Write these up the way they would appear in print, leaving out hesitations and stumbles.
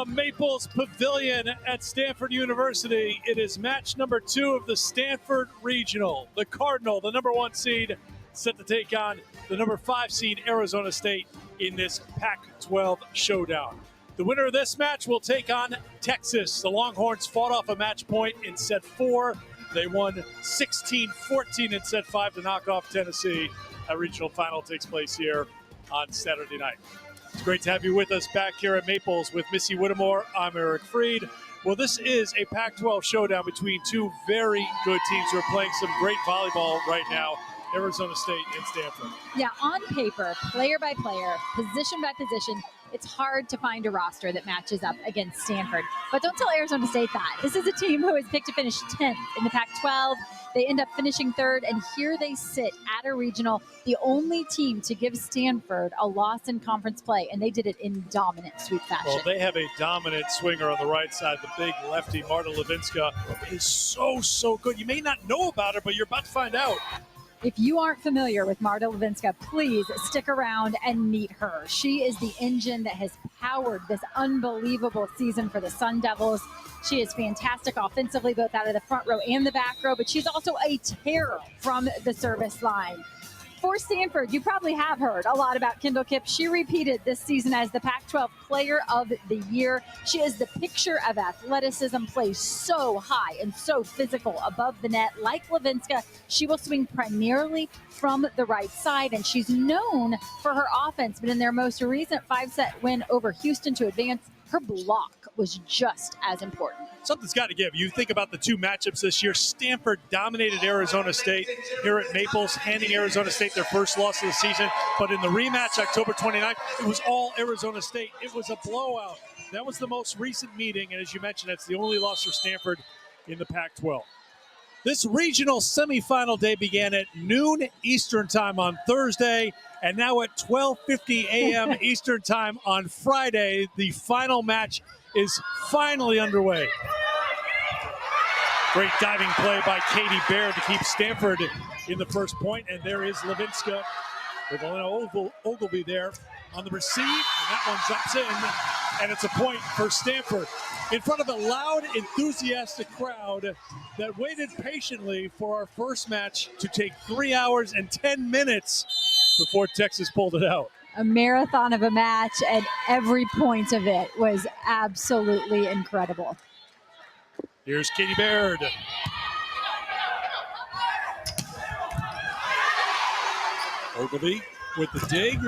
the Maples Pavilion at Stanford University. It is match number 2 of the Stanford Regional. The Cardinal, the number 1 seed, set to take on the number 5 seed Arizona State in this Pac-12 showdown. The winner of this match will take on Texas. The Longhorns fought off a match point in set 4. They won 16-14 in set 5 to knock off Tennessee. A regional final takes place here on Saturday night. It's great to have you with us back here at Maples with Missy Whittemore. I'm Eric Freed. Well, this is a Pac-12 showdown between two very good teams who are playing some great volleyball right now, Arizona State and Stanford. Yeah, on paper, player by player, position by position, it's hard to find a roster that matches up against Stanford. But don't tell Arizona State that. This is a team who is picked to finish 10th in the Pac-12. They end up finishing 3rd, and here they sit at a regional, the only team to give Stanford a loss in conference play, and they did it in dominant sweep fashion. Well, they have a dominant swinger on the right side. The big lefty, Marta Levinska, is so good. You may not know about her, but you're about to find out. If you aren't familiar with Marta Levinska, please stick around and meet her. She is the engine that has powered this unbelievable season for the Sun Devils. She is fantastic offensively, both out of the front row and the back row, but she's also a terror from the service line. For Stanford, you probably have heard a lot about Kendall Kipp. She repeated this season as the Pac-12 Player of the Year. She is the picture of athleticism, plays so high and so physical above the net. Like Levinska, she will swing primarily from the right side, and she's known for her offense. But in their most recent 5-set win over Houston to advance, her block was just as important. Something's got to give. You think about the two matchups this year. Stanford dominated Arizona State here at Maples, handing Arizona State their first loss of the season. But in the rematch, October 29th, it was all Arizona State. It was a blowout. That was the most recent meeting, and as you mentioned, that's the only loss for Stanford in the Pac-12. This regional semifinal day began at noon Eastern time on Thursday, and now at 12:50 a.m. Eastern time on Friday, the final match is finally underway. Great diving play by Katie Baird to keep Stanford in the first point, and there is Levinska with Elena Ogilvy there on the receive, and that one drops in, and it's a point for Stanford. In front of a loud, enthusiastic crowd that waited patiently for our first match to take 3 hours and 10 minutes before Texas pulled it out. A marathon of a match, and every point of it was absolutely incredible. Here's Katie Baird. Ogilvy with the dig.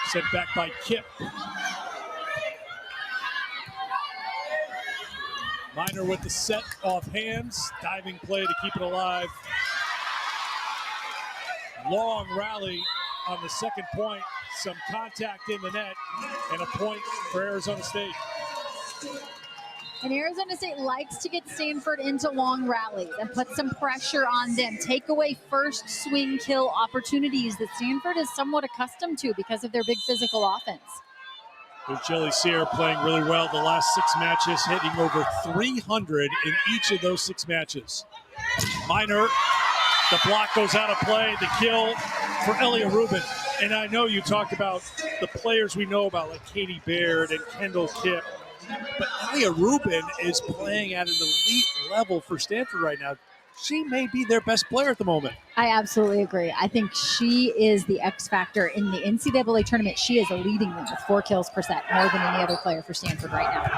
Sent back by Kipp. Minor with the set off hands. Diving play to keep it alive. Long rally on the second point. Some contact in the net. And a point for Arizona State. And Arizona State likes to get Stanford into long rallies and put some pressure on them. Take away first swing kill opportunities that Stanford is somewhat accustomed to because of their big physical offense. With Jelly Sear playing really well the last 6 matches, hitting over 300 in each of those 6 matches. Minor, the block goes out of play, the kill for Elia Rubin. And I know you talked about the players we know about, like Katie Baird and Kendall Kipp. But Elia Rubin is playing at an elite level for Stanford right now. She may be their best player at the moment. I absolutely agree. I think she is the X factor in the NCAA tournament. She is leading them with 4 kills per set, more than any other player for Stanford right now.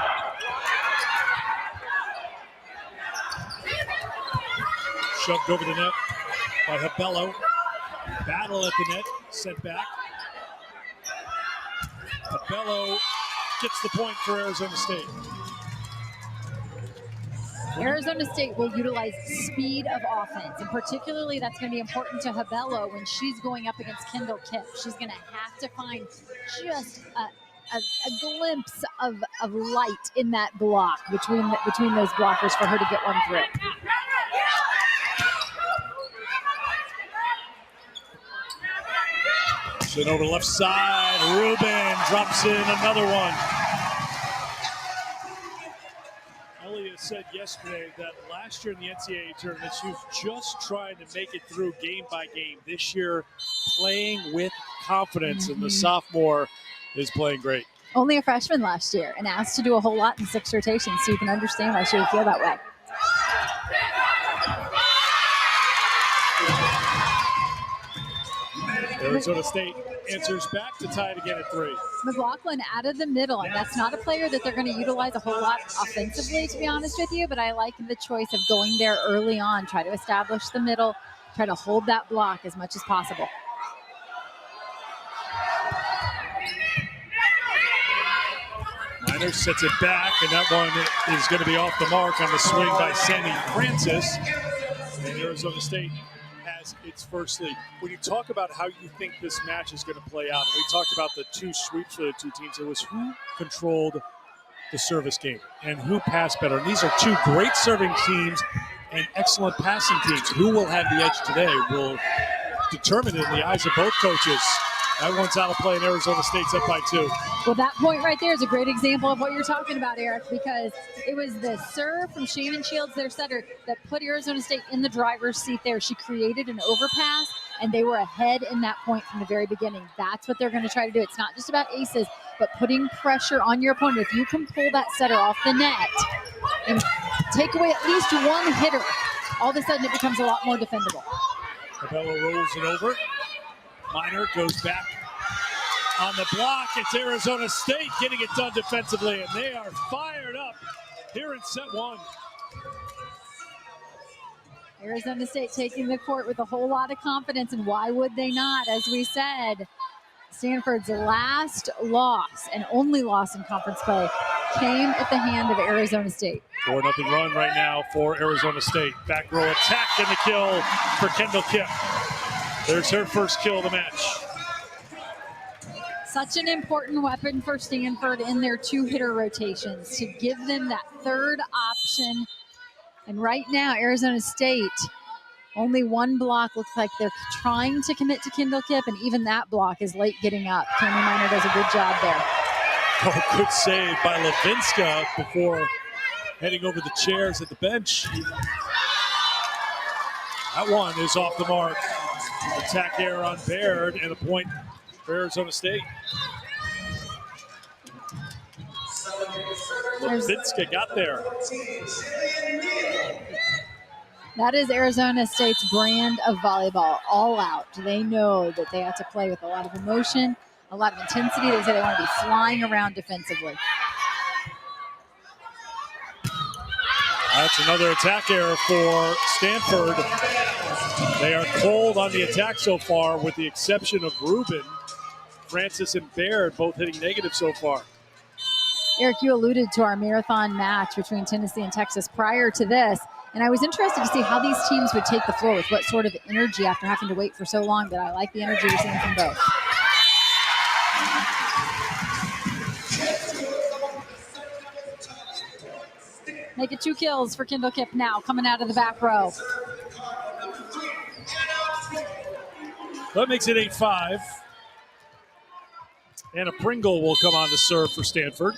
Shoved over the net by Habello. Battle at the net, sent back. Habello gets the point for Arizona State. Arizona State will utilize speed of offense, and particularly that's going to be important to Habello when she's going up against Kendall Kipp. She's going to have to find just a glimpse of light in that block between those blockers for her to get one through. Sent over left side. Rubin drops in another one. Elia said yesterday that last year in the NCAA tournament, she was just trying to make it through game by game. This year, playing with confidence, and the sophomore is playing great. Only a freshman last year and asked to do a whole lot in 6 rotations, so you can understand why she would feel that way. Arizona State answers back to tie it again at 3. McLaughlin out of the middle, and that's not a player that they're going to utilize a whole lot offensively, to be honest with you, but I like the choice of going there early on, try to establish the middle, try to hold that block as much as possible. Miner sets it back, and that one is going to be off the mark on the swing by Sammy Francis. And Arizona State has its first lead. When you talk about how you think this match is going to play out, and we talked about the 2 sweeps for the 2 teams, it was who controlled the service game and who passed better. And these are 2 great serving teams and excellent passing teams. Who will have the edge today will determine it in the eyes of both coaches. That one's out of play, and Arizona State's up by 2. Well, that point right there is a great example of what you're talking about, Eric, because it was the serve from Shannon Shields, their setter, that put Arizona State in the driver's seat there. She created an overpass, and they were ahead in that point from the very beginning. That's what they're going to try to do. It's not just about aces, but putting pressure on your opponent. If you can pull that setter off the net and take away at least one hitter, all of a sudden it becomes a lot more defendable. Cabello rolls it over. Miner goes back on the block. It's Arizona State getting it done defensively, and they are fired up here in set 1. Arizona State taking the court with a whole lot of confidence, and why would they not? As we said, Stanford's last loss and only loss in conference play came at the hand of Arizona State. 4-0 run right now for Arizona State. Back row attack and the kill for Kendall Kipp. There's her first kill of the match. Such an important weapon for Stanford in their 2-hitter rotations to give them that third option. And right now, Arizona State, only 1 block. Looks like they're trying to commit to Kendall Kipp, and even that block is late getting up. Cameron Miner does a good job there. Oh, good save by Levinska before heading over the chairs at the bench. That one is off the mark. Attack error on Baird, and a point for Arizona State. Levinska got there. That is Arizona State's brand of volleyball, all out. They know that they have to play with a lot of emotion, a lot of intensity. They say they want to be flying around defensively. That's another attack error for Stanford. They are cold on the attack so far, with the exception of Rubin. Francis and Baird both hitting negative so far. Eric, you alluded to our marathon match between Tennessee and Texas prior to this, and I was interested to see how these teams would take the floor with what sort of energy after having to wait for so long. But I like the energy we're seeing from both. Make it 2 kills for Kendall Kipp now, coming out of the back row. That makes it 8-5. And a Pringle will come on to serve for Stanford.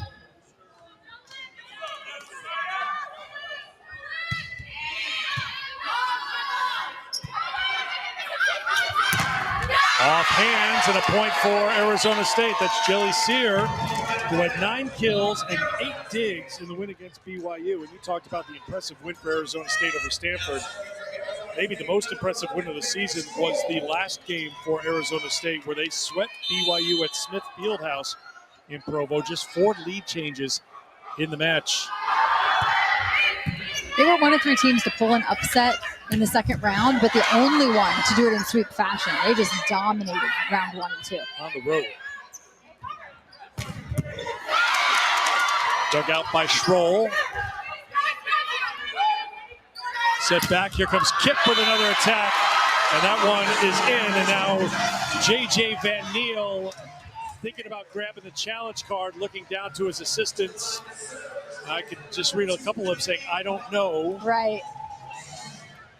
Off hands and a point for Arizona State. That's Jelly Sear, who had 9 kills and 8 digs in the win against BYU. And you talked about the impressive win for Arizona State over Stanford. Maybe the most impressive win of the season was the last game for Arizona State, where they swept BYU at Smith Fieldhouse in Provo. Just 4 lead changes in the match. They were one of 3 teams to pull an upset in the second round, but the only one to do it in sweep fashion. They just dominated round 1 and 2. On the road. Dug out by Stroll. Set back. Here comes Kipp with another attack. And that one is in. And now J.J. Van Niel thinking about grabbing the challenge card, looking down to his assistants. I could just read a couple of them saying, I don't know. Right.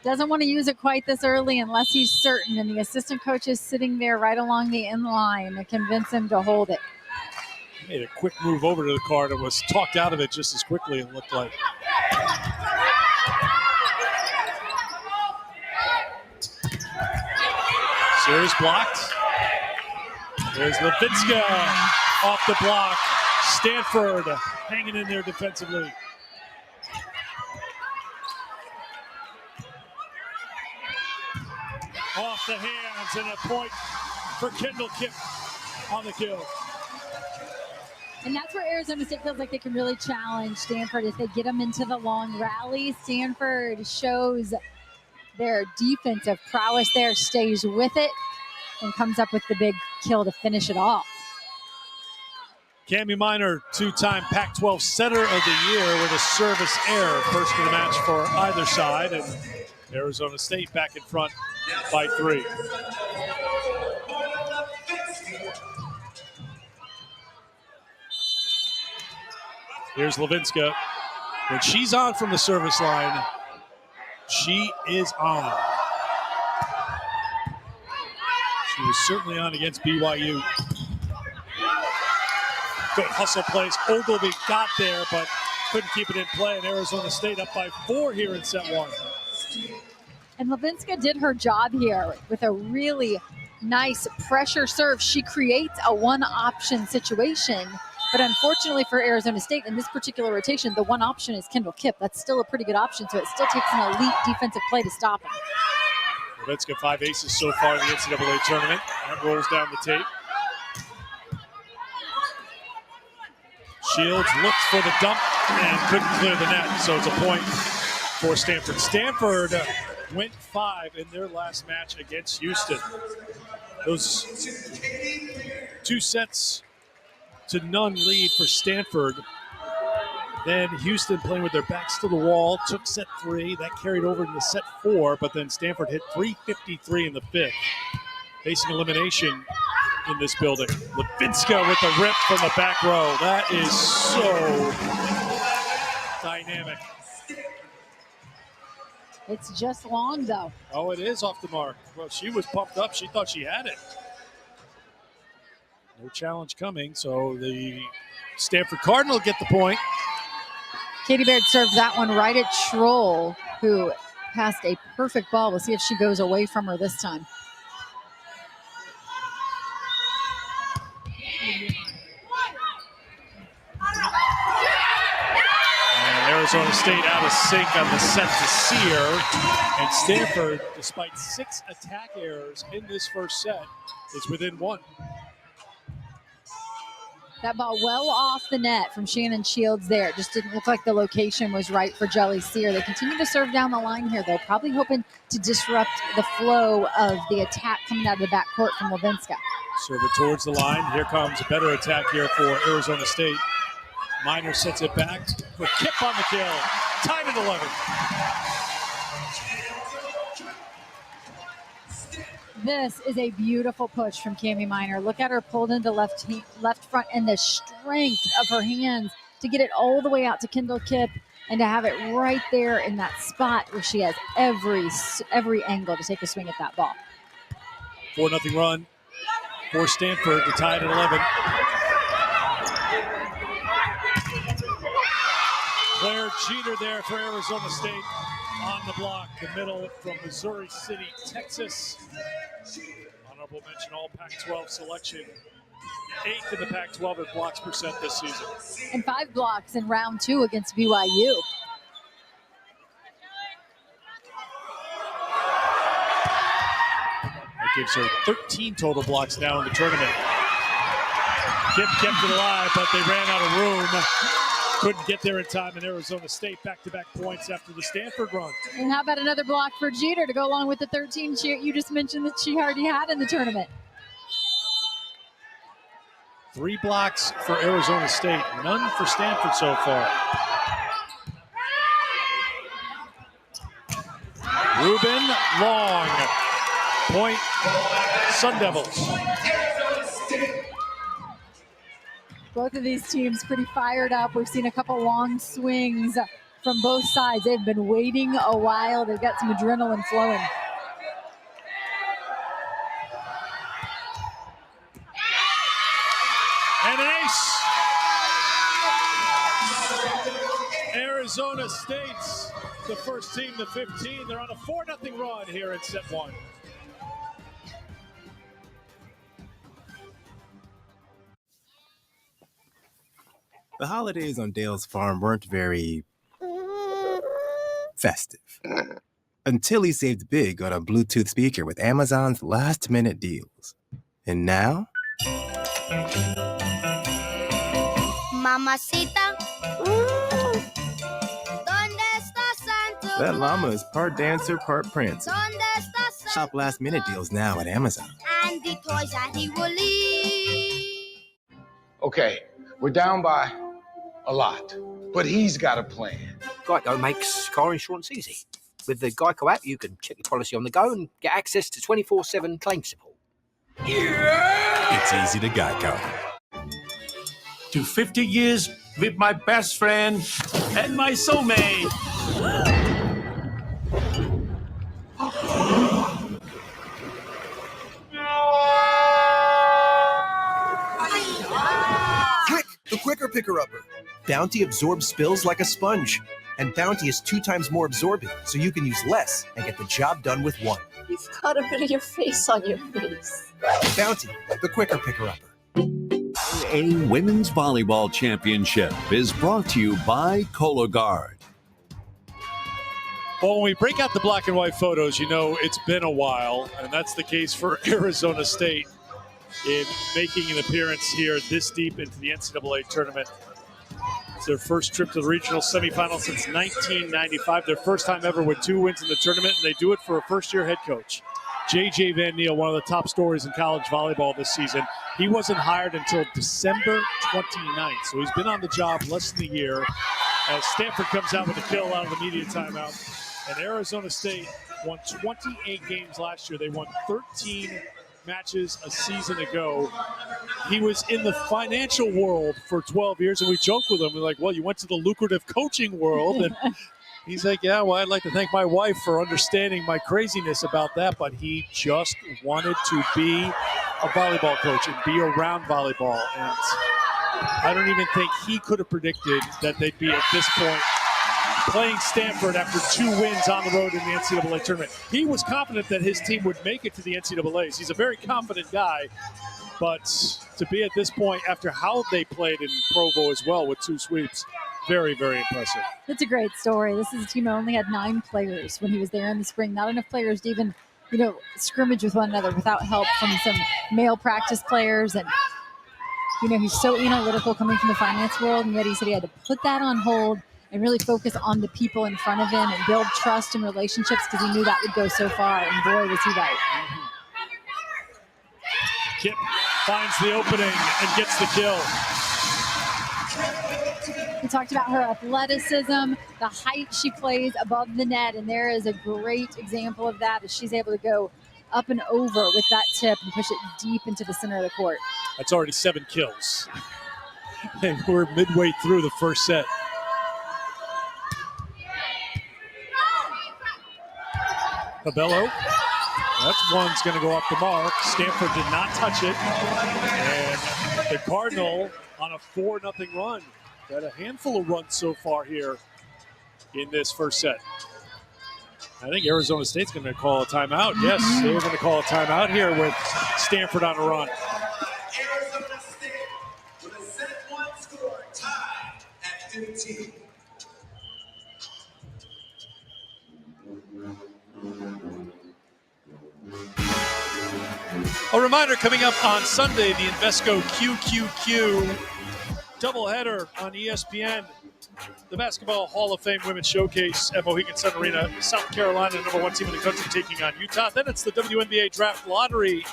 Doesn't want to use it quite this early unless he's certain. And the assistant coach is sitting there right along the end line to convince him to hold it. He made a quick move over to the card and was talked out of it just as quickly, it looked like. Series blocked. There's Levinska off the block. Stanford hanging in there defensively. Off the hands and a point for Kendall Kipp on the kill. And that's where Arizona State feels like they can really challenge Stanford if they get them into the long rally. Stanford shows their defensive prowess there, stays with it, and comes up with the big kill to finish it off. Cami Minor, two-time Pac-12 Setter of the Year with a service error. First of the match for either side, and Arizona State back in front by 3. Here's Levinska. When she's on from the service line, she is on. She was certainly on against BYU. Good hustle plays. Ogilvy got there, but couldn't keep it in play. And Arizona State up by 4 here in set 1. And Levinska did her job here with a really nice pressure serve. She creates a one-option situation. But unfortunately for Arizona State, in this particular rotation, the one option is Kendall Kipp. That's still a pretty good option, so it still takes an elite defensive play to stop him. Levinska 5 aces so far in the NCAA tournament. That rolls down the tape. Shields looked for the dump and couldn't clear the net, so it's a point for Stanford. Stanford went 5 in their last match against Houston. Those 2 sets to none lead for Stanford. Then Houston, playing with their backs to the wall, took set 3. That carried over into set 4, but then Stanford hit 353 in the 5th, facing elimination in this building. Levinska with the rip from the back row. That is so dynamic. It's just long, though. Oh, it is off the mark. Well, she was pumped up. She thought she had it. No challenge coming, so the Stanford Cardinal get the point. Katie Baird served that one right at Troll, who passed a perfect ball. We'll see if she goes away from her this time. And Arizona State out of sync on the set to Sear. And Stanford, despite 6 attack errors in this first set, is within 1. That ball well off the net from Shannon Shields there. Just didn't look like the location was right for Jelly Sear. They continue to serve down the line here, though, probably hoping to disrupt the flow of the attack coming out of the backcourt from Levinska. Serve it towards the line. Here comes a better attack here for Arizona State. Minor sets it back for Kipp on the kill. Tied at 11. This is a beautiful push from Cami Minor. Look at her pulled into left front, and the strength of her hands to get it all the way out to Kendall Kipp and to have it right there in that spot where she has every angle to take a swing at that ball. 4-0 run for Stanford to tie it at 11. Claire Jeter there for Arizona State on the block. The middle from Missouri City, Texas. Honorable mention, all Pac-12 selection. 8th in the Pac-12 in blocks percent this season. And 5 blocks in round 2 against BYU. That gives her 13 total blocks now in the tournament. Kipp kept it alive, but they ran out of room. Couldn't get there in time, in Arizona State back-to-back points after the Stanford run. And how about another block for Jeter to go along with the 13 you just mentioned that she already had in the tournament? 3 blocks for Arizona State, none for Stanford so far. Ruben Long, point Sun Devils. Both of these teams pretty fired up. We've seen a couple long swings from both sides. They've been waiting a while. They've got some adrenaline flowing. And an ace. Arizona State's the first team to 15. They're on a 4-0 run here in set 1. The holidays on Dale's farm weren't very festive. Until he saved big on a Bluetooth speaker with Amazon's last-minute deals. And now... Mamacita. ¿Dónde está Santa? That llama is part dancer, part prancer. ¿Dónde está Santa? Shop last-minute deals now at Amazon. And the toys that he will leave. Okay, we're down by a lot, but he's got a plan. Geico makes car insurance easy. With the Geico app, you can check your policy on the go and get access to 24/7 claim support. It's easy to Geico. To 50 years with my best friend and my soulmate. Quick, the quicker picker-upper. Bounty absorbs spills like a sponge. And Bounty is 2 times more absorbent, so you can use less and get the job done with 1. You've got a bit of your face on your face. Bounty, the quicker picker-upper. A Women's Volleyball Championship is brought to you by Cologuard. Well, when we break out the black and white photos, you know it's been a while, and that's the case for Arizona State in making an appearance here this deep into the NCAA tournament. It's their first trip to the regional semifinal since 1995, their first time ever with 2 wins in the tournament, and they do it for a first-year head coach. J.J. Van Niel, one of the top stories in college volleyball this season. He wasn't hired until December 29th, so he's been on the job less than a year as Stanford comes out with a kill out of the media timeout. And Arizona State won 28 games last year. They won 13 matches a season ago. He was in the financial world for 12 years, and we joked with him. We're like, well, you went to the lucrative coaching world. And he's like, yeah, well, I'd like to thank my wife for understanding my craziness about that, but he just wanted to be a volleyball coach and be around volleyball. And I don't even think he could have predicted that they'd be at this point playing Stanford after 2 wins on the road in the NCAA tournament. He was confident that his team would make it to the NCAAs. He's a very confident guy, but to be at this point after how they played in Provo as well with 2 sweeps, very, very impressive. That's a great story. This is a team that only had 9 players when he was there in the spring. Not enough players to even, scrimmage with one another without help from some male practice players. And, he's so analytical coming from the finance world, and yet he said he had to put that on hold and really focus on the people in front of him and build trust and relationships because he knew that would go so far. And boy, was he right. Kip finds the opening and gets the kill. We talked about her athleticism, the height she plays above the net, and there is a great example of that as she's able to go up and over with that tip and push it deep into the center of the court. That's already 7 kills. And we're midway through the first set. Cabello. That's one's going to go off the mark. Stanford did not touch it. And the Cardinal on a 4-0 run. Got a handful of runs so far here in this first set. I think Arizona State's going to call a timeout. Yes, they're going to call a timeout here with Stanford on a run. Arizona State with a set 1 score tied at 15. A reminder coming up on Sunday, the Invesco QQQ doubleheader on ESPN. The Basketball Hall of Fame Women's Showcase at Mohegan Sun Arena. South Carolina, number 1 team in the country, taking on Utah. Then it's the WNBA Draft Lottery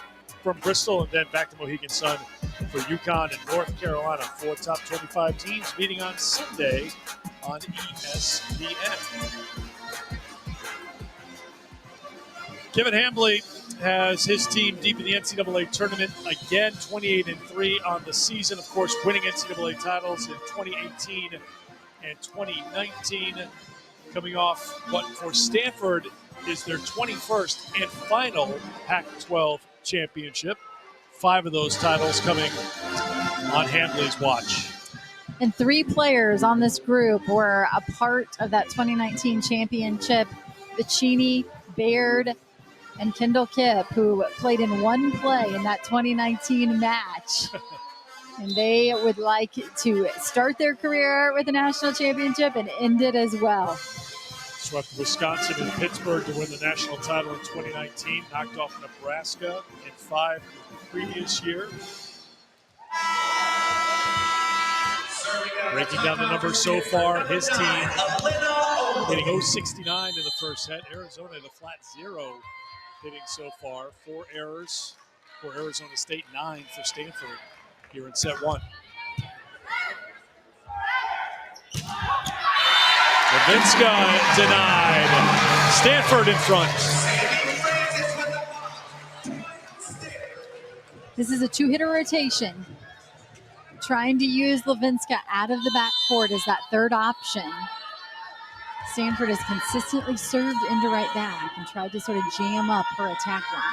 from Bristol, and then back to Mohegan Sun for UConn and North Carolina. 4 top 25 teams meeting on Sunday on ESPN. Kevin Hambly has his team deep in the NCAA tournament again, 28-3 on the season. Of course, winning NCAA titles in 2018 and 2019. Coming off what for Stanford is their 21st and final Pac-12 championship. 5 of those titles coming on Hambly's watch. And 3 players on this group were a part of that 2019 championship. Vicini, Baird, and Kendall Kipp, who played in 1 play in that 2019 match. And they would like to start their career with a national championship and end it as well. Swept Wisconsin and Pittsburgh to win the national title in 2019. Knocked off Nebraska in 5 the previous year. Breaking down the numbers so far, his team hitting 069 in the first set. Arizona at a flat 0 hitting so far. 4 errors for Arizona State, 9 for Stanford here in set 1. Levinska denied. Stanford in front. This is a 2-hitter rotation. Trying to use Levinska out of the backcourt as that third option. Stanford has consistently served into right back and tried to sort of jam up her attack run.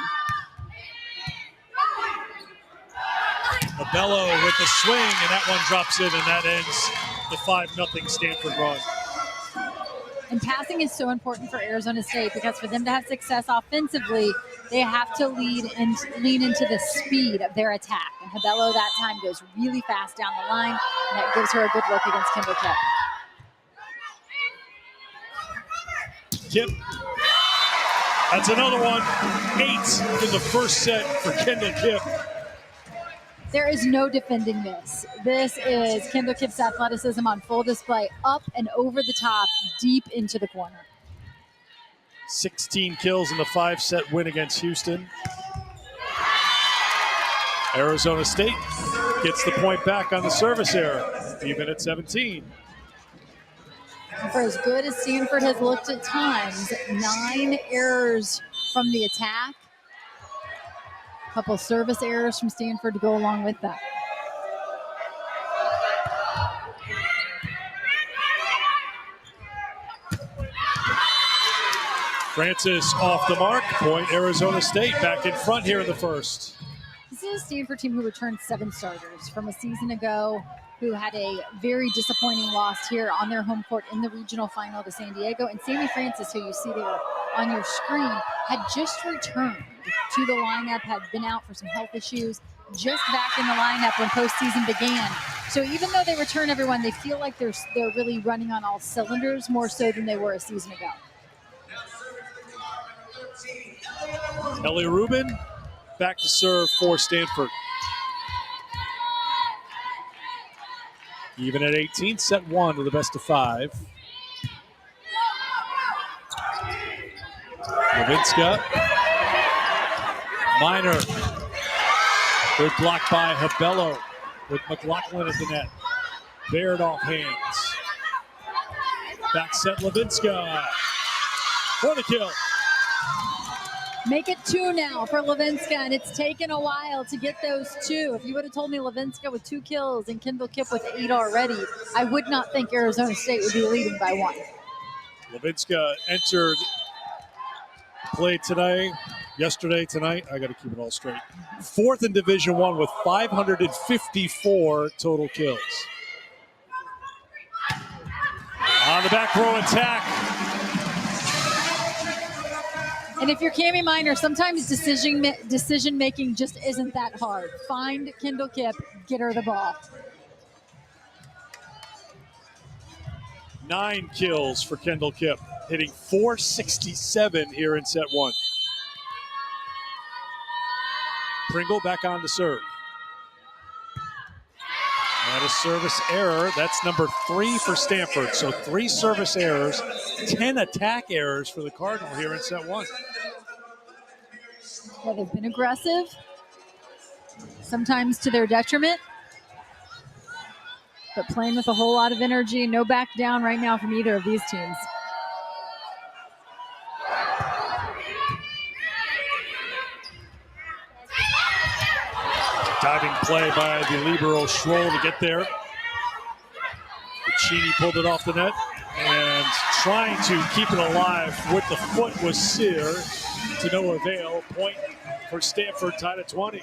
Abello with the swing, and that one drops in, and that ends the 5-0 Stanford run. And passing is so important for Arizona State because for them to have success offensively, they have to lean into the speed of their attack. And Abello that time goes really fast down the line, and that gives her a good look against Kendall Kipp. Kipp. That's another one. 8 in the first set for Kendall Kipp. There is no defending this. This is Kendall Kipp's athleticism on full display, up and over the top, deep into the corner. 16 kills in the 5-set win against Houston. Arizona State gets the point back on the service error, even at 17. For as good as Stanford has looked at times, 9 errors from the attack. A couple service errors from Stanford to go along with that. Francis off the mark. Point Arizona State back in front here in the first. This is a Stanford team who returned 7 starters from a season ago, who had a very disappointing loss here on their home court in the regional final to San Diego. And Sammy Francis, who you see there on your screen, had just returned to the lineup, had been out for some health issues, just back in the lineup when postseason began. So even though they return everyone, they feel like they're really running on all cylinders, more so than they were a season ago. Ellie Rubin back to serve for Stanford. Even at 18, set 1 to the best of 5. Levinska. Minor. Good block by Abello with McLaughlin at the net. Baird off hands. Back set Levinska for the kill. Make it 2 now for Levinska, and it's taken a while to get those 2. If you would have told me Levinska with 2 kills and Kendall Kipp with 8 already, I would not think Arizona State would be leading by 1. Levinska entered play yesterday, tonight. I got to keep it all straight. 4th in Division I with 554 total kills. On the back row attack. And if you're Cami Minor, sometimes decision making just isn't that hard. Find Kendall Kipp, get her the ball. 9 kills for Kendall Kipp, hitting .467 here in set 1. Pringle back on to serve. And a service error. That's number 3 for Stanford. So 3 service errors, 10 attack errors for the Cardinal here in set 1. Yeah, they've been aggressive, sometimes to their detriment, but playing with a whole lot of energy. No back down right now from either of these teams. Diving play by the libero Schroll to get there. Cheney pulled it off the net, and trying to keep it alive with the foot was Sear, to no avail. Point for Stanford, tied at 20.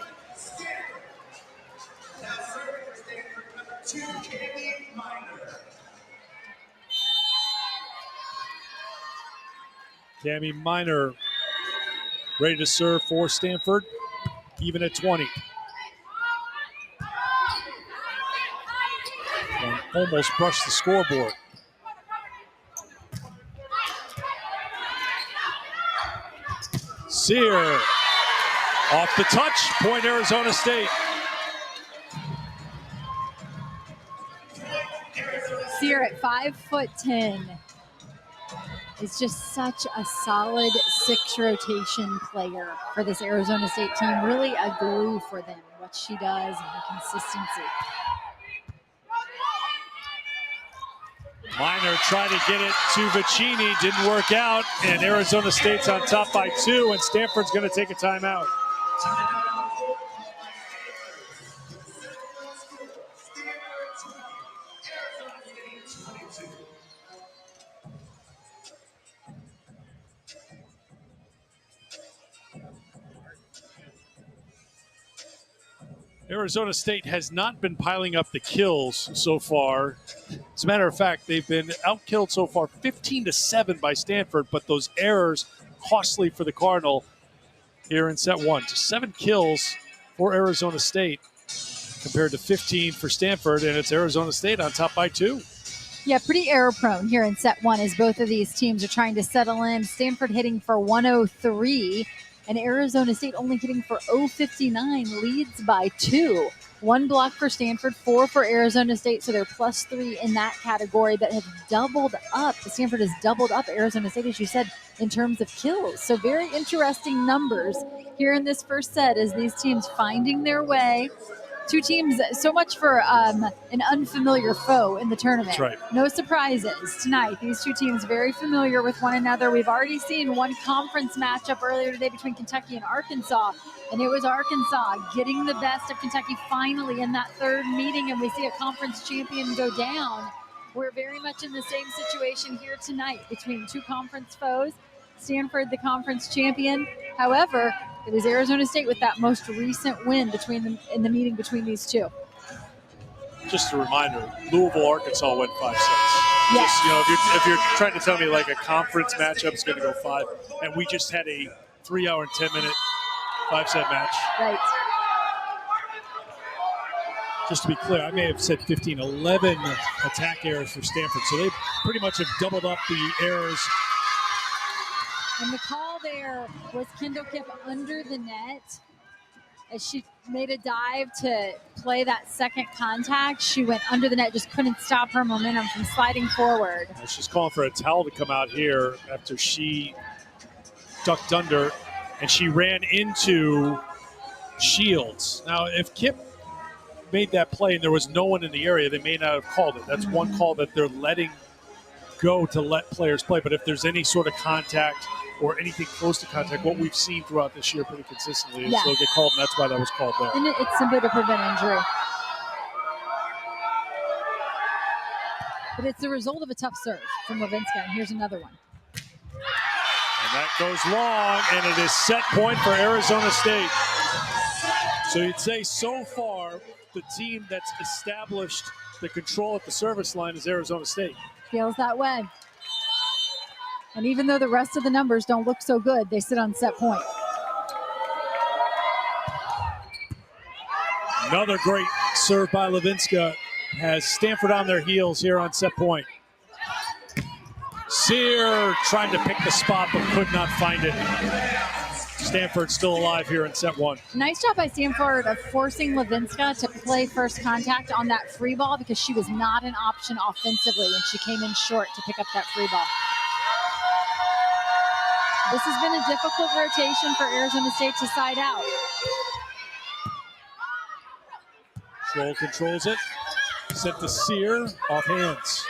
Cami Minor ready to serve for Stanford, even at 20. almost brushed the scoreboard. Sear off the touch, point Arizona State. Sear at 5'10" is just such a solid 6 rotation player for this Arizona State team. Really a glue for them, what she does and her consistency. Minor tried to get it to Vicini, didn't work out, and Arizona State's on top by 2, and Stanford's going to take a timeout. Arizona State has not been piling up the kills so far. As a matter of fact, they've been outkilled so far 15-7 by Stanford, but those errors costly for the Cardinal here in set 1. Just 7 kills for Arizona State compared to 15 for Stanford, and it's Arizona State on top by 2. Yeah, pretty error prone here in set 1 as both of these teams are trying to settle in. Stanford hitting for 103 and Arizona State only hitting for 059, leads by 2. 1 block for Stanford, 4 for Arizona State, so they're +3 in that category, but have doubled up. Stanford has doubled up Arizona State, as you said, in terms of kills. So very interesting numbers here in this first set as these teams finding their way. 2 teams, so much for an unfamiliar foe in the tournament. That's right. No surprises tonight. These 2 teams very familiar with one another. We've already seen one conference matchup earlier today between Kentucky and Arkansas, and it was Arkansas getting the best of Kentucky finally in that 3rd meeting, and we see a conference champion go down. We're very much in the same situation here tonight between 2 conference foes. Stanford, the conference champion. However, it was Arizona State with that most recent win between them in the meeting between these 2. Just a reminder, Louisville, Arkansas went 5 sets. Yes. Just, if you're trying to tell me like a conference matchup is going to go 5, and we just had a 3-hour and 10-minute 5-set match. Right. Just to be clear, I may have said 15, 11 attack errors for Stanford, so they pretty much have doubled up the errors. And the call there was Kendall Kipp under the net. As she made a dive to play that second contact, she went under the net, just couldn't stop her momentum from sliding forward. She's calling for a towel to come out here after she ducked under, and she ran into Shields. Now, if Kipp made that play and there was no one in the area, they may not have called it. That's one call that they're letting go to let players play. But if there's any sort of contact or anything close to contact, what we've seen throughout this year pretty consistently is they'll get called, and that's why that was called there. And it's simply to prevent injury. But it's the result of a tough serve from Levinska, and here's another one. And that goes long, and it is set point for Arizona State. So you'd say so far the team that's established the control at the service line is Arizona State. Feels that way. And even though the rest of the numbers don't look so good, they sit on set point. Another great serve by Levinska has Stanford on their heels here on set point. Sear trying to pick the spot but could not find it. Stanford still alive here in set 1. Nice job by Stanford of forcing Levinska to play first contact on that free ball because she was not an option offensively when she came in short to pick up that free ball. This has been a difficult rotation for Arizona State to side out. Troll controls it. Sent to Sear, off hands.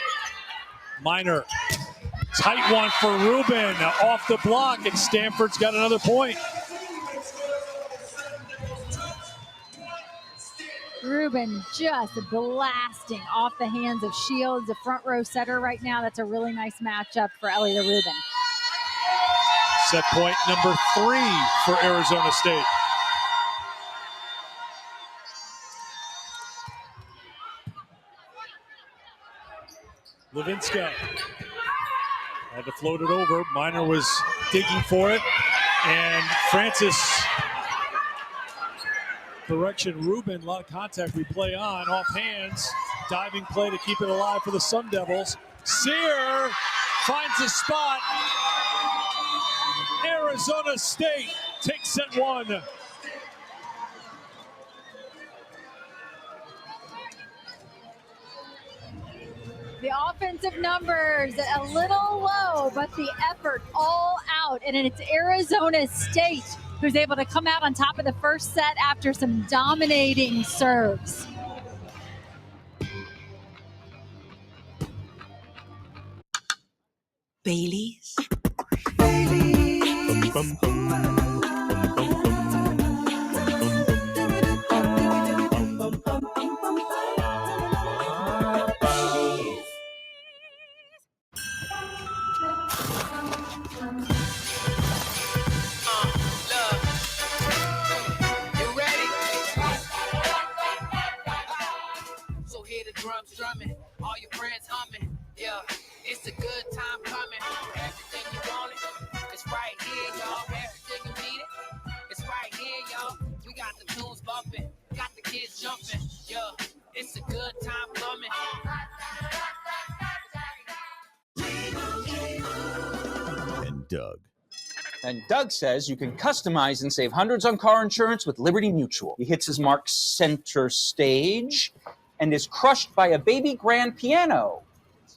Minor. Tight one for Rubin, off the block, and Stanford's got another point. Rubin just blasting off the hands of Shields, a front row setter right now. That's a really nice matchup for Ellie Rubin. Set point number 3 for Arizona State. Levinska had to float it over. Minor was digging for it. And Francis, direction Rubin, a lot of contact we play on, off hands, Diving play to keep it alive for the Sun Devils. Sear finds a spot. Arizona State takes set 1. The offensive numbers a little low, but the effort all out. And it's Arizona State who's able to come out on top of the first set after some dominating serves. Bailey's. So hear the drums drumming, all your friends humming. Yeah, it's a good time coming. Everything you want it's right here, y'all. Everything you need it's right here, y'all. We got the tunes bumping, got the kids jumping. Yeah, it's a good time coming. And Doug. And Doug says you can customize and save hundreds on car insurance with Liberty Mutual. He hits his mark center stage and is crushed by a baby grand piano.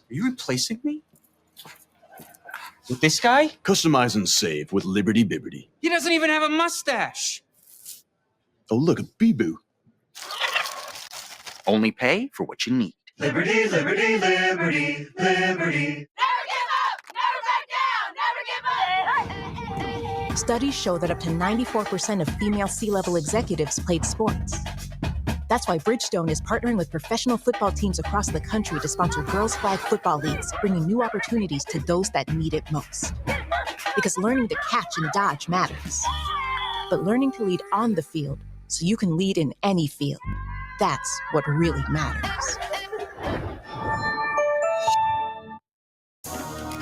Are you replacing me? With this guy? Customize and save with Liberty Bibbity. He doesn't even have a mustache. Oh, look, a bee-boo. Only pay for what you need. Liberty, liberty, liberty, liberty. Studies show that up to 94% of female C-level executives played sports. That's why Bridgestone is partnering with professional football teams across the country to sponsor girls' flag football leagues, bringing new opportunities to those that need it most. Because learning to catch and dodge matters. But learning to lead on the field so you can lead in any field, that's what really matters.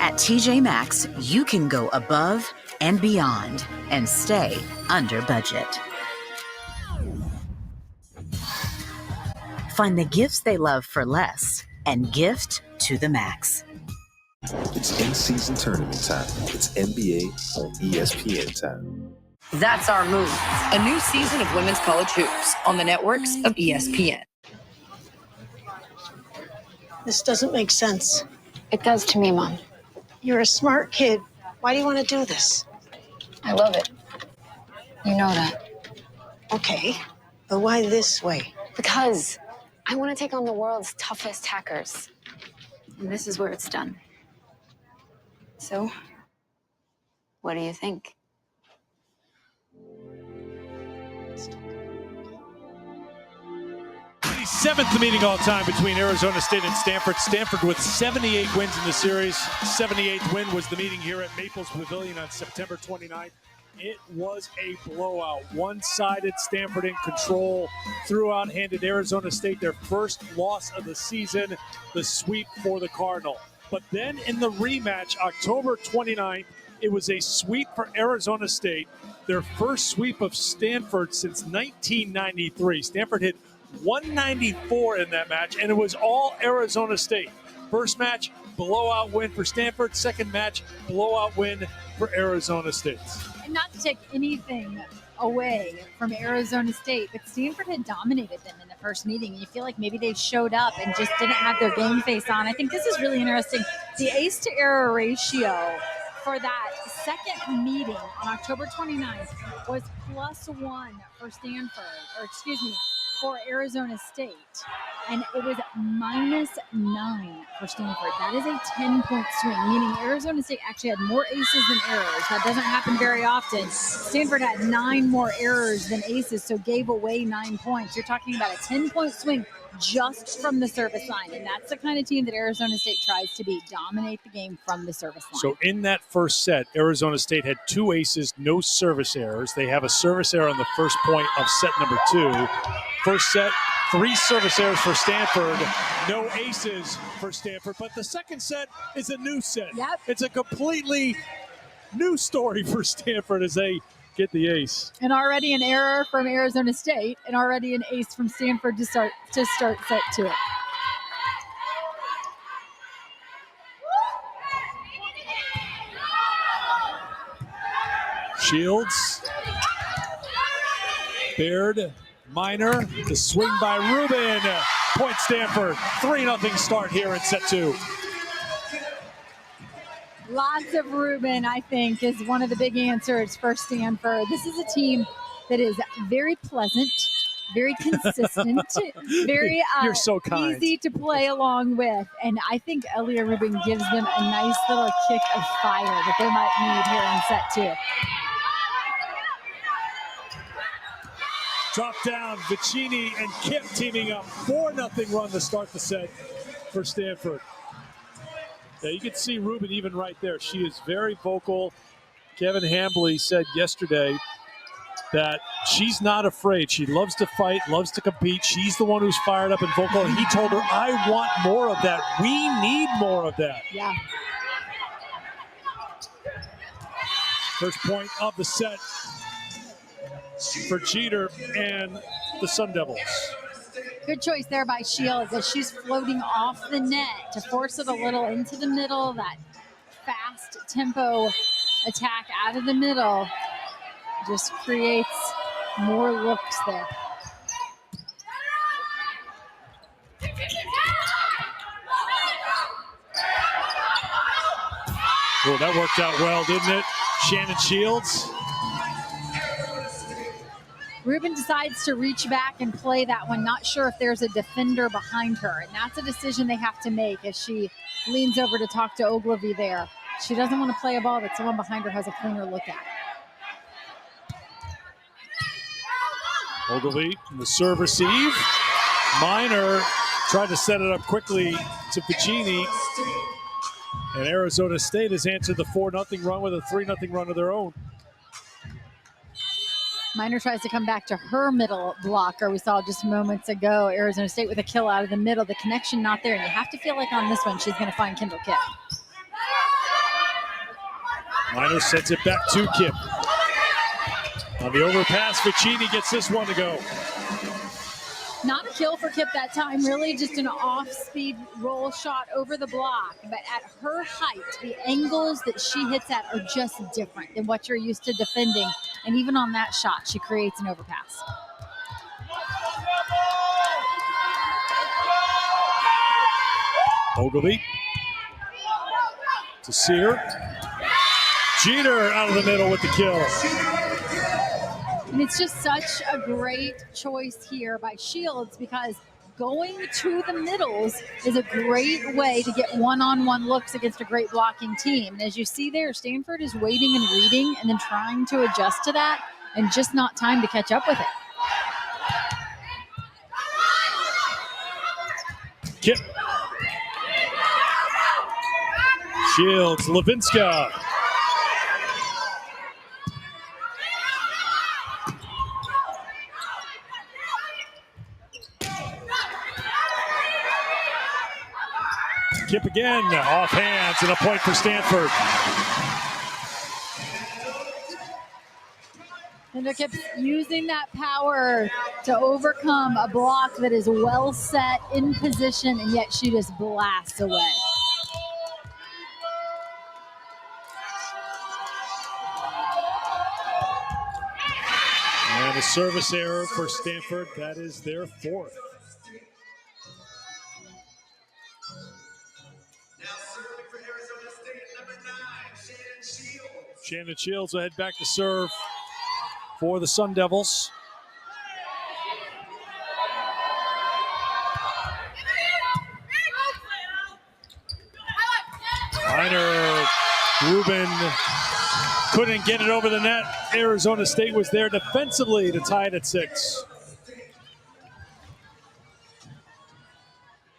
At TJ Maxx, you can go above and beyond and stay under budget. Find the gifts they love for less and gift to the max. It's in-season tournament time. It's NBA on ESPN time. That's our move. A new season of women's college hoops on the networks of ESPN. This doesn't make sense. It does to me, Mom. You're a smart kid. Why do you want to do this? I love it. You know that. Okay, but why this way? Because I want to take on the world's toughest hackers. And this is where it's done. So, what do you think? The 7th meeting all time between Arizona State and Stanford. Stanford with 78 wins in the series. 78th win was the meeting here at Maples Pavilion on September 29th. It was a blowout. One-sided, Stanford in control throughout, handed Arizona State their first loss of the season, the sweep for the Cardinal. But then in the rematch, October 29th, it was a sweep for Arizona State, their first sweep of Stanford since 1993. Stanford hit 194 in that match, and it was all Arizona State. First match, blowout win for Stanford. Second match, blowout win for Arizona State. And not to take anything away from Arizona State, but Stanford had dominated them in the first meeting. You feel like maybe they showed up and just didn't have their game face on. I think this is really interesting. The ace to error ratio for that second meeting on October 29th was +1 for Stanford, for Arizona State, and it was -9 for Stanford. That is a 10-point swing, meaning Arizona State actually had more aces than errors. That doesn't happen very often. Stanford had 9 more errors than aces, so gave away 9 points. You're talking about a 10-point swing just from the service line, and that's the kind of team that Arizona State tries to be, dominate the game from the service line. So in that first set, Arizona State had 2 aces, no service errors. They have a service error on the first point of set number 2. First set, 3 service errors for Stanford, no aces for Stanford. But the second set is a new set. Yep. It's a completely new story for Stanford as they get the ace. And already an error from Arizona State, and already an ace from Stanford to start set 2. Shields. Baird, Minor, the swing by Rubin. Point Stanford. 3-0 start here in set 2. Lots of Rubin, I think, is one of the big answers for Stanford. This is a team that is very pleasant, very consistent, very You're so kind. easy to play along with. And I think Elia Rubin gives them a nice little kick of fire that they might need here in set 2. Drop down, Vicini and Kip teaming up. 4-0 run to start the set for Stanford. Yeah, you can see Rubin even right there. She is very vocal. Kevin Hambley said yesterday that she's not afraid. She loves to fight, loves to compete. She's the one who's fired up and vocal. And he told her, I want more of that. We need more of that. Yeah. First point of the set for Jeter and the Sun Devils. Good choice there by Shields as she's floating off the net to force it a little into the middle. That fast tempo attack out of the middle just creates more looks there. Oh, that worked out well, didn't it? Shannon Shields. Rubin decides to reach back and play that one, not sure if there's a defender behind her. And that's a decision they have to make as she leans over to talk to Ogilvy there. She doesn't want to play a ball that someone behind her has a cleaner look at. Ogilvy, the serve receive. Minor tried to set it up quickly to Vicini. And Arizona State has answered the 4-0 run with a 3-0 run of their own. Minor tries to come back to her middle blocker we saw just moments ago. Arizona State with a kill out of the middle. The connection not there. And you have to feel like on this one, she's going to find Kendall Kipp. Minor sets it back to Kipp. On the overpass, Vicini gets this one to go. Not a kill for Kipp that time, really just an off-speed roll shot over the block. But at her height, the angles that she hits at are just different than what you're used to defending. And even on that shot, she creates an overpass. Ogilvy to Sear. Jeter out of the middle with the kill. And it's just such a great choice here by Shields because going to the middles is a great way to get one-on-one looks against a great blocking team. And as you see there, Stanford is waiting and reading and then trying to adjust to that and just not time to catch up with it. Kipp. Shields, Levinska. Kipp again, off hands, and a point for Stanford. And they're kept using that power to overcome a block that is well set in position, and yet she just blasts away. And a service error for Stanford. That is their fourth. Shannon Shields will head back to serve for the Sun Devils. Minor, Rubin couldn't get it over the net. Arizona State was there defensively to tie it at 6.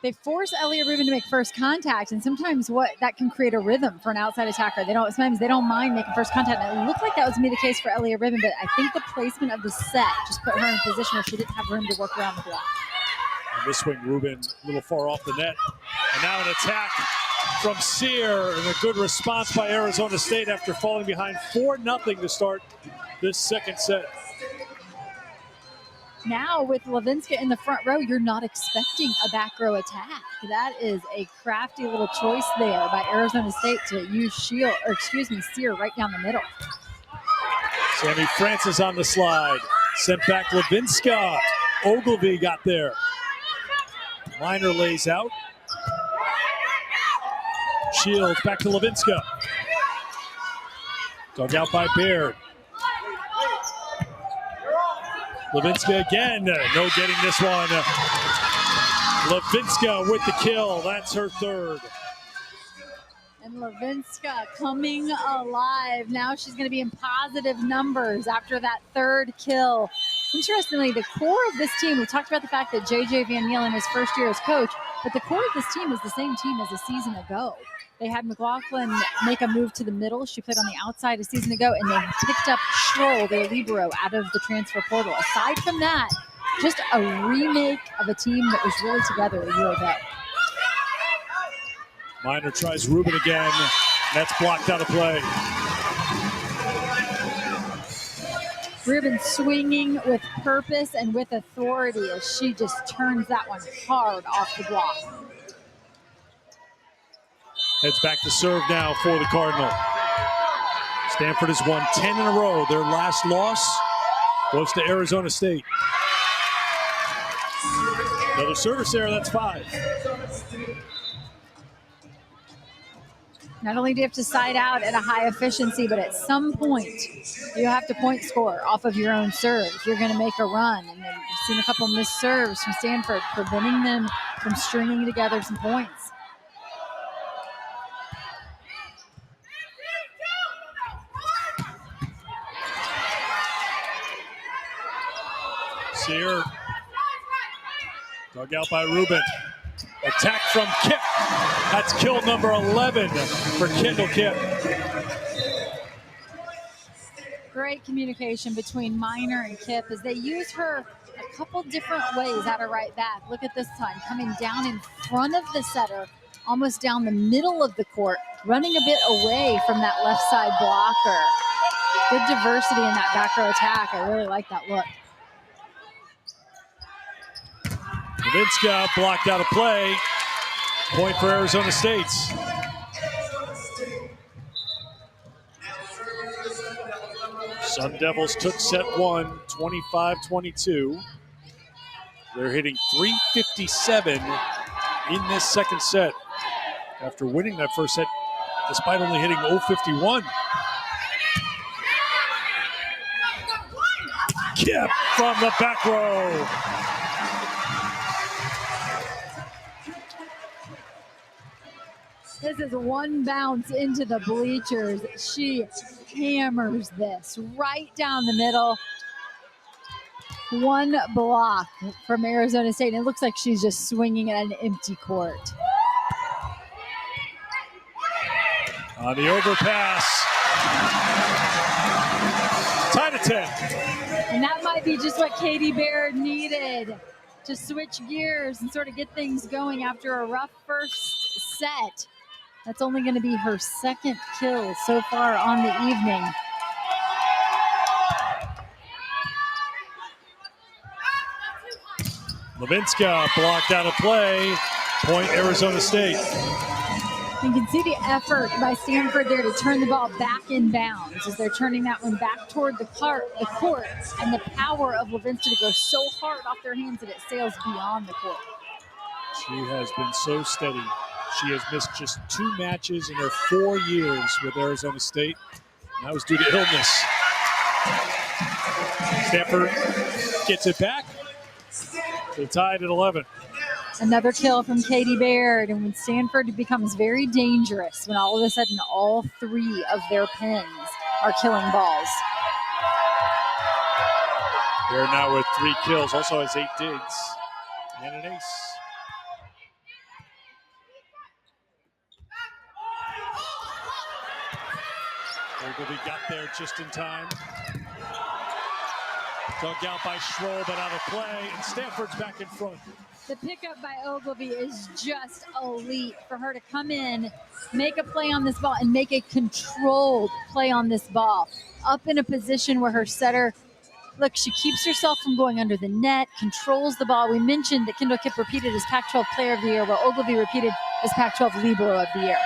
They force Elia Rubin to make first contact, and sometimes that can create a rhythm for an outside attacker. Sometimes they don't mind making first contact. And it looked like that was going to be the case for Elia Rubin, but I think the placement of the set just put her in a position where she didn't have room to work around the block. And this swing, Rubin a little far off the net. And now an attack from Sear, and a good response by Arizona State after falling behind 4-0 to start this second set. Now with Levinska in the front row, you're not expecting a back row attack. That is a crafty little choice there by Arizona State to use Sear right down the middle. Sammy Francis on the slide. Sent back Levinska. Ogilvy got there. Minor lays out. Shields back to Levinska. Dug out by Baird. Levinska again. No getting this one. Levinska with the kill. That's her third. And Levinska coming alive. Now she's going to be in positive numbers after that third kill. Interestingly, the core of this team, we talked about the fact that J.J. Van Niel in his first year as coach, but the core of this team is the same team as a season ago. They had McLaughlin make a move to the middle. She played on the outside a season ago, and they picked up Schroll, their libero, out of the transfer portal. Aside from that, just a remake of a team that was really together a year ago. Minor tries Rubin again. That's blocked out of play. Rubin swinging with purpose and with authority as she just turns that one hard off the block. Heads back to serve now for the Cardinal. Stanford has won 10 in a row. Their last loss was to Arizona State. Another service error, that's 5. Not only do you have to side out at a high efficiency, but at some point you have to point score off of your own serve if you're going to make a run. And then you've seen a couple missed serves from Stanford, preventing them from stringing together some points. Sear. Dug out by Rubin. Attack from Kip. That's kill number 11 for Kendall Kip. Great communication between Minor and Kip as they use her a couple different ways out of right back. Look at this time, coming down in front of the setter, almost down the middle of the court, running a bit away from that left side blocker. Good diversity in that back row attack. I really like that look. Levinska blocked out of play. Point for Arizona State. Sun Devils took set 1, 25-22. They're hitting .357 in this second set after winning that first set, despite only hitting .051. Kip from the back row. This is one bounce into the bleachers. She hammers this right down the middle. One block from Arizona State. And it looks like she's just swinging at an empty court. On the overpass. Tied at 10. And that might be just what Katie Baird needed to switch gears and sort of get things going after a rough first set. That's only going to be her second kill so far on the evening. Levinska blocked out of play. Point Arizona State. You can see the effort by Stanford there to turn the ball back in bounds as they're turning that one back toward the court, and the power of Levinska to go so hard off their hands that it sails beyond the court. She has been so steady. She has missed just 2 matches in her 4 years with Arizona State. And that was due to illness. Stanford gets it back. They're tied at 11. Another kill from Katie Baird, and when Stanford becomes very dangerous, when all of a sudden all 3 of their pins are killing balls. Baird now with 3 kills, also has 8 digs and an ace. Ogilvy got there just in time. Dug out by Schroll, but out of play, and Stanford's back in front. The pickup by Ogilvy is just elite for her to come in, make a play on this ball, and make a controlled play on this ball. Up in a position where her setter, look, she keeps herself from going under the net, controls the ball. We mentioned that Kendall Kip repeated as Pac-12 Player of the Year, while Ogilvy repeated as Pac-12 Libero of the Year.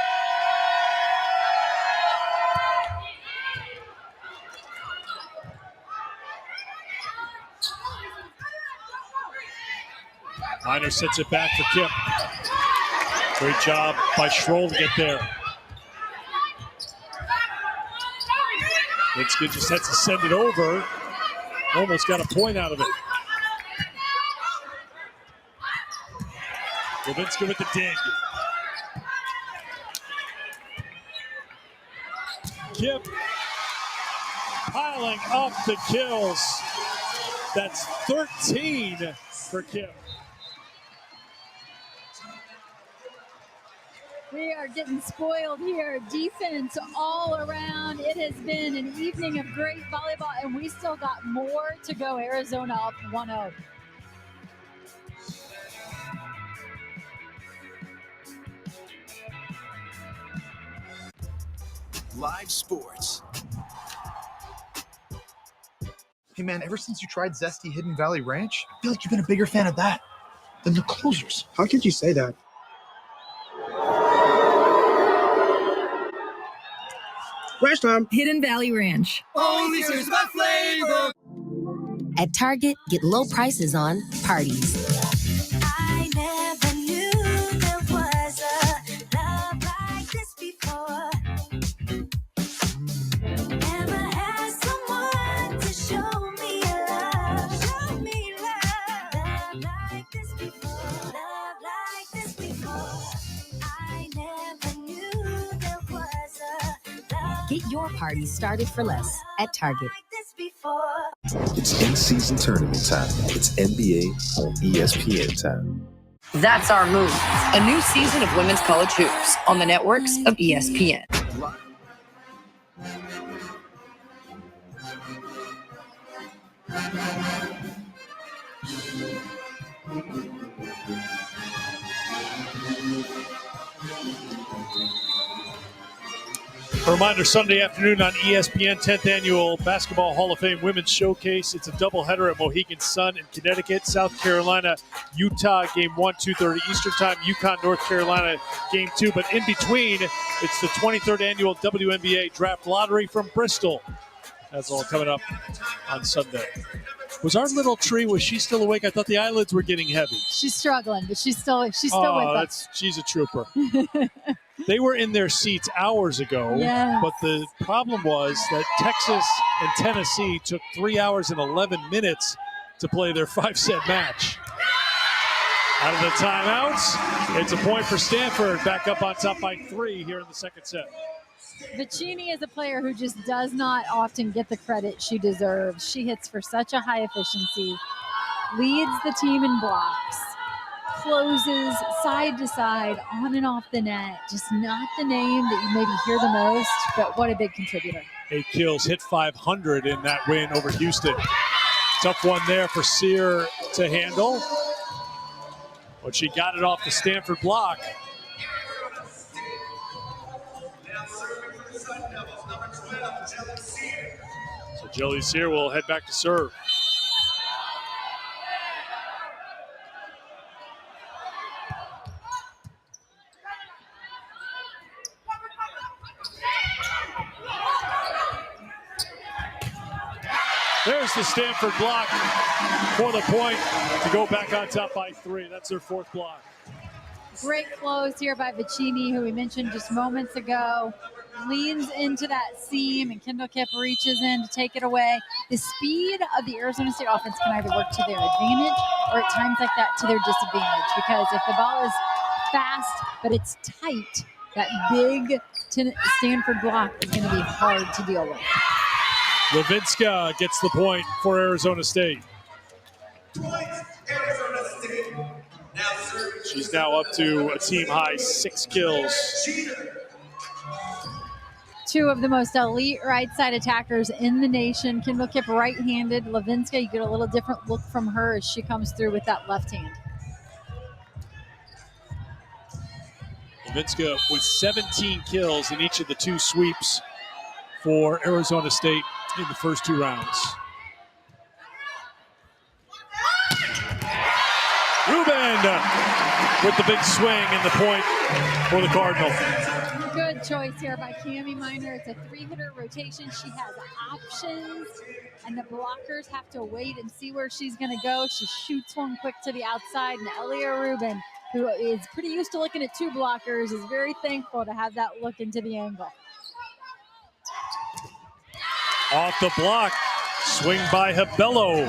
Miner sets it back for Kip. Great job by Schroll to get there. Levinska just has to send it over. Almost got a point out of it. Levinska with the dig. Kip piling up the kills. That's 13 for Kip. We are getting spoiled here. Defense all around. It has been an evening of great volleyball, and we still got more to go. Arizona up 1-0. Live sports. Hey man, ever since you tried Zesty Hidden Valley Ranch, I feel like you've been a bigger fan of that than the closers. How could you say that? Ranch time. Hidden Valley Ranch. Only serves my flavor. At Target, get low prices on parties. I never knew there was a love like this before. Never had someone to show me love. Show me love. Love like this before. Love like this before. I never knew there was a love. Get your party started for less at Target. Like this before. It's in-season tournament time. It's NBA on ESPN time. That's Our Move, a new season of women's college hoops on the networks of ESPN. A reminder, Sunday afternoon on ESPN, 10th Annual Basketball Hall of Fame Women's Showcase. It's a doubleheader at Mohegan Sun in Connecticut, South Carolina, Utah, Game 1, 2:30 Eastern Time, UConn, North Carolina, Game 2. But in between, it's the 23rd Annual WNBA Draft Lottery from Bristol. That's all coming up on Sunday. Was our little tree, was she still awake? I thought the eyelids were getting heavy. She's struggling, but she's still with us. She's a trooper. They were in their seats hours ago, Yes. but the problem was that Texas and Tennessee took 3 hours and 11 minutes to play their 5-set match. Out of the timeouts, it's a point for Stanford, back up on top by 3 here in the second set. Vicini is a player who just does not often get the credit she deserves. She hits for such a high efficiency, leads the team in blocks, closes side to side, on and off the net. Just not the name that you maybe hear the most, but what a big contributor. 8 kills, hit 500 in that win over Houston. Tough one there for Sear to handle, but she got it off the Stanford block. So Jelly Sear will head back to serve. There's the Stanford block for the point to go back on top by 3. That's their 4th block. Great close here by Vicini, who we mentioned just moments ago. Leans into that seam, and Kendall Kipp reaches in to take it away. The speed of the Arizona State offense can either work to their advantage or at times like that to their disadvantage, because if the ball is fast but it's tight, that big Stanford block is going to be hard to deal with. Levinska gets the point for Arizona State. She's now up to a team-high 6 kills. 2 of the most elite right side attackers in the nation. Kendall Kipp right-handed. Levinska, you get a little different look from her as she comes through with that left hand. Levinska with 17 kills in each of the 2 sweeps for Arizona State in the first 2 rounds. Ruben with the big swing and the point for the Cardinal. Good choice here by Cami Minor. It's a 3-hitter rotation. She has options, and the blockers have to wait and see where she's going to go. She shoots one quick to the outside, and Elia Rubin, who is pretty used to looking at 2 blockers, is very thankful to have that look into the angle. Off the block, swing by Habello.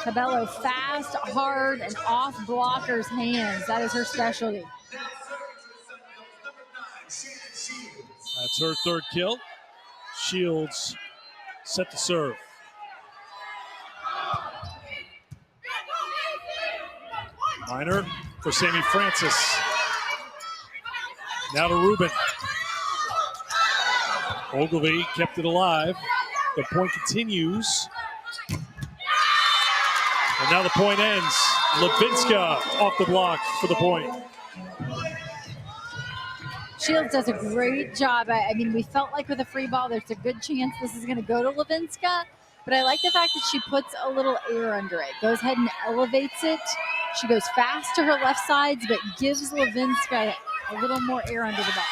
Cabello fast, hard, and off blockers' hands. That is her specialty. That's her 3rd kill. Shields set to serve. Minor for Sammy Francis. Now to Rubin. Ogilvy kept it alive. The point continues. And now the point ends. Levinska off the block for the point. Shields does a great job. I mean, we felt like with a free ball, there's a good chance this is going to go to Levinska, but I like the fact that she puts a little air under it, goes ahead and elevates it. She goes fast to her left sides, but gives Levinska a little more air under the ball.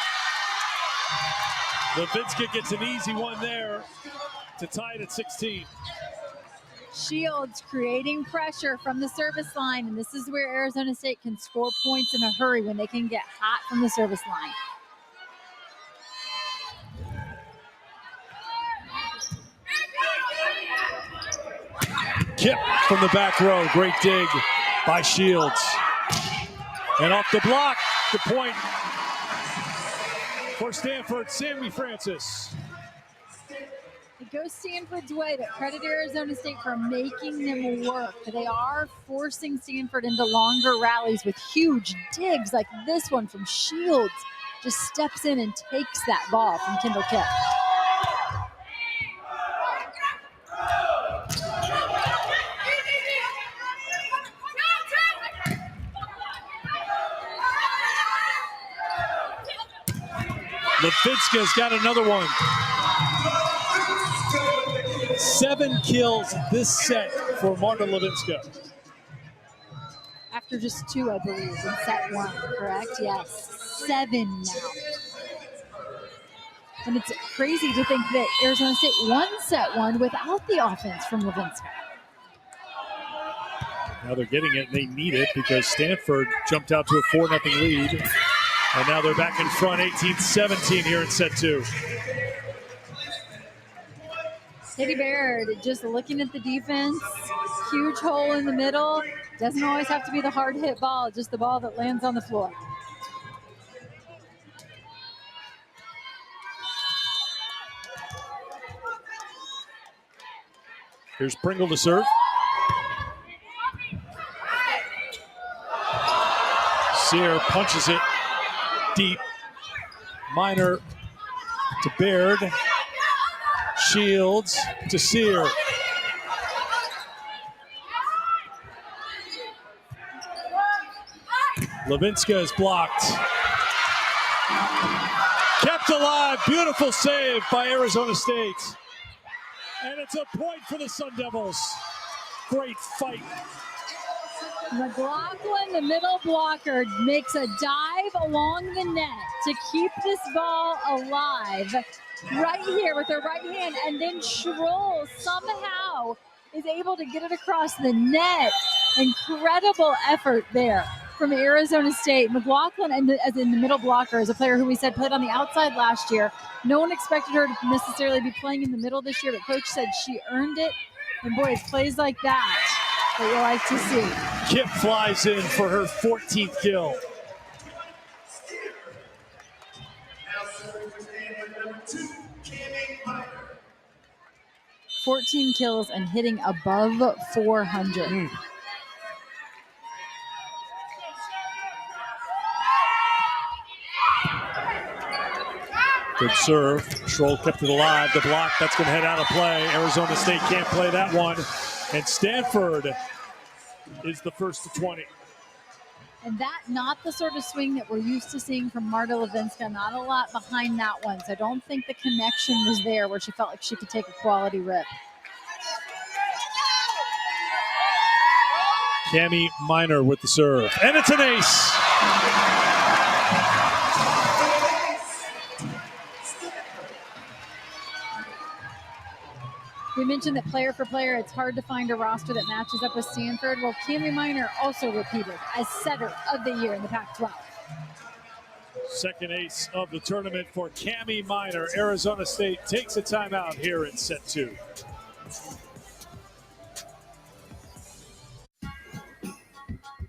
Levinska gets an easy one there to tie it at 16. Shields creating pressure from the service line, and this is where Arizona State can score points in a hurry when they can get hot from the service line. Kip from the back row. Great dig by Shields. And off the block, the point for Stanford, Sammy Francis. It goes Stanford's way, but credit Arizona State for making them work. They are forcing Stanford into longer rallies with huge digs like this one from Shields. Just steps in and takes that ball from Kendall Kip. Levinska's got another one. 7 kills this set for Marta Levinska. After just 2, I believe, in set 1, correct? Yes, 7 now. And it's crazy to think that Arizona State won set 1 without the offense from Levinska. Now they're getting it, and they need it because Stanford jumped out to a 4-0 lead. And now they're back in front, 18-17 here in set 2. Katie Baird just looking at the defense. Huge hole in the middle. Doesn't always have to be the hard hit ball, just the ball that lands on the floor. Here's Pringle to serve. Sear punches it deep. Minor to Baird. Shields to Sear. Levinska is blocked. Kept alive. Beautiful save by Arizona State. And it's a point for the Sun Devils. Great fight. McLaughlin, the middle blocker, makes a dive along the net to keep this ball alive right here with her right hand, and then Schroll somehow is able to get it across the net. Incredible effort there from Arizona State. McLaughlin, as in the middle blocker, is a player who we said played on the outside last year. No one expected her to necessarily be playing in the middle this year, but coach said she earned it. And boy, it's plays like that you like to see. Kip flies in for her 14th kill. 14 kills and hitting above 400. Good serve. Schroll kept it alive. The block, that's going to head out of play. Arizona State can't play that one. And Stanford is the first to 20. And that, not the sort of swing that we're used to seeing from Marta Levinska. Not a lot behind that one. So I don't think the connection was there where she felt like she could take a quality rip. Cami Minor with the serve. And it's an ace. We mentioned that player for player, it's hard to find a roster that matches up with Stanford. Well, Cami Minor also repeated as setter of the year in the Pac-12. Second ace of the tournament for Cami Minor. Arizona State takes a timeout here in set 2.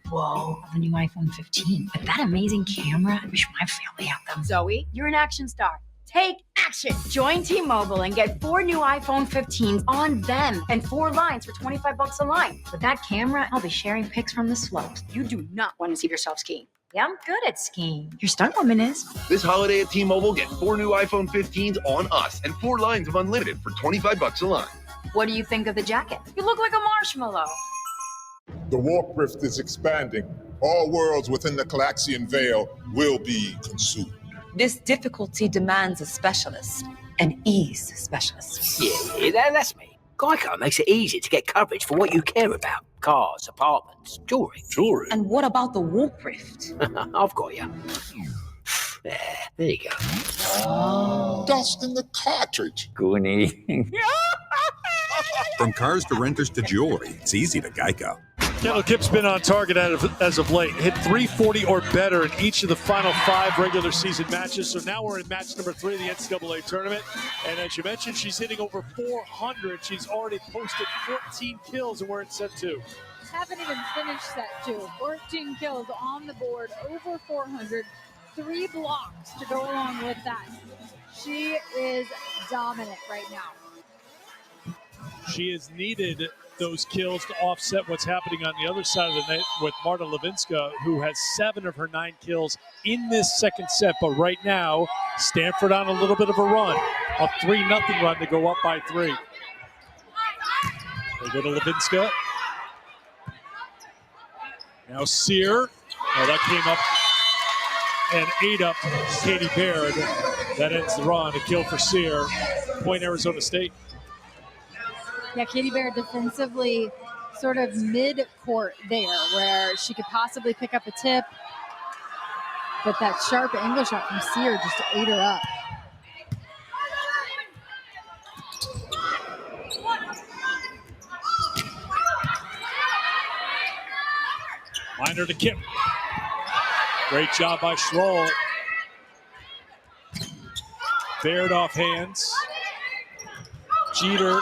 Whoa, the new iPhone 15. With that amazing camera, I wish my family had them. Zoe, you're an action star. Take action. Join T-Mobile and get 4 new iPhone 15s on them and 4 lines for $25 a line. With that camera, I'll be sharing pics from the slopes. You do not want to see yourself skiing. Yeah, I'm good at skiing. Your stunt woman is. This holiday at T-Mobile, get 4 new iPhone 15s on us and 4 lines of unlimited for $25 a line. What do you think of the jacket? You look like a marshmallow. The warp rift is expanding. All worlds within the Calaxian Veil will be consumed. This difficulty demands a specialist, an ease specialist. Yeah, that's me. Geico makes it easy to get coverage for what you care about. Cars, apartments, jewelry. Jewelry? And what about the warp rift? I've got you. There you go. Dust in the cartridge. Goonie. From cars to renters to jewelry, it's easy to Geico. Kendall Kipp's been on target as of late. Hit 340 or better in each of the final 5 regular season matches. So now we're in match number 3 of the NCAA tournament. And as you mentioned, she's hitting over 400. She's already posted 14 kills, and we're in set 2. Haven't even finished set 2. 14 kills on the board, over 400. 3 blocks to go along with that. She is dominant right now. She has needed those kills to offset what's happening on the other side of the net with Marta Levinska, who has 7 of her 9 kills in this second set. But right now, Stanford on a little bit of a run, a 3-0 run to go up by 3. They go to Levinska. Now Sear. Oh, that came up and ate up Katie Baird. That ends the run. A kill for Sear. Point Arizona State. Yeah, Katie Baird defensively sort of mid-court there where she could possibly pick up a tip. But that sharp angle shot from Sear just ate her up. Minor to Kip. Great job by Schroll. Baird off hands. Jeter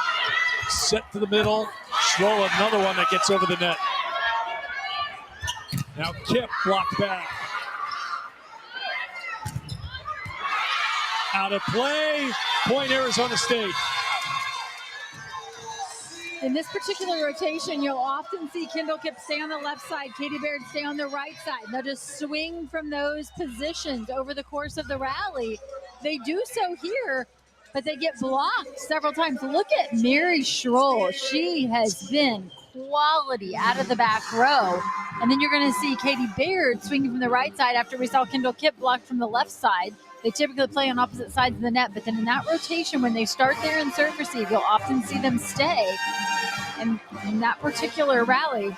set to the middle. Schroll another one that gets over the net. Now Kip blocked back. Out of play. Point Arizona State. In this particular rotation, you'll often see Kendall Kipp stay on the left side, Katie Baird stay on the right side. They'll just swing from those positions over the course of the rally. They do so here, but they get blocked several times. Look at Mary Schroll. She has been quality out of the back row. And then you're going to see Katie Baird swinging from the right side after we saw Kendall Kipp blocked from the left side. They typically play on opposite sides of the net, but then in that rotation, when they start there and serve receive, you'll often see them stay. And in that particular rally,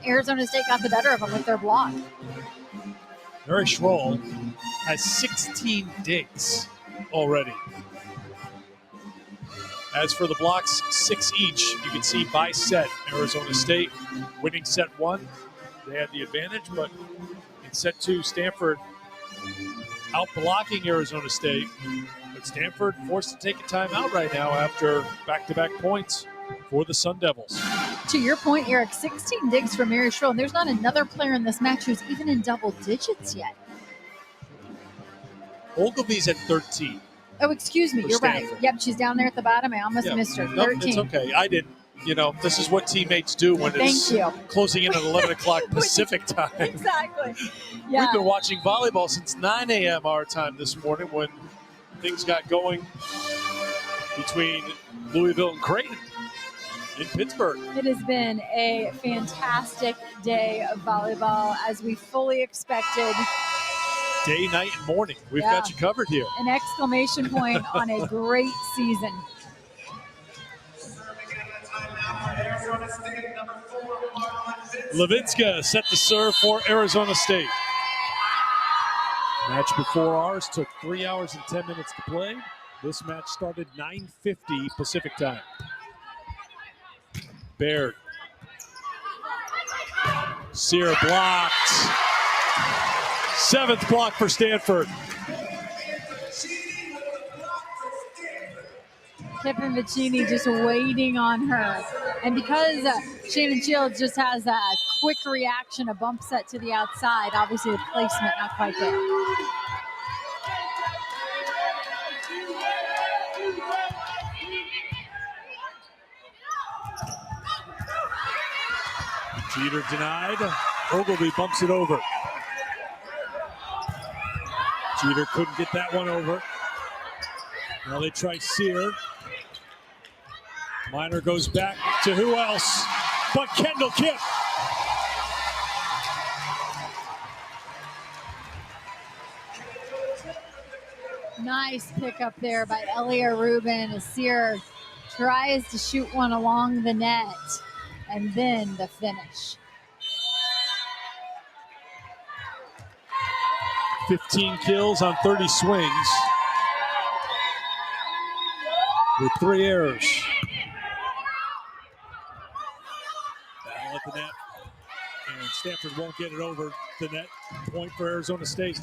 Arizona State got the better of them with their block. Mary Schroll has 16 digs already. As for the blocks, 6 each. You can see by set, Arizona State winning set 1. They had the advantage, but in set 2, Stanford out blocking Arizona State. But Stanford forced to take a timeout right now after back-to-back points for the Sun Devils. To your point, Eric, 16 digs for Mary Schroll, and there's not another player in this match who's even in double digits yet. Ogilvy's at 13. Oh, excuse me, For you're Stanford. right. Yep, she's down there at the bottom. I almost missed her. No, 13. it's okay. I didn't. You know, this is what teammates do when it's Thank you. closing in at 11 o'clock Pacific time. Exactly. Yeah. We've been watching volleyball since 9 a.m. our time this morning when things got going between Louisville and Creighton in Pittsburgh. It has been a fantastic day of volleyball, as we fully expected. Day, night, and morning. We've Yeah. got you covered here. An exclamation point on a great season. Arizona State, number 4, Marlon Vince. Levinska set to serve for Arizona State. Match before ours took 3 hours and 10 minutes to play. This match started 9:50 Pacific time. Baird. Sear blocked. 7th block for Stanford. Kiffin Vicini just waiting on her. And because Shannon Shields just has a quick reaction, a bump set to the outside, obviously the placement not quite there. Jeter denied. Ogilvy bumps it over. Jeter couldn't get that one over. Now they try Sear. Minor goes back to who else but Kendall Kipp. Nice pickup there by Elia Rubin as Sear tries to shoot one along the net, and then the finish. 15 kills on 30 swings with 3 errors. Battle at the net, and Stanford won't get it over the net. Point for Arizona State.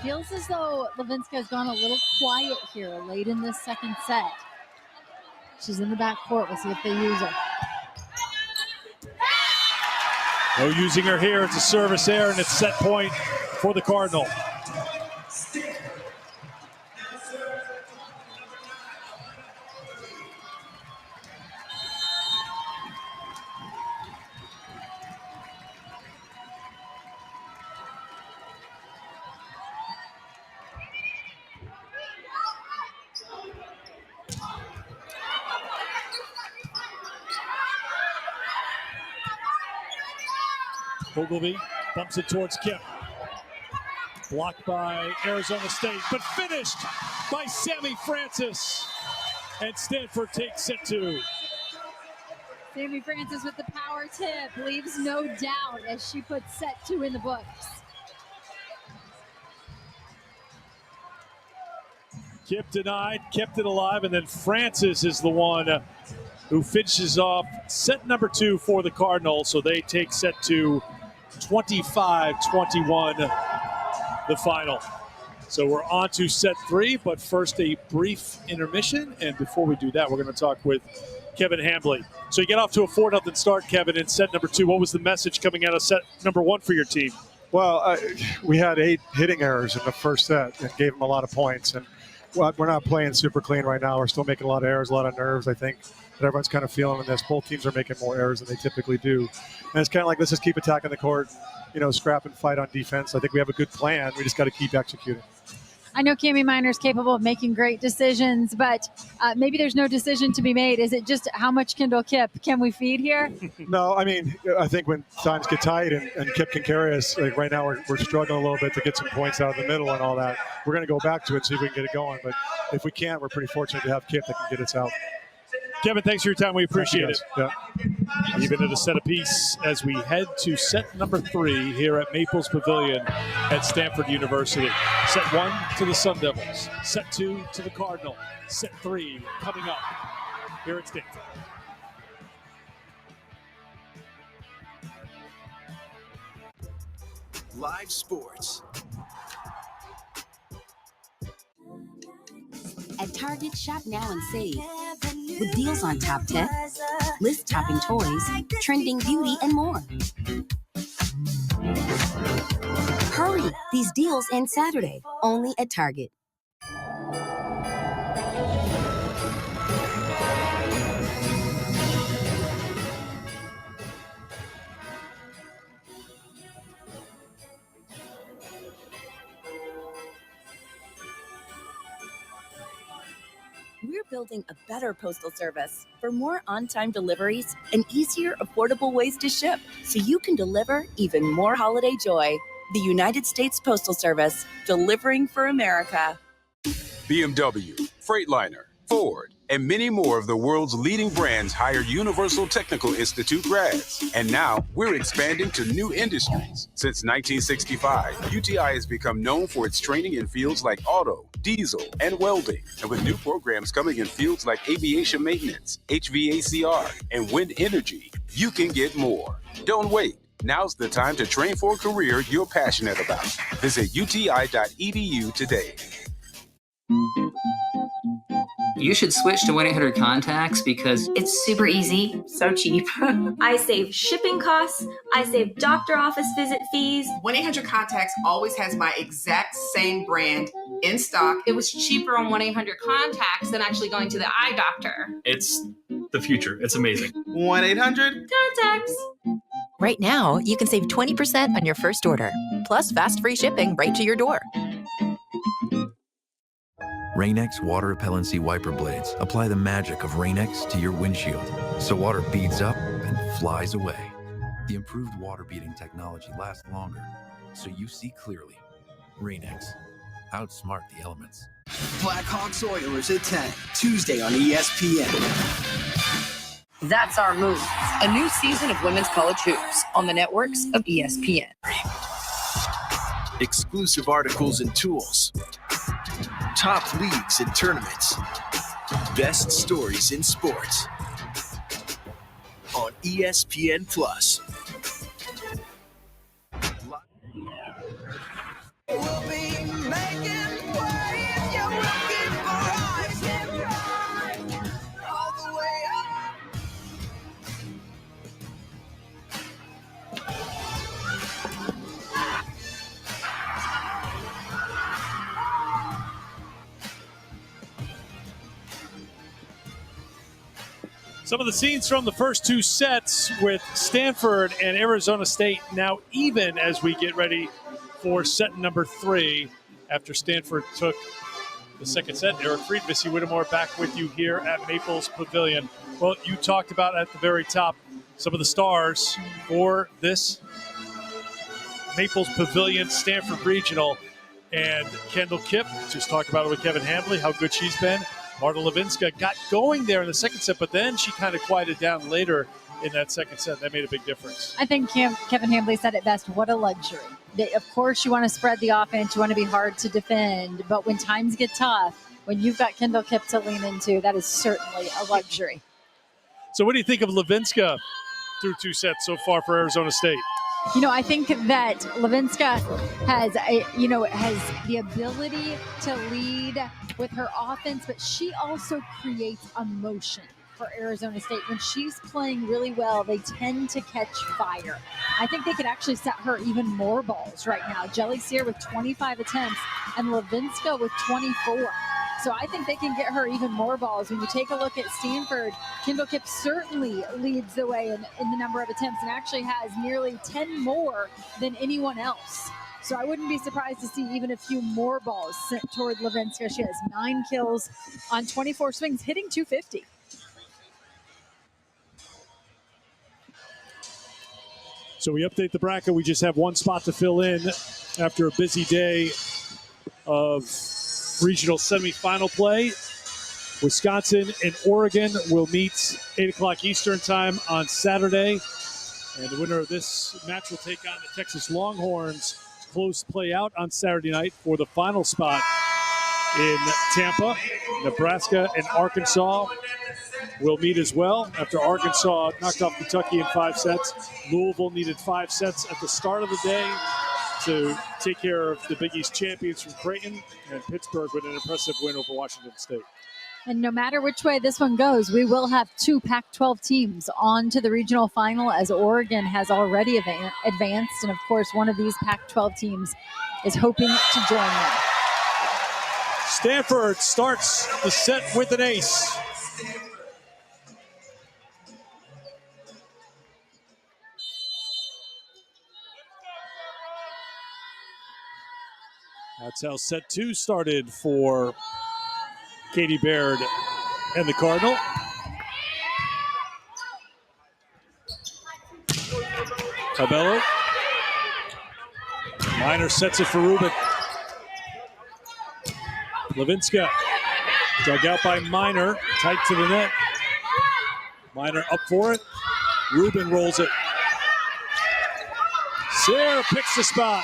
Feels as though Levinska has gone a little quiet here late in this second set. She's in the back court. We'll see if they use her. No using her here. It's a service error, and it's set point for the Cardinal. Ogilvy bumps it towards Kipp. Blocked by Arizona State, but finished by Sammy Francis. And Stanford takes set 2. Sammy Francis with the power tip leaves no doubt as she puts set 2 in the books. Kipp denied, kept it alive, and then Francis is the one who finishes off set number 2 for the Cardinals. So they take set 2, 25-21, the final. So we're on to set 3, but first a brief intermission. And before we do that, we're going to talk with Kevin Hambley. So you get off to a 4-0 start, Kevin, in set number 2. What was the message coming out of set number 1 for your team? Well, we had 8 hitting errors in the first set and gave them a lot of points. And we're not playing super clean right now. We're still making a lot of errors, a lot of nerves, I think. That everyone's kind of feeling in this. Both teams are making more errors than they typically do. And it's kind of like, let's just keep attacking the court, scrap and fight on defense. I think we have a good plan. We just got to keep executing. I know Cami Minor is capable of making great decisions, but maybe there's no decision to be made. Is it just how much Kendall Kipp can we feed here? No, I mean, I think when times get tight and Kipp can carry us, like right now we're struggling a little bit to get some points out of the middle and all that. We're going to go back to it, see if we can get it going. But if we can't, we're pretty fortunate to have Kipp that can get us out. Kevin, thanks for your time. We appreciate it. Yeah. Even at a set apiece as we head to set number 3 here at Maples Pavilion at Stanford University. Set 1 to the Sun Devils. Set 2 to the Cardinal. Set 3 coming up here at Stanford. Live sports. At Target, shop now and save. With deals on top tech, list-topping toys, trending beauty, and more. Hurry! These deals end Saturday, only at Target. We're building a better postal service for more on-time deliveries and easier, affordable ways to ship so you can deliver even more holiday joy. The United States Postal Service, delivering for America. BMW, Freightliner, Ford, and many more of the world's leading brands hire Universal Technical Institute grads. And now we're expanding to new industries. Since 1965, UTI has become known for its training in fields like auto, diesel, and welding. And with new programs coming in fields like aviation maintenance, HVACR, and wind energy, you can get more. Don't wait. Now's the time to train for a career you're passionate about. Visit uti.edu today. You should switch to 1-800-CONTACTS because It's super easy, so cheap. I save shipping costs. I save doctor office visit fees. 1-800-CONTACTS always has my exact same brand in stock. It was cheaper on 1-800-CONTACTS than actually going to the eye doctor. It's the future. It's amazing. 1-800-CONTACTS. Right now, you can save 20% on your first order, plus fast free shipping right to your door. Rain-X water repellency wiper blades apply the magic of Rain-X to your windshield, so water beads up and flies away. The improved water beading technology lasts longer, so you see clearly. Rain-X. Outsmart the elements. Blackhawks Oilers at 10, Tuesday on ESPN. That's our move. A new season of women's college hoops on the networks of ESPN. Exclusive articles and tools. Top leagues and tournaments. Best stories in sports. On ESPN Plus. We'll be making waves. You're looking for us. All the way up. Some of the scenes from the first two sets with Stanford and Arizona State now even as we get ready for set number 3 after Stanford took the second set. Eric Fried, Missy Whittemore back with you here at Maples Pavilion. Well, you talked about at the very top some of the stars for this Maples Pavilion Stanford Regional. And Kendall Kipp, just talked about it with Kevin Hambley, how good she's been. Marta Levinska got going there in the second set, but then she kind of quieted down later in that second set. That made a big difference. I think Kevin Hambley said it best. What a luxury. Of course, you want to spread the offense. You want to be hard to defend. But when times get tough, when you've got Kendall Kipp to lean into, that is certainly a luxury. So what do you think of Levinska through 2 sets so far for Arizona State? You know, I think that Levinska has the ability to lead with her offense, but she also creates emotion for Arizona State. When she's playing really well, they tend to catch fire. I think they could actually set her even more balls right now. Jelly Sear with 25 attempts and Levinska with 24. So I think they can get her even more balls. When you take a look at Stanford, Kendall Kipp certainly leads the way in the number of attempts and actually has nearly 10 more than anyone else. So I wouldn't be surprised to see even a few more balls sent toward Levinska. She has 9 kills on 24 swings, hitting .250. So we update the bracket. We just have one spot to fill in after a busy day of regional semifinal play. Wisconsin and Oregon will meet 8 o'clock Eastern time on Saturday. And the winner of this match will take on the Texas Longhorns. Close play out on Saturday night for the final spot in Tampa. Nebraska and Arkansas will meet as well after Arkansas knocked off Kentucky in 5 sets. Louisville needed 5 sets at the start of the day to take care of the Big East champions from Creighton, and Pittsburgh with an impressive win over Washington State. And no matter which way this one goes, we will have 2 Pac-12 teams on to the regional final, as Oregon has already advanced. And of course, one of these Pac-12 teams is hoping to join them. Stanford starts the set with an ace. That's how set 2 started for Katie Baird and the Cardinal. Cabello Minor sets it for Rubin. Levinska dug out by Minor, tight to the net. Minor up for it. Rubin rolls it. Sear picks the spot.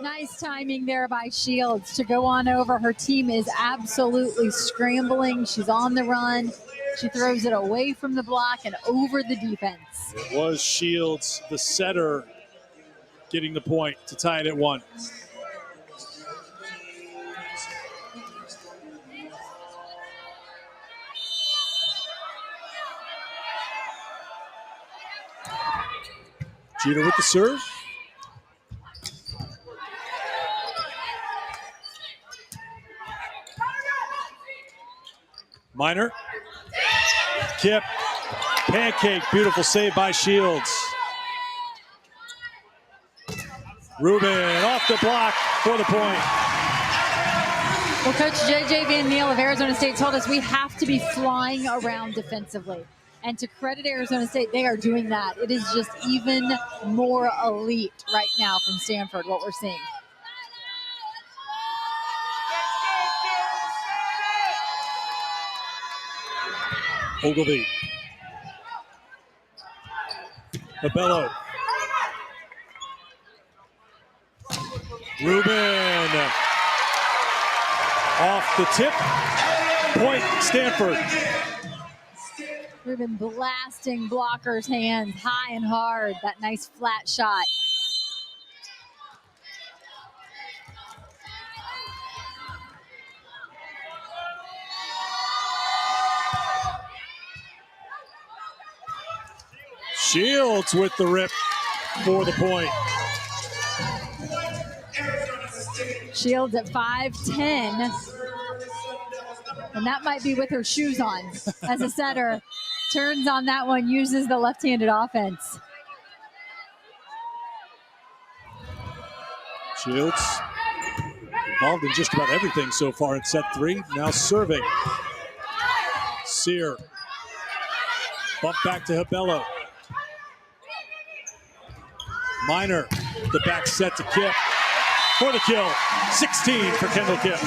Nice timing there by Shields to go on over. Her team is absolutely scrambling. She's on the run. She throws it away from the block and over the defense. It was Shields, the setter, getting the point to tie it at 1. Jeter with the serve. Minor. Kip. Pancake. Beautiful save by Shields. Rubin off the block for the point. Well, Coach J.J. Van Neal of Arizona State told us we have to be flying around defensively. And to credit Arizona State, they are doing that. It is just even more elite right now from Stanford, what we're seeing. Ogilvy. Abello. Rubin. Off the tip. Point, Stanford. Rubin blasting blockers' hands high and hard. That nice flat shot. Shields with the rip for the point. Shields at 5'10", and that might be with her shoes on as a setter. Turns on that one, uses the left-handed offense. Shields involved in just about everything so far in set 3. Now serving. Sear. Bump back to Abello. Minor, the back set to Kip for the kill. 16 for Kendall Kip.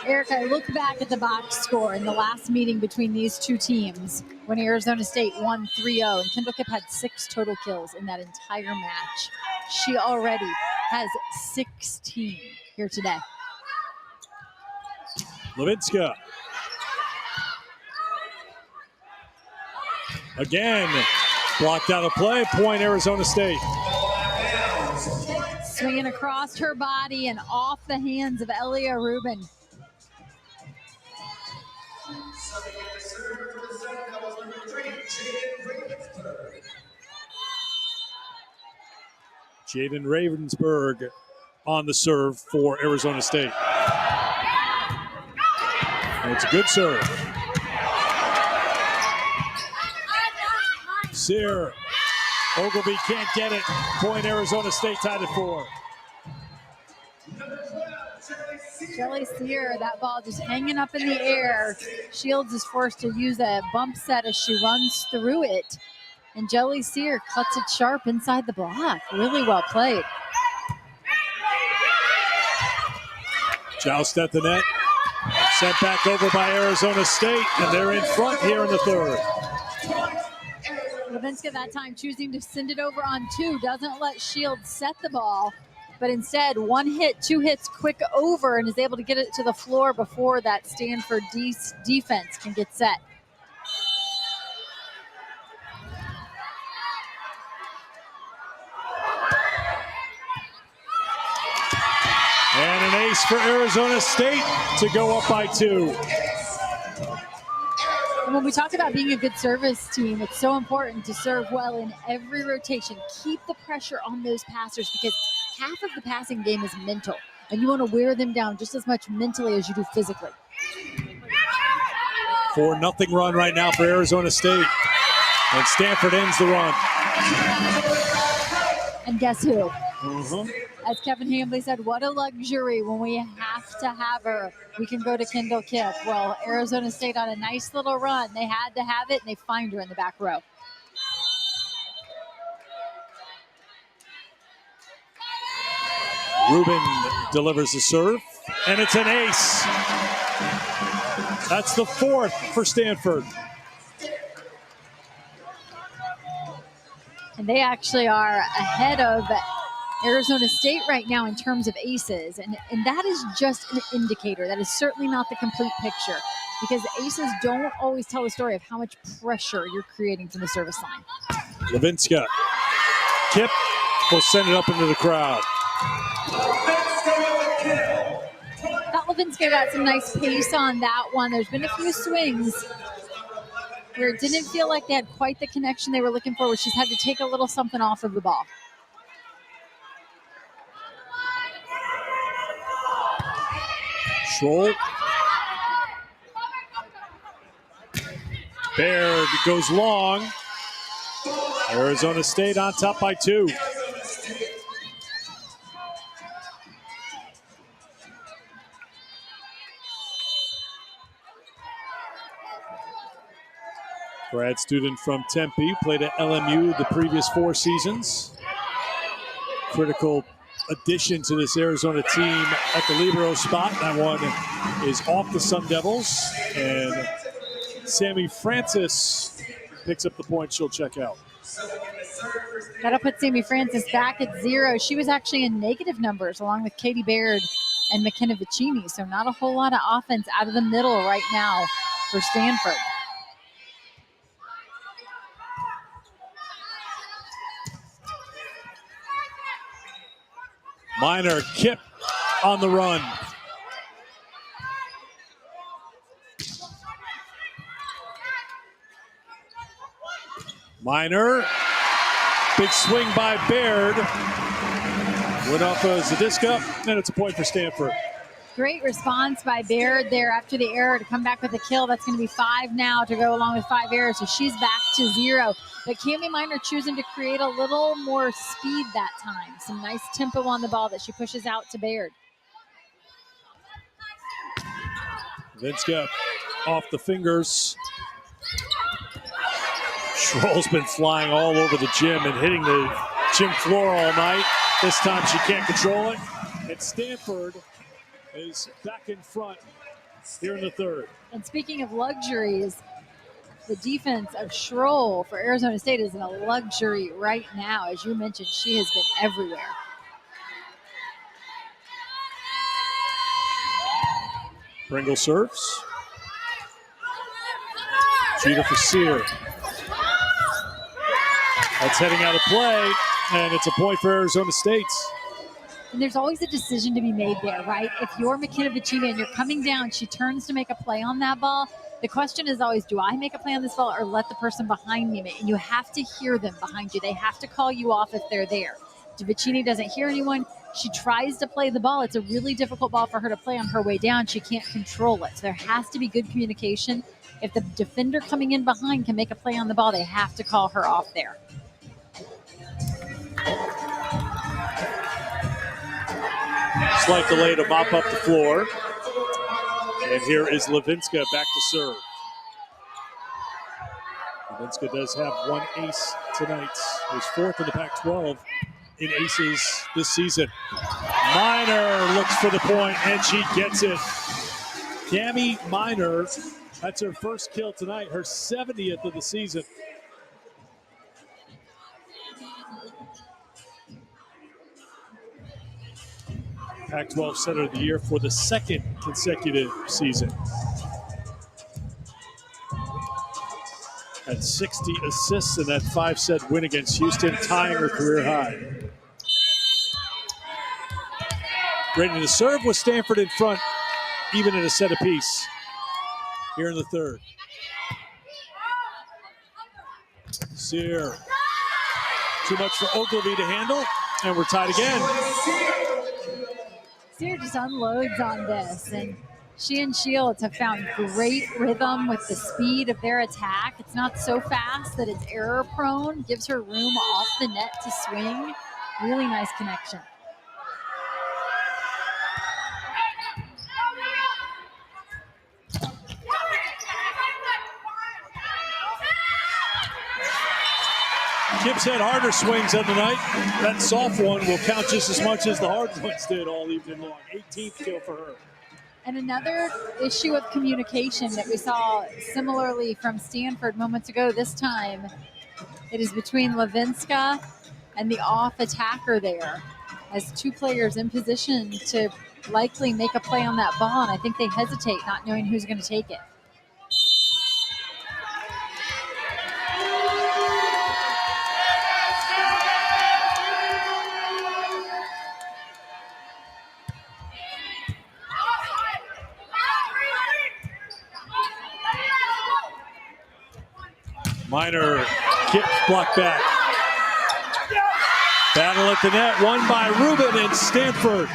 Erica, look back at the box score in the last meeting between these two teams when Arizona State won 3-0, and Kendall Kip had 6 total kills in that entire match. She already has 16 here today. Levinska. Again, blocked out of play. Point, Arizona State. Swinging across her body and off the hands of Elia Rubin. Jaden Ravensburg on the serve for Arizona State. And it's a good serve. Sear. Ogilvy can't get it. Point, Arizona State tied at 4. Jelly Sear, that ball just hanging up in the air. Shields is forced to use a bump set as she runs through it. And Jelly Sear cuts it sharp inside the block. Really well played. Joust at the net. Sent back over by Arizona State, and they're in front here in the 3rd. Levinska that time choosing to send it over on 2. Doesn't let Shields set the ball, but instead 1 hit, 2 hits quick over, and is able to get it to the floor before that Stanford defense can get set. And an ace for Arizona State to go up by 2. And when we talk about being a good service team, it's so important to serve well in every rotation. Keep the pressure on those passers because half of the passing game is mental, and you want to wear them down just as much mentally as you do physically. 4-0 run right now for Arizona State. And Stanford ends the run. And guess who? As Kevin Hambley said, what a luxury when we have to have her. We can go to Kendall Kipp. Well, Arizona State on a nice little run. They had to have it, and they find her in the back row. Rubin delivers the serve, and it's an ace. That's the 4th for Stanford. And they actually are ahead of Arizona State right now in terms of aces. And that is just an indicator. That is certainly not the complete picture, because aces don't always tell the story of how much pressure you're creating from the service line. Levinska. Kipp will send it up into the crowd. Thought Levinska got some nice pace on that one. There's been a few swings where it didn't feel like they had quite the connection they were looking for, where she's had to take a little something off of the ball. Schroll. Baird goes long. Arizona State on top by 2. Grad student from Tempe, played at LMU the previous 4 seasons. Critical addition to this Arizona team at the libero spot. That one is off the Sun Devils, and Sammy Francis picks up the point she'll check out. That'll put Sammy Francis back at 0. She was actually in negative numbers along with Katie Baird and McKenna Vicini, so not a whole lot of offense out of the middle right now for Stanford. Minor, Kipp on the run. Minor, big swing by Baird. Went off of Zadiska, and it's a point for Stanford. Great response by Baird there after the error to come back with a kill. That's going to be 5 now to go along with 5 errors, so she's back to 0. But Cami Minor choosing to create a little more speed that time. Some nice tempo on the ball that she pushes out to Baird. Vinska off the fingers. Schroll's been flying all over the gym and hitting the gym floor all night. This time she can't control it. And Stanford is back in front here in the 3rd. And speaking of luxuries, the defense of Schroll for Arizona State is in a luxury right now. As you mentioned, she has been everywhere. Pringle serves. Cheater for Sear. That's heading out of play, and it's a point for Arizona State. And there's always a decision to be made there, right? If you're McKenna Vicini and you're coming down, she turns to make a play on that ball. The question is always, do I make a play on this ball or let the person behind me make? And you have to hear them behind you. They have to call you off if they're there. Vicini doesn't hear anyone. She tries to play the ball. It's a really difficult ball for her to play on her way down. She can't control it. So there has to be good communication. If the defender coming in behind can make a play on the ball, they have to call her off there. Slight delay to mop up the floor. And here is Levinska back to serve. Levinska does have 1 ace tonight. He's 4th in the Pac-12 in aces this season. Minor looks for the point, and she gets it. Cami Minor, that's her first kill tonight, her 70th of the season. Pac-12 Center of the Year for the 2nd consecutive season. Had 60 assists in that 5-set win against Houston, tying her career high. Ready to serve with Stanford in front, even in a set apiece. Here in the 3rd. Sear. Too much for Ogilvy to handle, and we're tied again. Sear just unloads on this, and she and Shields have found great rhythm with the speed of their attack. It's not so fast that it's error prone, gives her room off the net to swing. Really nice connection. Kips had harder swings on the night. That soft one will count just as much as the hard ones did all evening long. 18th kill for her. And another issue of communication that we saw similarly from Stanford moments ago. This time, it is between Levinska and the off attacker there, as two players in position to likely make a play on that ball. And I think they hesitate, not knowing who's going to take it. Minor kick block back. Battle at the net, won by Rubin and Stanford.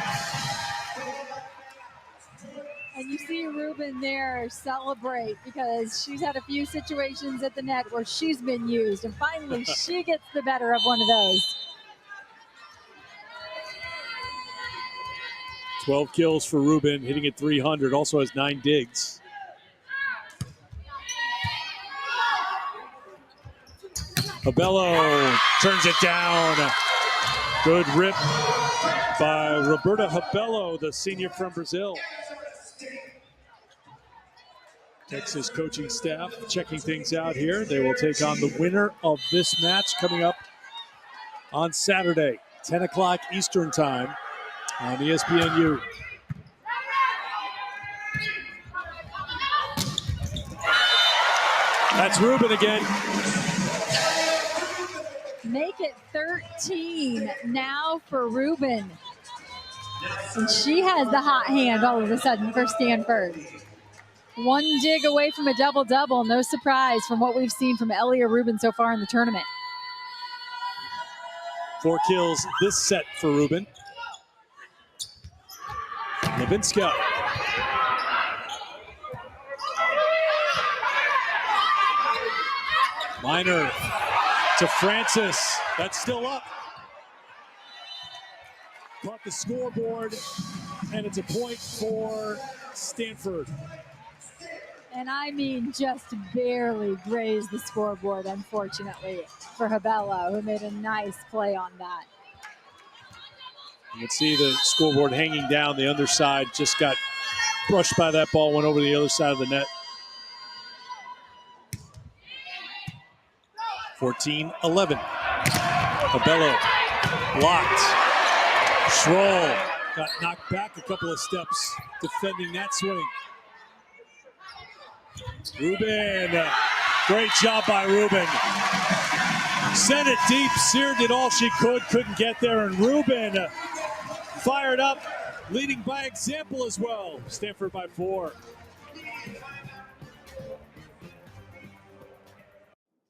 And you see Rubin there celebrate because she's had a few situations at the net where she's been used, and finally she gets the better of one of those. 12 kills for Rubin, hitting at 300, also has 9 digs. Habello turns it down. Good rip by Roberta Habello, the senior from Brazil. Texas coaching staff checking things out here. They will take on the winner of this match coming up on Saturday, 10 o'clock Eastern time on ESPNU. That's Rubin again. Make it 13 now for Rubin. And she has the hot hand all of a sudden for Stanford. One dig away from a double-double. No surprise from what we've seen from Elia Rubin so far in the tournament. 4 kills this set for Rubin. Levinska. Minor to Francis. That's still up. Brought the scoreboard, and it's a point for Stanford. And I mean just barely grazed the scoreboard, unfortunately, for Habello, who made a nice play on that. You can see the scoreboard hanging down. The underside just got brushed by that ball, went over the other side of the net. 14-11. Habello blocked. Schroll got knocked back a couple of steps defending that swing. Rubin, great job by Rubin. Sent it deep, Sear did all she could, couldn't get there, and Rubin fired up, leading by example as well. Stanford by 4.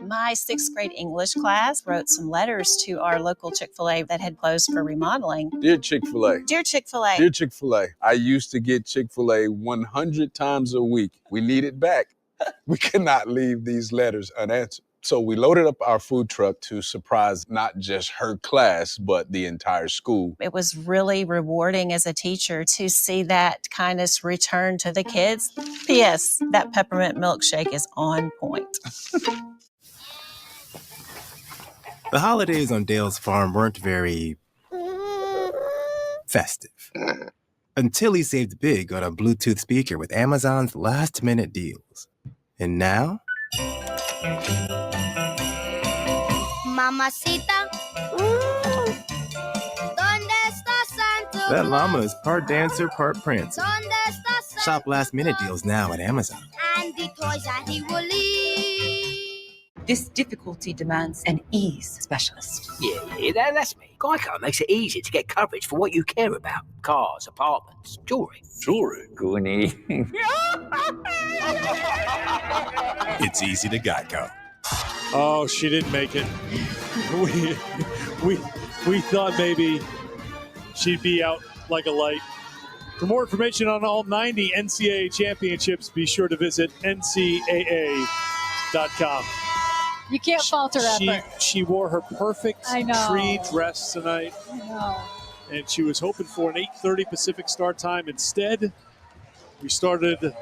My 6th grade English class wrote some letters to our local Chick-fil-A that had closed for remodeling. Dear Chick-fil-A. Dear Chick-fil-A. Dear Chick-fil-A. I used to get Chick-fil-A 100 times a week. We need it back. We cannot leave these letters unanswered. So we loaded up our food truck to surprise not just her class, but the entire school. It was really rewarding as a teacher to see that kindness return to the kids. P.S. That peppermint milkshake is on point. The holidays on Dale's farm weren't very festive. Until he saved big on a Bluetooth speaker with Amazon's last-minute deals. And now... Mamacita. ¿Dónde está Santa? That llama is part dancer, part prancer. ¿Dónde está Santa? Shop last-minute deals now at Amazon. And the toys that he will leave. This difficulty demands an ease specialist. Yeah, that's me. Geico makes it easy to get coverage for what you care about. Cars, apartments, jewelry. Jewelry? Goonie. It's easy to Geico. Oh, she didn't make it. We thought maybe she'd be out like a light. For more information on all 90 NCAA championships, be sure to visit ncaa.com. You can't fault her effort. She wore her perfect tree dress tonight. I know. And she was hoping for an 8:30 Pacific start time. Instead, we started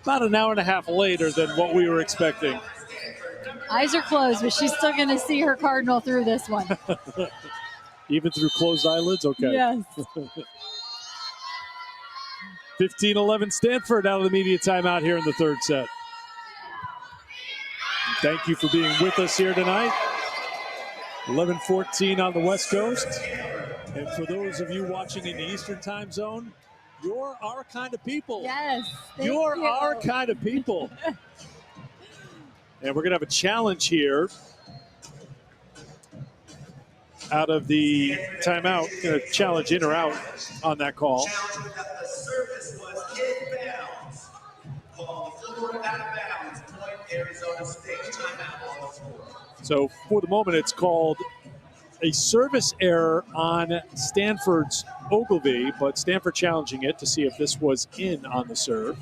about an hour and a half later than what we were expecting. Eyes are closed, but she's still going to see her Cardinal through this one. Even through closed eyelids? Okay. Yes. 15-11 Stanford out of the media timeout here in the third set. Thank you for being with us here tonight. 11:14 on the West Coast. And for those of you watching in the Eastern time zone, you're our kind of people. Yes. You're our kind of people. And we're going to have a challenge here out of the timeout. Going to challenge in or out on that call. Challenge that the service was inbounds. Call the floor out of bounds. Point Arizona State. Timeout on the floor. So for the moment, it's called a service error on Stanford's Ogilvy, but Stanford challenging it to see if this was in on the serve.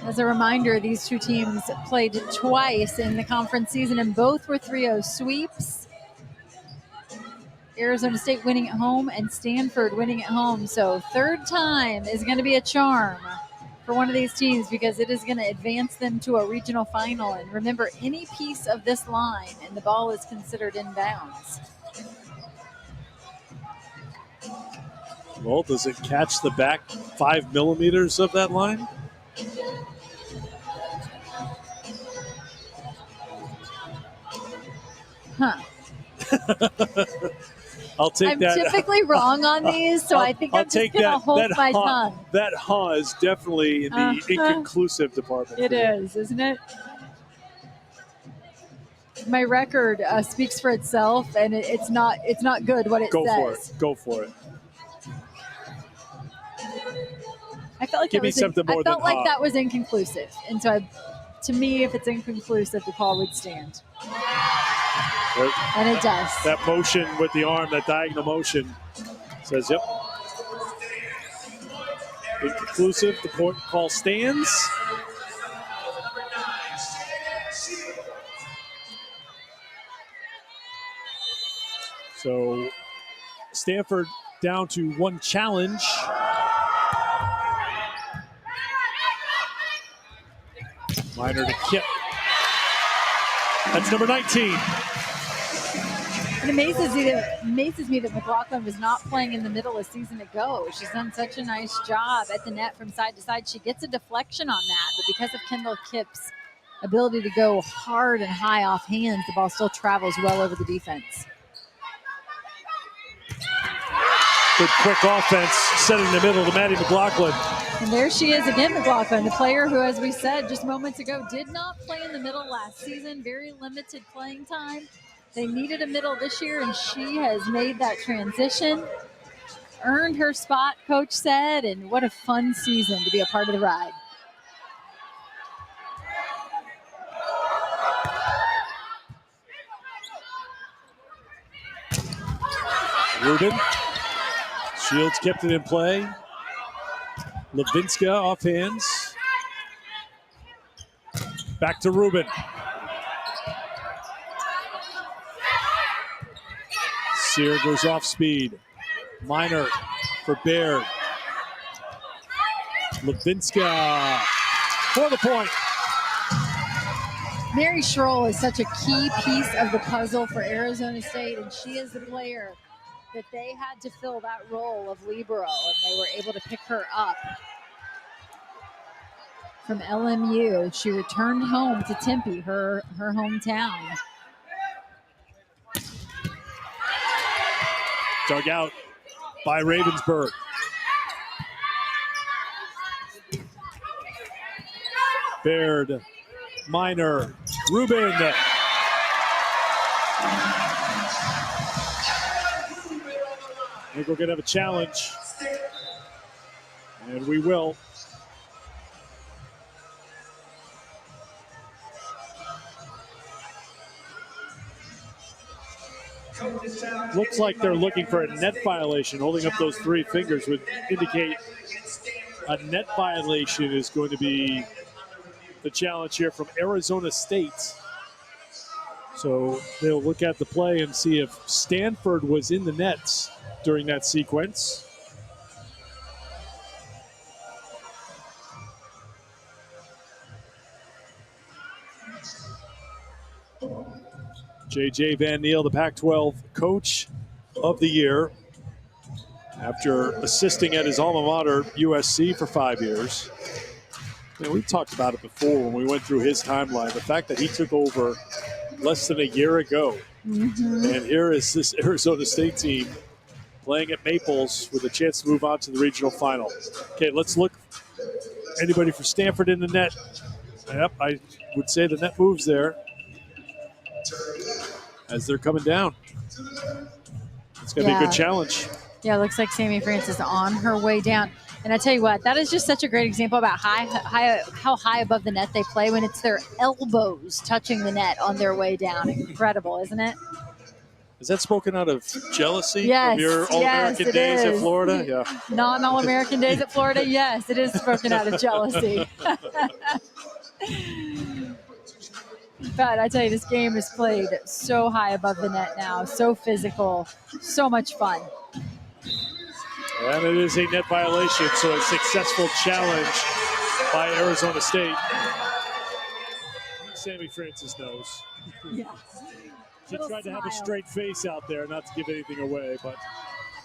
As a reminder, these two teams played twice in the conference season, and both were 3-0 sweeps. Arizona State winning at home and Stanford winning at home. So third time is going to be a charm for one of these teams because it is going to advance them to a regional final. And remember, any piece of this line and the ball is considered inbounds. Well, does it catch the back 5 millimeters of that line? Huh. I'll take that. I'm typically wrong on these, so I think I'm just going to hold my tongue. That is definitely in the inconclusive department. It is, isn't it? My record speaks for itself, and it's not good what it says. Go for it. I felt like that was inconclusive, and so to me, if it's inconclusive, the call would stand. And it does. That motion with the arm, that diagonal motion, says, yep. Inconclusive, the point call stands. So Stanford down to one challenge. Minor to Kip. That's number 19. It amazes me that McLaughlin was not playing in the middle a season ago. She's done such a nice job at the net from side to side. She gets a deflection on that, but because of Kendall Kipp's ability to go hard and high off hands, the ball still travels well over the defense. Good quick offense, setting the middle to Maddie McLaughlin. And there she is again, McLaughlin, the player who, as we said just moments ago, did not play in the middle last season. Very limited playing time. They needed a middle this year, and she has made that transition, earned her spot, Coach said, and what a fun season to be a part of the ride. Rubin. Shields kept it in play. Levinska off hands. Back to Rubin. Sear goes off speed. Minor for Baird. Levinska for the point. Mary Schroll is such a key piece of the puzzle for Arizona State, and she is the player that they had to fill that role of libero, and they were able to pick her up from LMU. She returned home to Tempe, her hometown. Dug out by Ravensburg. Baird, Minor, Rubin. I think we're going to have a challenge. And we will. Looks like they're looking for a net violation. Holding up those three fingers would indicate a net violation is going to be the challenge here from Arizona State. So they'll look at the play and see if Stanford was in the nets during that sequence. J.J. Van Niel, the Pac-12 Coach of the Year, after assisting at his alma mater, USC, for 5 years. We've talked about it before when we went through his timeline. The fact that he took over less than a year ago. Mm-hmm. And here is this Arizona State team playing at Maples with a chance to move on to the regional final. Okay, let's look. Anybody for Stanford in the net? Yep, I would say the net moves there as they're coming down. It's going to be a good challenge. Yeah, it looks like Sammy Francis on her way down. And I tell you what, that is just such a great example about how high above the net they play when it's their elbows touching the net on their way down. Incredible, isn't it? Is that spoken out of jealousy Yes, from your All-American days at Florida? Yeah. Non-All-American days at Florida, yes, it is spoken out of jealousy. But I tell you, this game is played so high above the net now, so physical, so much fun. And it is a net violation, so a successful challenge by Arizona State. Sammy Francis knows. Yeah. She tried to have a straight face out there, not to give anything away, but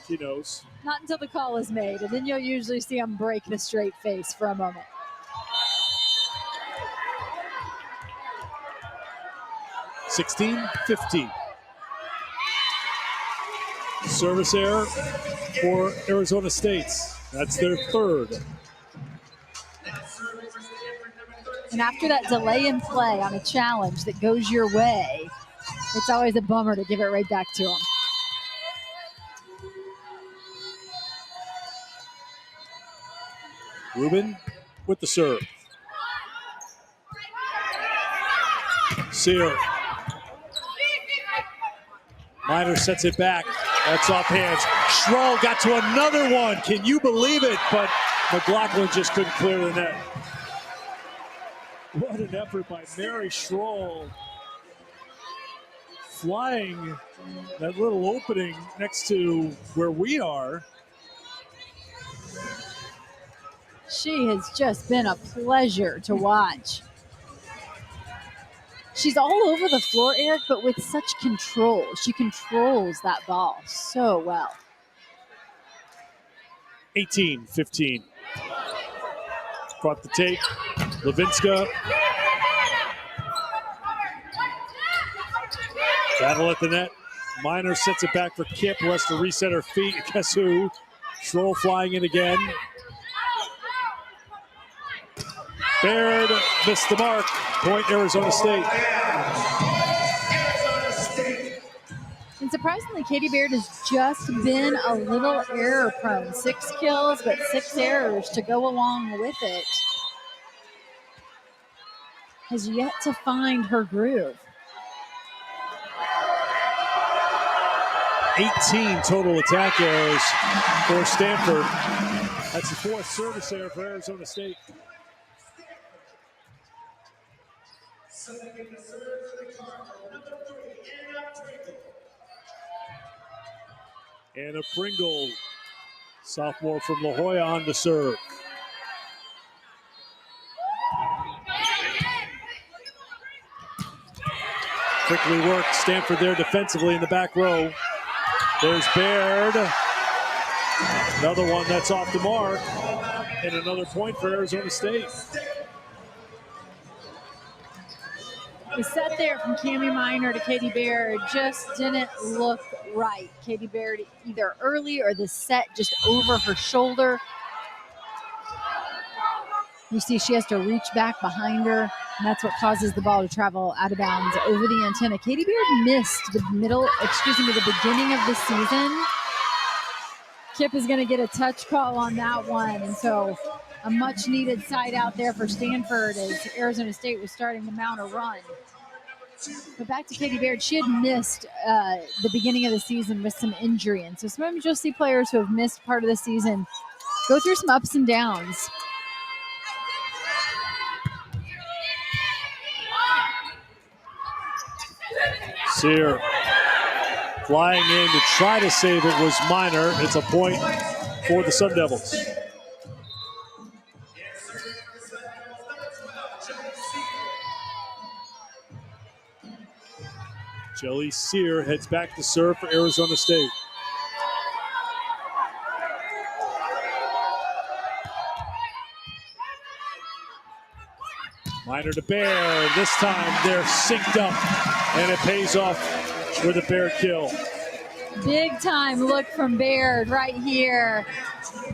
she knows. Not until the call is made, and then you'll usually see them break the straight face for a moment. 16-15. Service error for Arizona State. That's their third. And after that delay in play on a challenge that goes your way, it's always a bummer to give it right back to them. Rubin with the serve. Sear. Miner sets it back. That's off hands. Schroll got to another one. Can you believe it? But McLaughlin just couldn't clear the net. What an effort by Mary Schroll. Flying that little opening next to where we are. She has just been a pleasure to watch. She's all over the floor, Eric, but with such control. She controls that ball so well. 18-15. Caught the tape. Levinska. Battle at the net. Miner sets it back for Kip, who has to reset her feet. Guess who? Schroll flying in again. Baird missed the mark. Point Arizona State. And surprisingly, Katie Baird has just been a little error prone. 6 kills, but 6 errors to go along with it. Has yet to find her groove. 18 total attack errors for Stanford. That's the 4th service error for Arizona State. Anna Pringle, sophomore from La Jolla, on to serve. Quickly worked Stanford there defensively in the back row. There's Baird. Another one that's off the mark. And another point for Arizona State. The set there from Cami Miner to Katie Baird just didn't look right. Katie Baird either early or the set just over her shoulder. You see she has to reach back behind her, and that's what causes the ball to travel out of bounds over the antenna. Katie Baird missed the beginning of the season. Kip is going to get a touch call on that one, and so a much-needed side out there for Stanford as Arizona State was starting to mount a run. But back to Katie Baird, she had missed the beginning of the season with some injury, and so sometimes you'll see players who have missed part of the season go through some ups and downs. Sear flying in to try to save it was Miner. It's a point for the Sun Devils. Jelly Sear heads back to serve for Arizona State. Minor to Baird. This time they're synced up, and it pays off with a Baird kill. Big time look from Baird right here.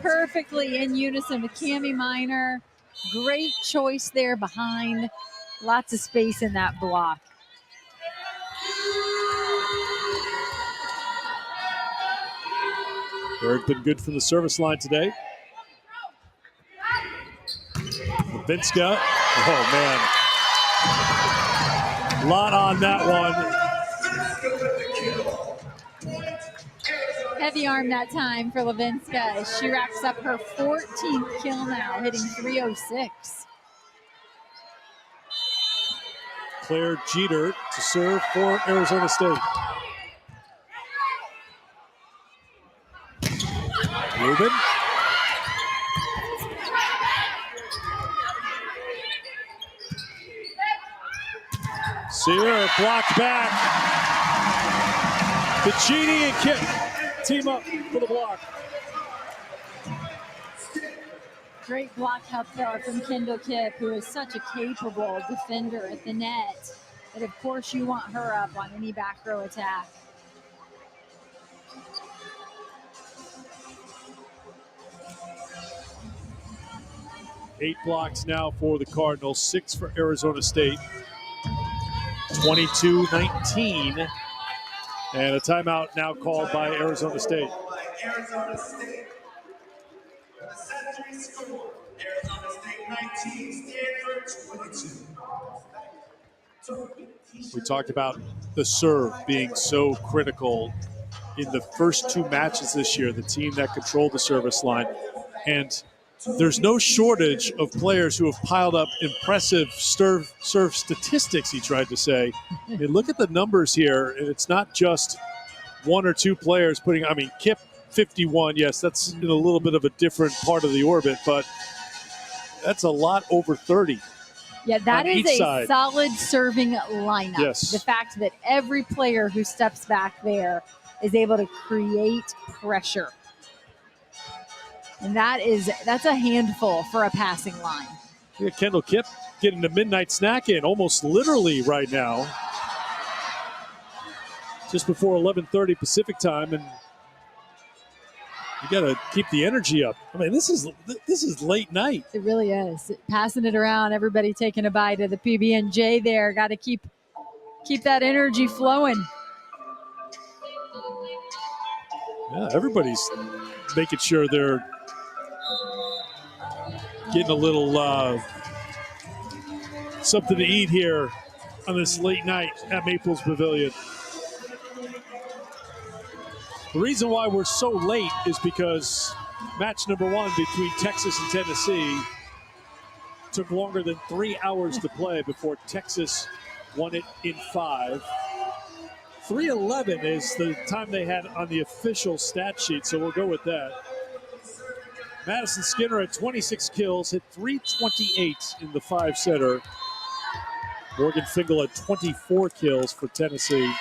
Perfectly in unison with Cammie Minor. Great choice there behind. Lots of space in that block. Baird been good from the service line today. Levinska. Oh, man. A lot on that one. Heavy arm that time for Levinska. She racks up her 14th kill now, hitting 306. Claire Jeter to serve for Arizona State. Rubin. Sear blocked back. Piccini and Kip team up for the block. Great block help there from Kendall Kipp, who is such a capable defender at the net. But of course you want her up on any back row attack. Eight blocks now for the Cardinals, 6 for Arizona State. 22-19. And a timeout now called by Arizona State. Arizona State. The century score. Arizona State 19, Stanford 22. We talked about the serve being so critical in the first 2 matches this year, the team that controlled the service line. And there's no shortage of players who have piled up impressive serve statistics, he tried to say. I mean, look at the numbers here, and it's not just 1 or 2 players putting, I mean, Kip 51, yes, that's in a little bit of a different part of the orbit, but that's a lot over 30. Yeah, that is a side. solid serving lineup. Yes. The fact that every player who steps back there is able to create pressure. And that's a handful for a passing line. Yeah, Kendall Kipp getting the midnight snack in almost literally right now. Just before 11:30 Pacific time, and you got to keep the energy up. I mean, this is late night. It really is. Passing it around, everybody taking a bite of the PB&J there. Got to keep that energy flowing. Yeah, everybody's making sure they're getting a little something to eat here on this late night at Maples Pavilion. The reason why we're so late is because match number 1 between Texas and Tennessee took longer than 3 hours to play before Texas won it in 5. 3:11 is the time they had on the official stat sheet, so we'll go with that. Madison Skinner at 26 kills, hit 328 in the 5-setter. Morgan Fingal at 24 kills for Tennessee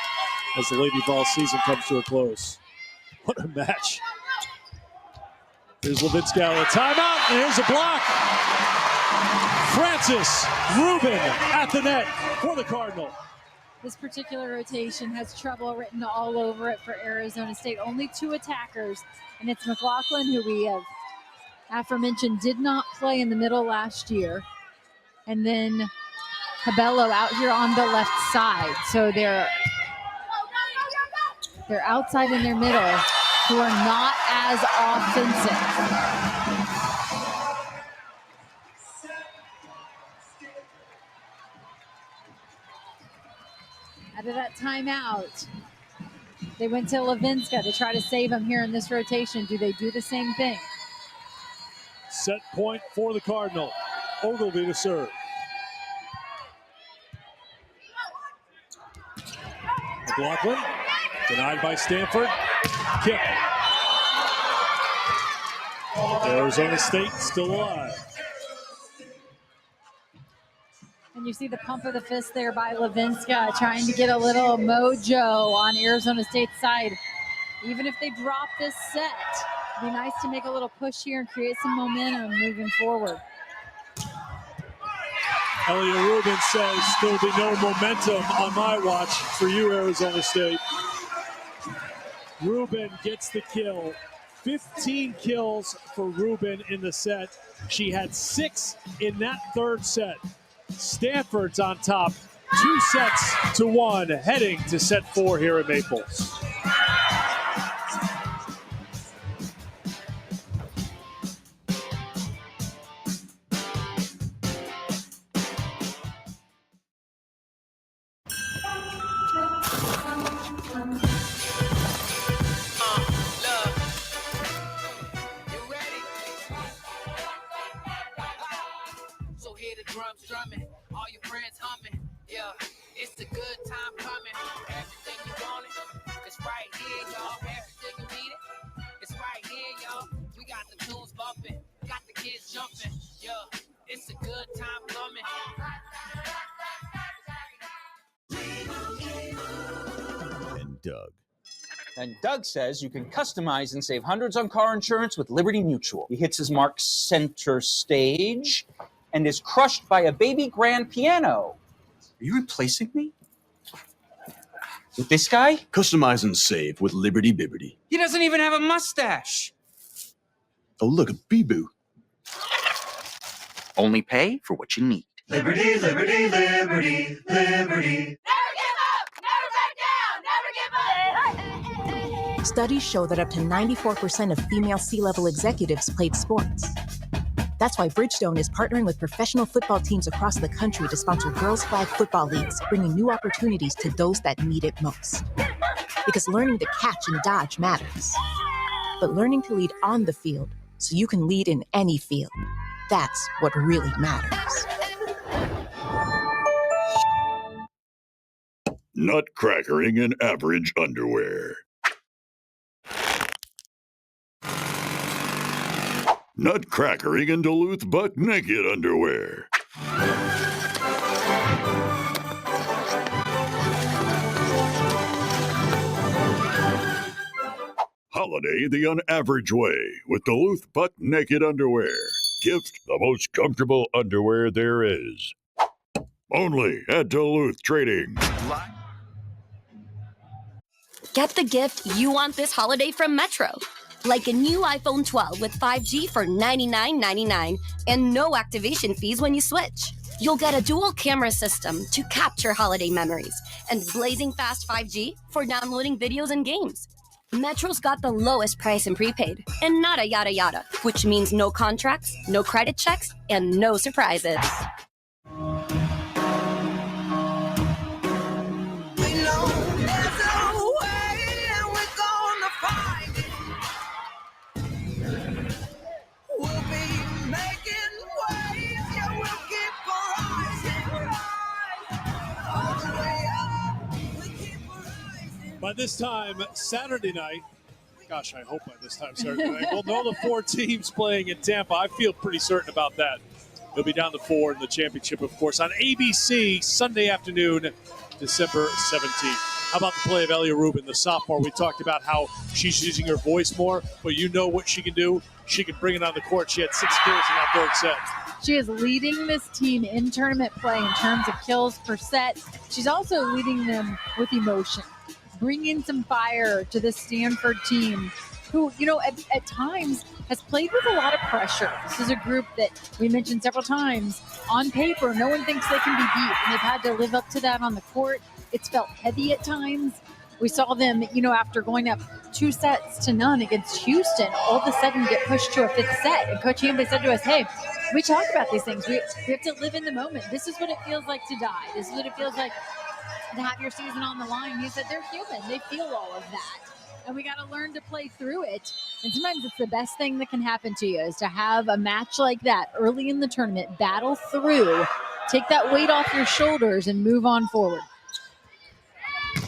as the Lady Vol season comes to a close. What a match. Here's Levinska out of timeout, and here's a block. Francis Rubin at the net for the Cardinal. This particular rotation has trouble written all over it for Arizona State. Only 2 attackers, and it's McLaughlin, who we have aforementioned did not play in the middle last year. And then Cabello out here on the left side. So they're outside in their middle, who are not as offensive. Out of that timeout, they went to Levinska to try to save him here in this rotation. Do they do the same thing? Set point for the Cardinal. Ogilvy to serve. McLaughlin denied by Stanford. Kick. Arizona State still alive. And And you see the pump of the fist there by Levinska, trying to get a little mojo on Arizona State's side. Even if they drop this set, it'd be nice to make a little push here and create some momentum moving forward. Elia Rubin says there'll be no momentum on my watch for you, Arizona State. Rubin gets the kill. 15 kills for Rubin in the set. She had 6 in that third set. Stanford's on top, 2-1, heading to set 4 here at Maples. Drumming, all your friends humming, yeah, it's a good time coming. Everything you want it, it's right here, y'all. Everything you need it, it's right here, y'all. We got the tunes bumping, got the kids jumping, yeah, it's a good time coming. And Doug. And Doug says you can customize and save hundreds on car insurance with Liberty Mutual. He hits his mark center stage and is crushed by a baby grand piano. Are you replacing me? With this guy? Customize and save with Liberty Bibbity. He doesn't even have a mustache. Oh, look, a bee-boo. Only pay for what you need. Liberty, liberty, liberty, liberty. Studies show that up to 94% of female C-level executives played sports. That's why Bridgestone is partnering with professional football teams across the country to sponsor girls' flag football leagues, bringing new opportunities to those that need it most. Because learning to catch and dodge matters. But learning to lead on the field so you can lead in any field, that's what really matters. Nutcrackering in average underwear. Nutcrackering in Duluth buck naked underwear. Holiday the unaverage way with Duluth buck naked underwear. Gift the most comfortable underwear there is. Only at Duluth Trading. Get the gift you want this holiday from Metro. Like a new iPhone 12 with 5G for $99.99 and no activation fees when you switch. You'll get a dual camera system to capture holiday memories and blazing fast 5G for downloading videos and games. Metro's got the lowest price in prepaid and nada yada yada, which means no contracts, no credit checks, and no surprises. By this time, Saturday night, gosh, I hope by this time Saturday night, we'll know the 4 teams playing in Tampa. I feel pretty certain about that. They'll be down to 4 in the championship, of course, on ABC Sunday afternoon, December 17th. How about the play of Elia Rubin, the sophomore? We talked about how she's using her voice more, but you know what she can do. She can bring it on the court. She had 6 kills in that third set. She is leading this team in tournament play in terms of kills per set. She's also leading them with emotion, bringing some fire to this Stanford team who, you know, at times has played with a lot of pressure. This is a group that we mentioned several times. On paper, no one thinks they can be beat, and they've had to live up to that on the court. It's felt heavy at times. We saw them, you know, after going up 2-0 against Houston, all of a sudden get pushed to a 5th set. And Coach Hambley said to us, hey, we talk about these things. We have to live in the moment. This is what it feels like to die. This is what it feels like to have your season on the line. He said they're human. They feel all of that. And we got to learn to play through it. And sometimes it's the best thing that can happen to you is to have a match like that early in the tournament, battle through, take that weight off your shoulders and move on forward.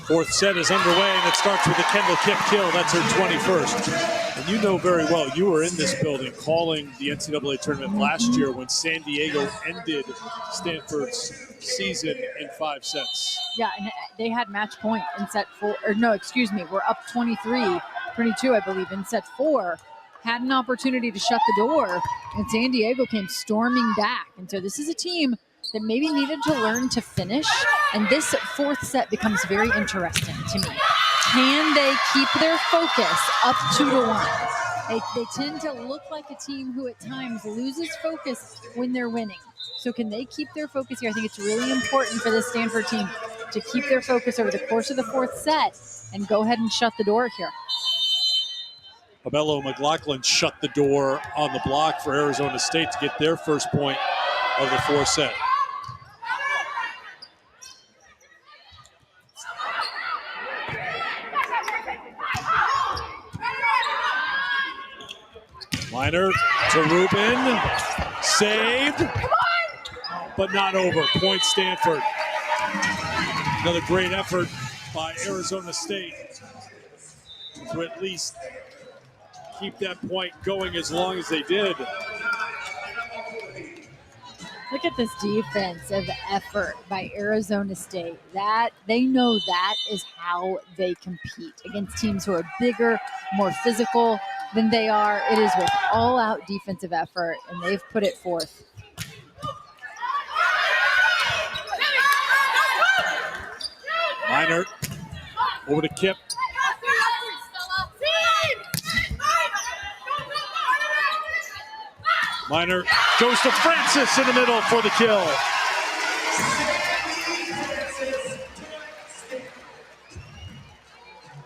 Fourth set is underway, and it starts with a Kendall Kipp kill. That's her 21st. And you know very well, you were in this building calling the NCAA tournament last year when San Diego ended Stanford's season in 5 sets. Yeah, and they had match point in set 4. Or no, excuse me, we're up 23, 22, I believe, in set 4. Had an opportunity to shut the door, and San Diego came storming back. And so this is a team that maybe needed to learn to finish, and this fourth set becomes very interesting to me. Can they keep their focus up 2-1? They tend to look like a team who at times loses focus when they're winning. So can they keep their focus here? I think it's really important for this Stanford team to keep their focus over the course of the fourth set and go ahead and shut the door here. Abello McLaughlin shut the door on the block for Arizona State to get their first point of the fourth set. Minor to Rubin, saved, but not over. Point Stanford. Another great effort by Arizona State to at least keep that point going as long as they did. Look at this defensive effort by Arizona State. That they know that is how they compete against teams who are bigger, more physical than they are. It is with all-out defensive effort, and they've put it forth. Minor over to Kipp. Minor goes to Francis in the middle for the kill.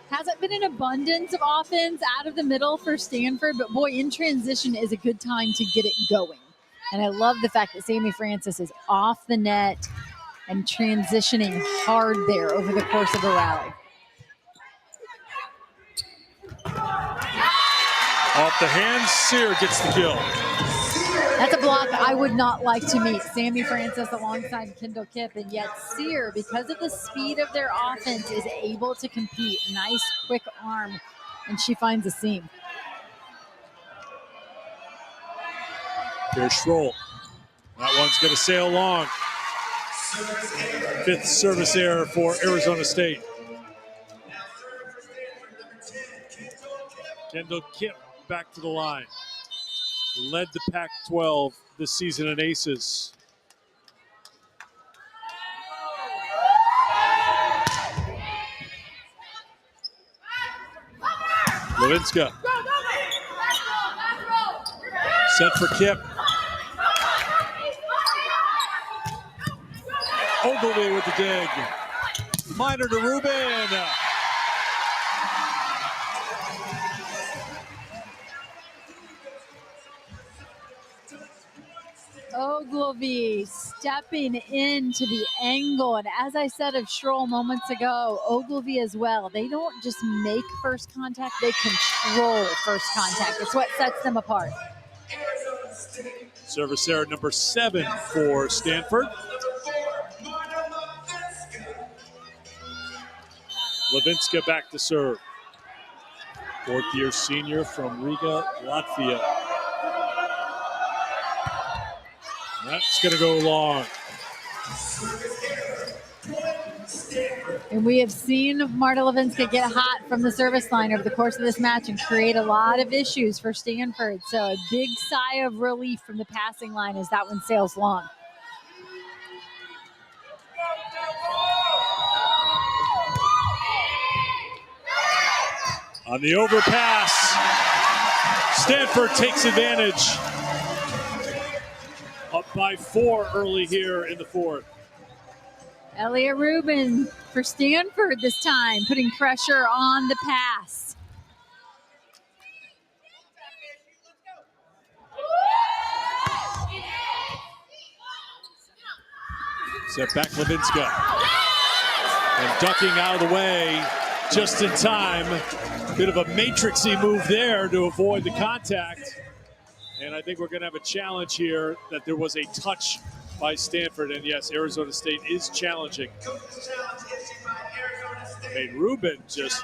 Hasn't been an abundance of offense out of the middle for Stanford, but boy, in transition is a good time to get it going. And I love the fact that Sammy Francis is off the net and transitioning hard there over the course of a rally. Off the hands, Sear gets the kill. That's a block I would not like to meet. Sammy Francis alongside Kendall Kipp, and yet Sear, because of the speed of their offense, is able to compete. Nice, quick arm, and she finds a seam. Here's Schroll. That one's going to sail long. Fifth service error for Arizona State. Kendall Kipp back to the line. Led the Pac-12 this season in aces. Levinska. Set for Kipp. Ogilvy with the dig. Minor to Rubin. Ogilvy stepping into the angle. And as I said of Schroll moments ago, Ogilvy as well. They don't just make first contact, they control first contact. It's what sets them apart. Service error number 7 for Stanford. Levinska back to serve. Fourth-year senior from Riga, Latvia. That's going to go long. And we have seen Marta Levinska get hot from the service line over the course of this match and create a lot of issues for Stanford. So a big sigh of relief from the passing line as that one sails long. On the overpass, Stanford takes advantage. Up by 4 early here in the fourth. Elliot Rubin for Stanford this time, putting pressure on the pass. Set back Levinska. And ducking out of the way just in time. Bit of a matrixy move there to avoid the contact. And I think we're going to have a challenge here that there was a touch by Stanford. And yes, Arizona State is challenging. Coach's challenge issued by Arizona State. I mean, Rubin just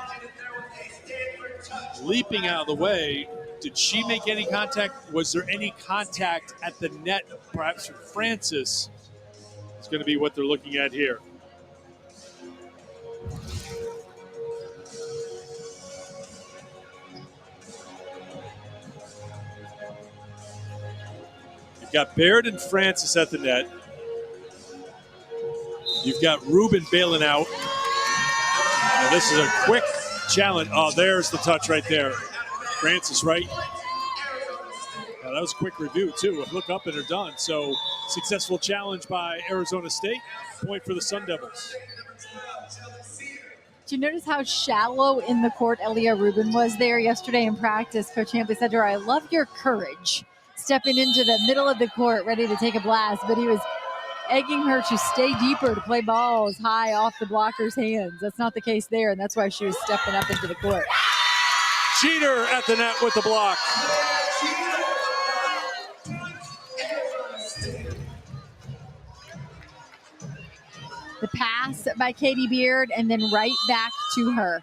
leaping out of the way. Did she make any contact? Was there any contact at the net, perhaps from Francis? It's going to be what they're looking at here. You've got Baird and Francis at the net. You've got Rubin bailing out. Now this is a quick challenge. Oh, there's the touch right there. Francis, right? Now that was a quick review, too. Look up and they're done. So successful challenge by Arizona State. Point for the Sun Devils. Did you notice how shallow in the court Elia Rubin was there yesterday in practice? Coach Hampley said to her, I love your courage, stepping into the middle of the court ready to take a blast, but he was egging her to stay deeper, to play balls high off the blocker's hands. That's not the case there, and that's why she was stepping up into the court. Cheater at the net with the block. The pass by Katie Beard, and then right back to her.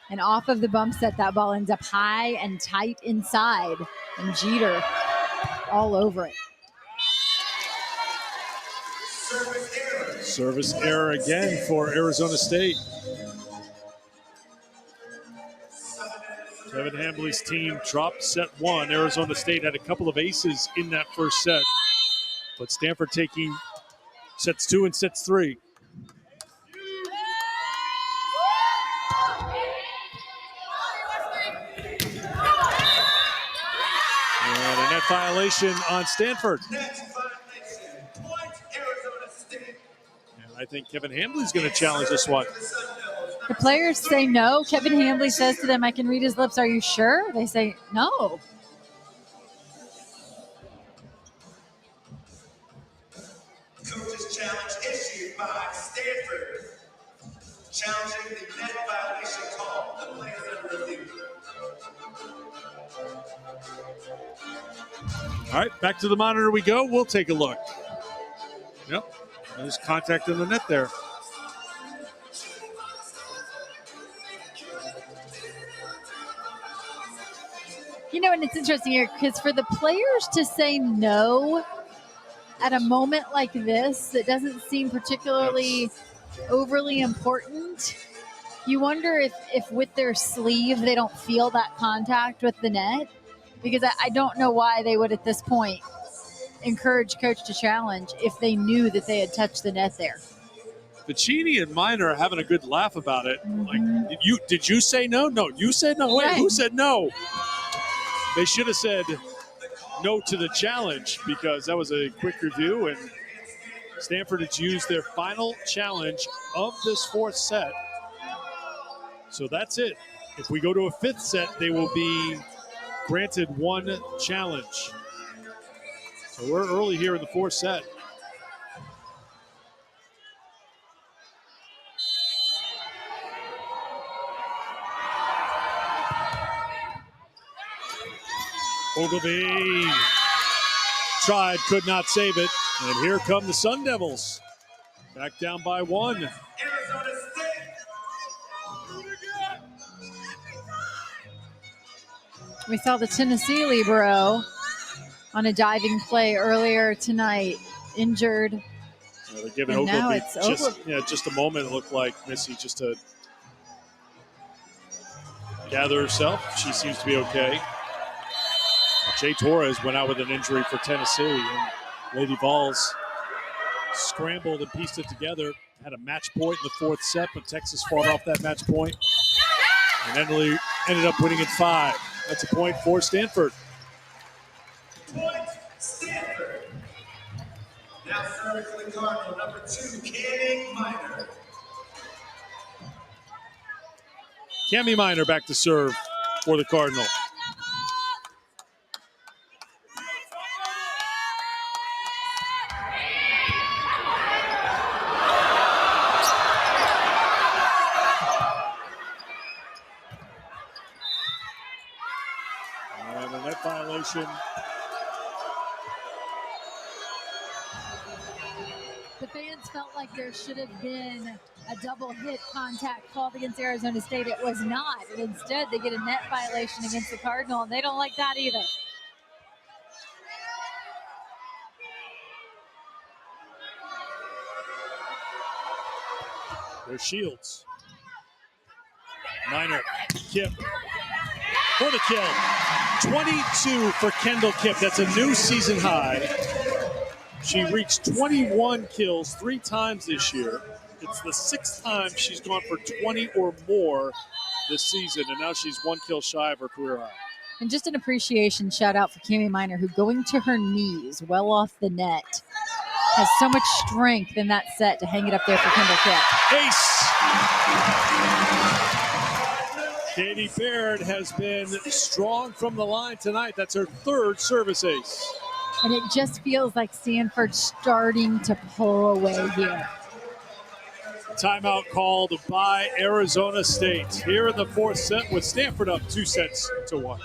And off of the bump set, that ball ends up high and tight inside. And Jeter all over it. Service error again for Arizona State. Kevin Hambley's team dropped set one. Arizona State had a couple of aces in that first set. But Stanford taking sets two and sets three. And a net violation on Stanford. And I think Kevin Hambley's going to challenge this one. The players say no. Kevin Hambley says to them, I can read his lips, are you sure? They say no. Coach's challenge issued by Stanford. Challenging the net violation call. The play is under review. All right, back to the monitor we go. We'll take a look. Yep, there's contact in the net there. You know, and it's interesting here because for the players to say no at a moment like this that doesn't seem particularly overly important, you wonder if with their sleeve they don't feel that contact with the net, because I don't know why they would at this point encourage coach to challenge if they knew that they had touched the net there. Ficini and Minor are having a good laugh about it. Like, did you say no? No, you said no. Wait, who said no? They should have said no to the challenge, because that was a quick review, and Stanford has used their final challenge of this fourth set. So that's it. If we go to a fifth set, they will be granted one challenge. So we're early here in the fourth set. Ogilvie tried, could not save it. And here come the Sun Devils. Back down by one. We saw the Tennessee libero on a diving play earlier tonight, injured. They're giving And now Ogilvie it's just a moment. It looked like Missy just to gather herself. She seems to be okay. Jay Torres went out with an injury for Tennessee, and Lady Vols scrambled and pieced it together. Had a match point in the fourth set, but Texas fought off that match point and ended up winning in 5. That's a point for Stanford. Point Stanford. Now serving for the Cardinal, number 2, Cami Minor. Cami Minor back to serve for the Cardinal. And a net violation. The fans felt like there should have been a double hit contact called against Arizona State. It was not. And instead, they get a net violation against the Cardinal, and they don't like that either. There's Shields. Minor, Kip for the kill. 22 for Kendall Kip. That's a new season high. She reached 21 kills 3 times this year. It's the 6th time she's gone for 20 or more this season, and now she's 1 kill shy of her career high. And just an appreciation shout out for Cami Minor, who going to her knees well off the net has so much strength in that set to hang it up there for Kendall Kip. Ace! Katie Baird has been strong from the line tonight. That's her 3rd service ace. And it just feels like Stanford's starting to pull away here. Timeout called by Arizona State here in the 4th set with Stanford up 2-1.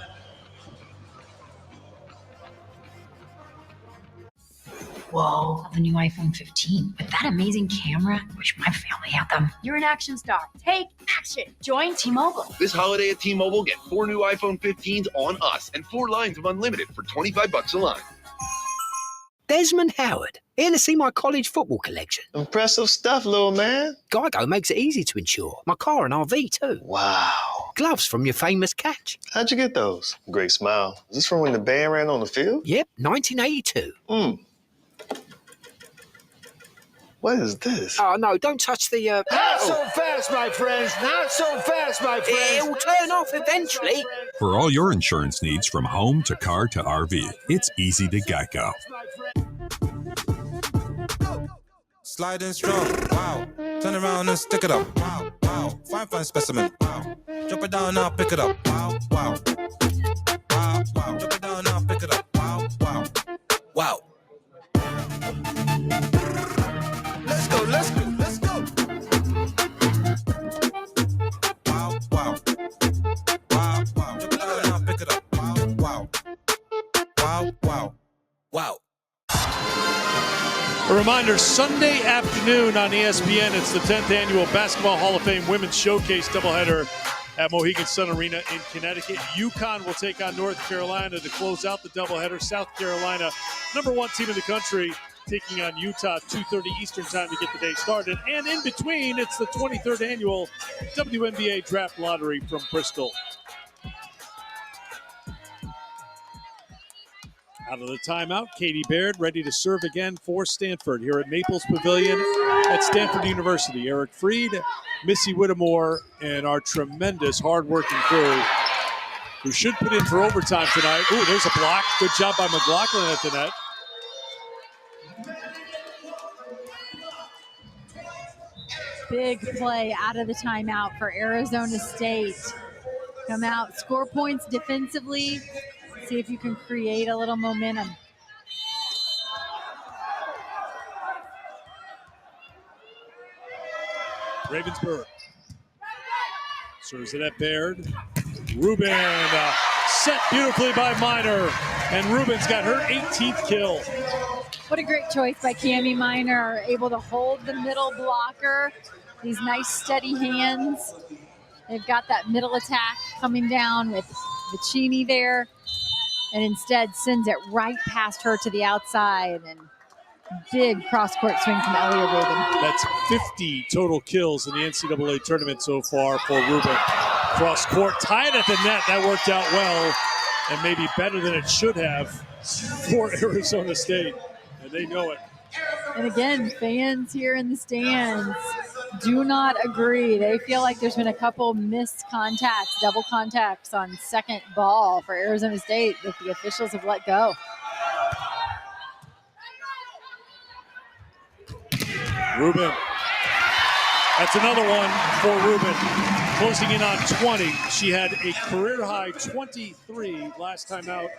Whoa, the new iPhone 15. With that amazing camera, wish my family had them. You're an action star. Take action. Join T-Mobile. This holiday at T-Mobile, get 4 new iPhone 15s on us and 4 lines of unlimited for $25 a line. Desmond Howard, here to see my college football collection. Impressive stuff, little man. Geico makes it easy to insure. My car and RV too. Wow. Gloves from your famous catch. How'd you get those? Great smile. Is this from when the band ran on the field? Yep, 1982. What is this? Oh, no, don't touch the... Not so fast, my friends. Not so fast, my friends. It'll turn off eventually. For all your insurance needs from home to car to RV, it's easy to Geico. Sliding strong, wow. Turn around and stick it up, wow, wow. Fine specimen, wow. Drop it down now, pick it up, wow, wow. Wow, wow. Drop it down now, pick it up, wow, wow. Wow. Let's go, let's go, let's go. Wow, wow. Wow, wow. Drop it down now, pick it up, wow, wow. Wow, wow. Wow. A reminder, Sunday afternoon on ESPN, it's the 10th Annual Basketball Hall of Fame Women's Showcase doubleheader at Mohegan Sun Arena in Connecticut. UConn will take on North Carolina to close out the doubleheader. South Carolina, #1 team in the country, taking on Utah, 2:30 Eastern time to get the day started. And in between, it's the 23rd Annual WNBA Draft Lottery from Bristol. Out of the timeout, Katie Baird ready to serve again for Stanford here at Maples Pavilion at Stanford University. Eric Freed, Missy Whittemore, and our tremendous hard-working crew who should put in for overtime tonight. Ooh, there's a block. Good job by McLaughlin at the net. Big play out of the timeout for Arizona State. Come out, score points defensively. See if you can create a little momentum. Ravensburg serves it at Baird. Rubin set beautifully by Minor, and Rubin's got her 18th kill. What a great choice by Cami Minor, able to hold the middle blocker. These nice steady hands. They've got that middle attack coming down with Vicini there, and instead sends it right past her to the outside, and big cross-court swing from Elliot Rubin. That's 50 total kills in the NCAA tournament so far for Rubin. Cross-court, tied at the net. That worked out well, and maybe better than it should have for Arizona State, and they know it. And again, fans here in the stands do not agree. They feel like there's been a couple missed contacts, double contacts on second ball for Arizona State that the officials have let go. Rubin. That's another one for Rubin. Closing in on 20. She had a career-high 23 last time out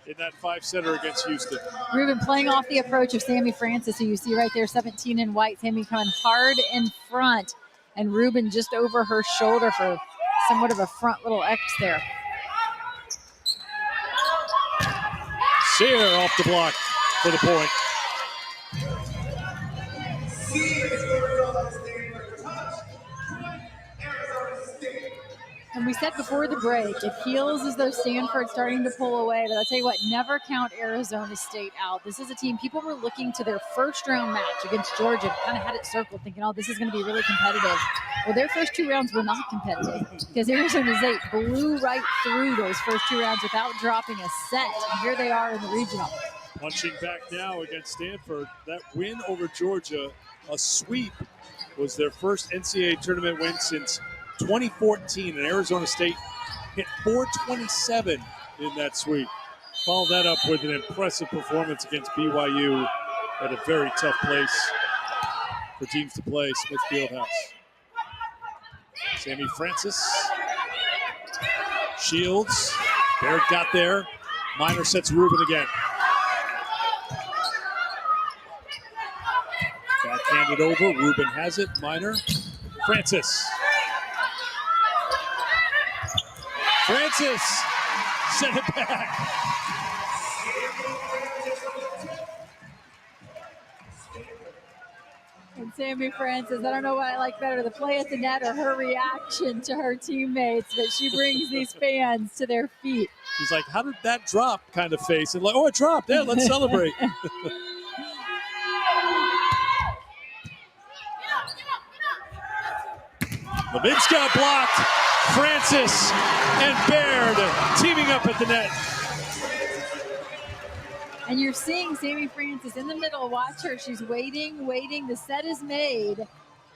in that 5-setter against Houston. Rubin playing off the approach of Sammy Francis, who you see right there, 17 in white. Sammy coming hard in front, and Rubin just over her shoulder for somewhat of a front little X there. Sear off the block for the point. And we said before the break, it feels as though Stanford's starting to pull away. But I'll tell you what, never count Arizona State out. This is a team, people were looking to their first-round match against Georgia, kind of had it circled, thinking, oh, this is going to be really competitive. Well, their first 2 rounds were not competitive because Arizona State blew right through those first 2 rounds without dropping a set. And here they are in the regional. Punching back now against Stanford. That win over Georgia, a sweep, was their first NCAA tournament win since 2014, and Arizona State hit 427 in that sweep. Followed that up with an impressive performance against BYU at a very tough place for teams to play, Smith Fieldhouse. Sammy Francis, Shields, Barrett got there. Minor sets Rubin again. Backhanded over, Rubin has it, Minor. Francis sent it back. And Sammy Francis, I don't know what I like better, the play at the net or her reaction to her teammates, but she brings these fans to their feet. She's like, how did that drop kind of face? And like, oh, it dropped. Yeah, let's celebrate. Levinska blocked. Francis and Baird teaming up at the net. And you're seeing Sammy Francis in the middle. Watch her. She's waiting. The set is made.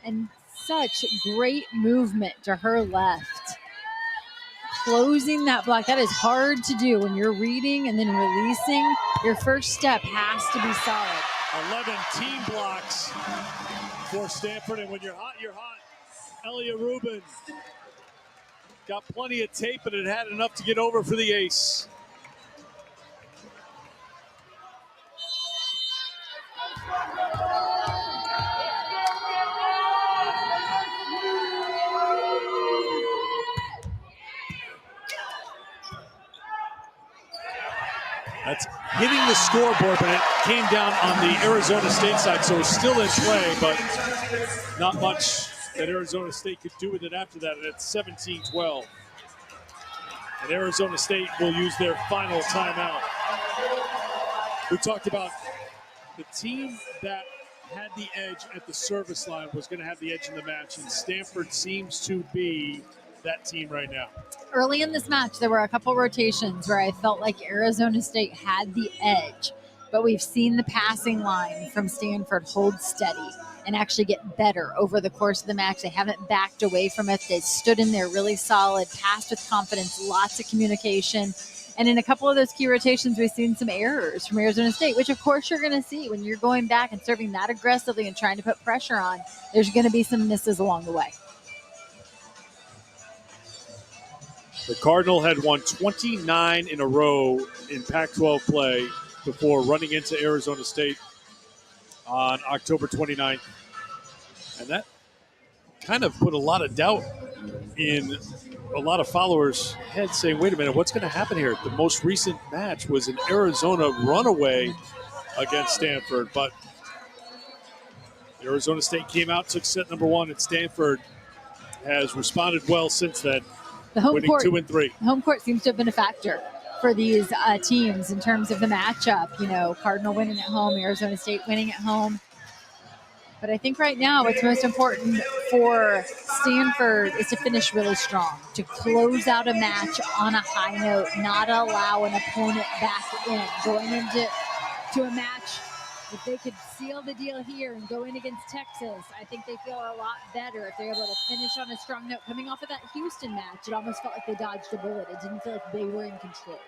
And such great movement to her left. Closing that block. That is hard to do when you're reading and then releasing. Your first step has to be solid. 11 team blocks for Stanford. And when you're hot, you're hot. Elia Rubin got plenty of tape, but it had enough to get over for the ace. That's hitting the scoreboard, but it came down on the Arizona State side, so it's still in play, but not much that Arizona State could do with it after that, and it's 17-12. And Arizona State will use their final timeout. We talked about the team that had the edge at the service line was going to have the edge in the match, and Stanford seems to be that team right now. Early in this match, there were a couple rotations where I felt like Arizona State had the edge, but we've seen the passing line from Stanford hold steady and actually get better over the course of the match. They haven't backed away from it. They stood in there really solid, passed with confidence, lots of communication. And in a couple of those key rotations, we've seen some errors from Arizona State, which of course you're going to see when you're going back and serving that aggressively and trying to put pressure on. There's going to be some misses along the way. The Cardinal had won 29 in a row in Pac-12 play before running into Arizona State on October 29th. And that kind of put a lot of doubt in a lot of followers' heads, saying, wait a minute, what's going to happen here? The most recent match was an Arizona runaway against Stanford, but Arizona State came out, took set number 1, and Stanford has responded well since then, winning 2 and 3. Home court seems to have been a factor for these teams in terms of the matchup. You know, Cardinal winning at home, Arizona State winning at home. But I think right now what's most important for Stanford is to finish really strong, to close out a match on a high note, not allow an opponent back in. Going into a match, if they could seal the deal here and go in against Texas, I think they feel a lot better if they're able to finish on a strong note. Coming off of that Houston match, it almost felt like they dodged a bullet. It didn't feel like they were in control.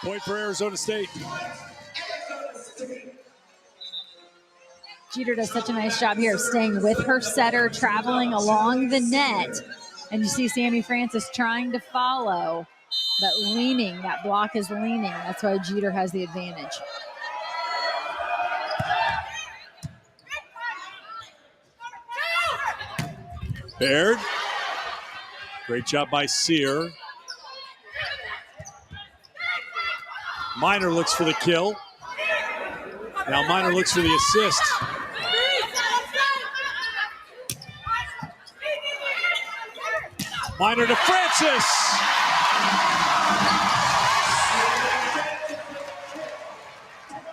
Point for Arizona State. Jeter does such a nice job here of staying with her setter, traveling along the net. And you see Sammy Francis trying to follow, but leaning. That block is leaning. That's why Jeter has the advantage. Baird. Great job by Sear. Minor looks for the kill. Now Minor looks for the assist. Minor to Francis.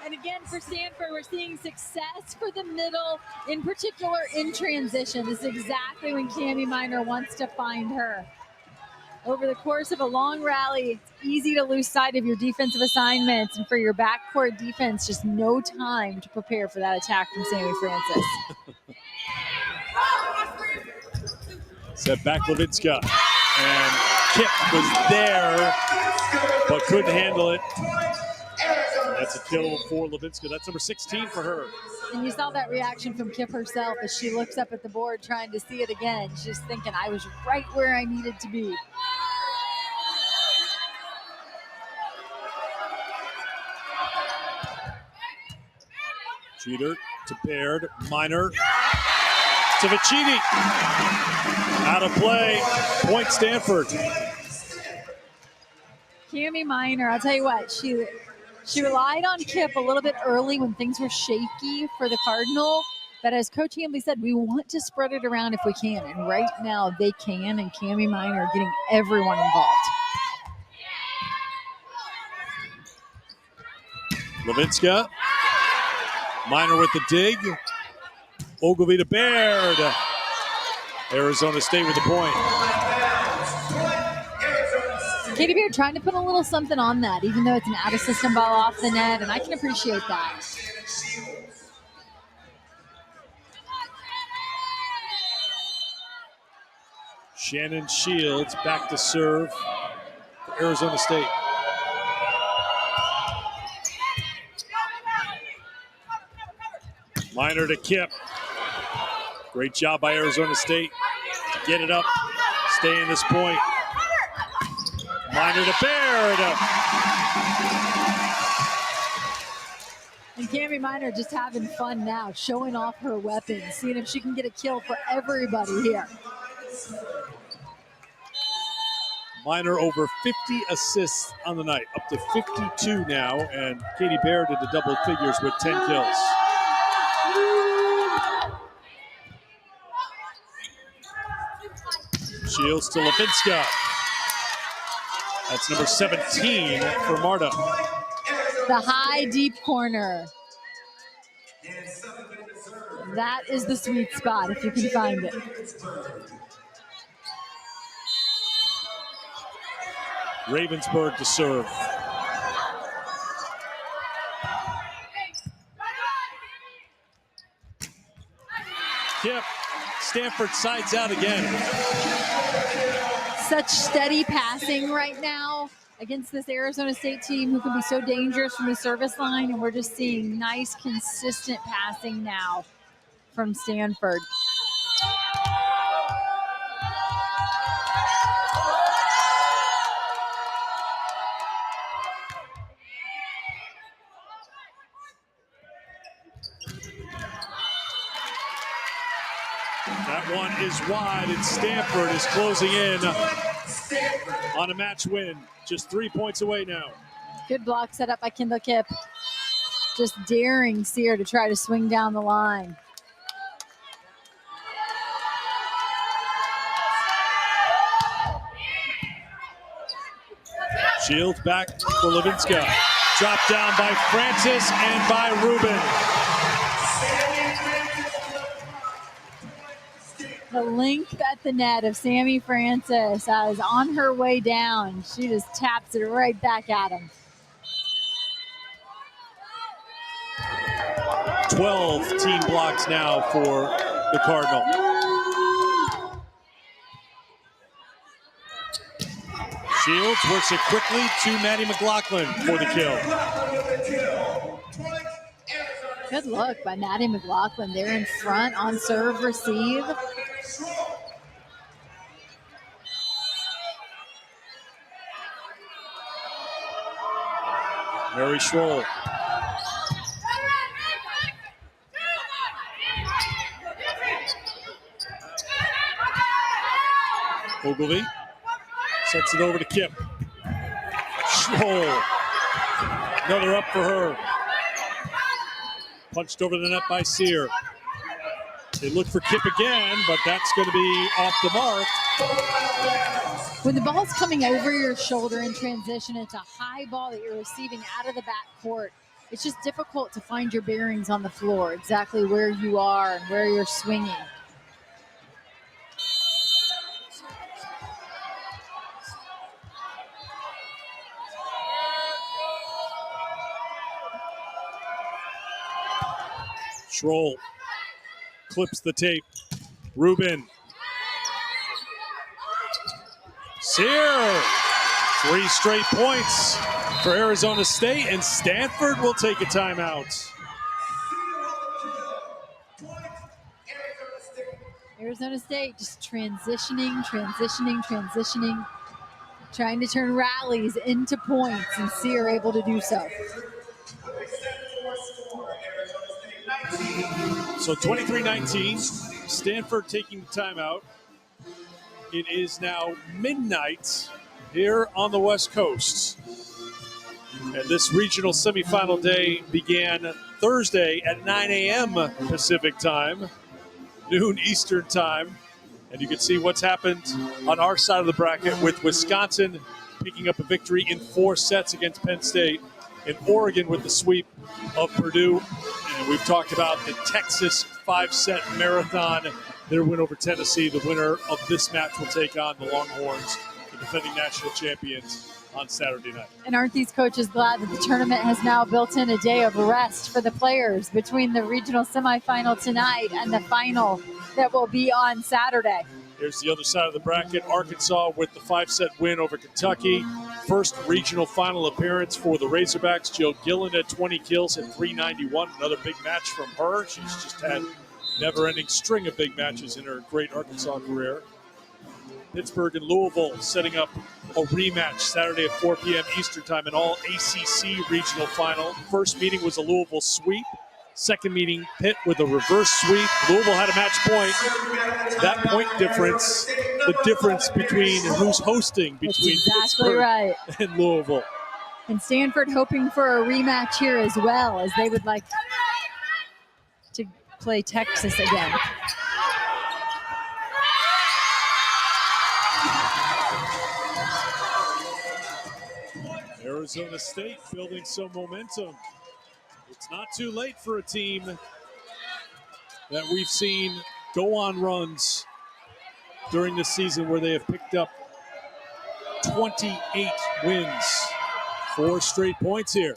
And again, for Stanford, we're seeing success for the middle, in particular in transition. This is exactly when Cami Minor wants to find her. Over the course of a long rally, it's easy to lose sight of your defensive assignments, and for your backcourt defense, just no time to prepare for that attack from Sammy Francis. Set back Levinska, and Kip was there, but couldn't handle it. That's a kill for Levinska. That's number 16 for her. And you saw that reaction from Kip herself as she looks up at the board trying to see it again. She's thinking, I was right where I needed to be. Cheater to Baird, Minor to Vicini. Out of play, point Stanford. Cami Minor, I'll tell you what, she relied on Kip a little bit early when things were shaky for the Cardinal. But as Coach Hambley said, we want to spread it around if we can. And right now they can, and Cami Minor getting everyone involved. Levinska, Minor with the dig. Ogilvie to Baird. Arizona State with the point. Katie Beard trying to put a little something on that, even though it's an out-of-system ball off the net, and I can appreciate that. Shannon Shields back to serve for Arizona State. Minor to Kip. Great job by Arizona State to get it up, stay in this point. Minor to Baird. And Cami Minor just having fun now, showing off her weapons, seeing if she can get a kill for everybody here. Minor over 50 assists on the night, up to 52 now, and Katie Baird did the double figures with 10 kills. Shields to Levinska. That's number 17 for Marta. The high, deep corner. That is the sweet spot if you can find it. Ravensburg to serve. Kip, Stanford sides out again. Such steady passing right now against this Arizona State team who can be so dangerous from the service line, and we're just seeing nice, consistent passing now from Stanford. That one is wide, and Stanford is closing in on a match win. Just 3 points away now. Good block set up by Kendall Kip. Just daring Sear to try to swing down the line. Shields back for Levinska. Dropped down by Francis and by Rubin. The length at the net of Sammy Francis is on her way down. She just taps it right back at him. 12 team blocks now for the Cardinal. Shields works it quickly to Maddie McLaughlin for the kill. Good look by Maddie McLaughlin there in front on serve receive. Mary Schroll. Ogilvie sets it over to Kip. Schroll. Another up for her. Punched over the net by Sear. They look for Kip again, but that's going to be off the mark. When the ball's coming over your shoulder in transition, it's a high ball that you're receiving out of the back court. It's just difficult to find your bearings on the floor, exactly where you are and where you're swinging. Schroll clips the tape. Rubin. Sear. 3 straight points for Arizona State, and Stanford will take a timeout. Arizona State just transitioning, trying to turn rallies into points, and Sear able to do so. So 23-19, Stanford taking the timeout. It is now midnight here on the West Coast. And this regional semifinal day began Thursday at 9 a.m. Pacific time, noon Eastern time. And you can see what's happened on our side of the bracket with Wisconsin picking up a victory in 4 sets against Penn State, and Oregon with the sweep of Purdue. And we've talked about the Texas 5-set marathon, their win over Tennessee. The winner of this match will take on the Longhorns, the defending national champions, on Saturday night. And aren't these coaches glad that the tournament has now built in a day of rest for the players between the regional semifinal tonight and the final that will be on Saturday? Here's the other side of the bracket. Arkansas with the 5-set win over Kentucky. First regional final appearance for the Razorbacks. Jill Gillen at 20 kills at 391. Another big match from her. She's just had never-ending string of big matches in her great Arkansas career. Pittsburgh and Louisville setting up a rematch Saturday at 4 p.m. Eastern time, an all-ACC regional final. First meeting was a Louisville sweep. Second meeting, Pitt with a reverse sweep. Louisville had a match point. That point difference, the difference between who's hosting between Pittsburgh right. and Louisville. And Stanford hoping for a rematch here as well, as they would like to play Texas again. Arizona State building some momentum. It's not too late for a team that we've seen go on runs during the season where they have picked up 28 wins. 4 straight points here.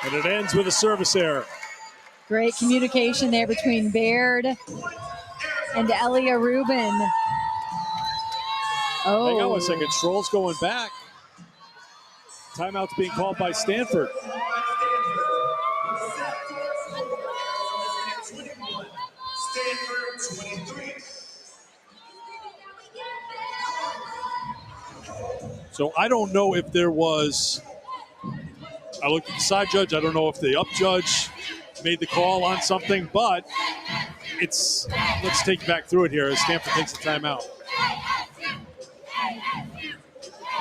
And it ends with a service error. Great communication there between Baird and Elia Rubin. Oh. Hang on 1 second. Stroll's going back. Timeout's being called by Stanford. Stanford 23. So I don't know if there was, I looked at the side judge, I don't know if the up judge made the call on something, but let's take you back through it here as Stanford takes the timeout.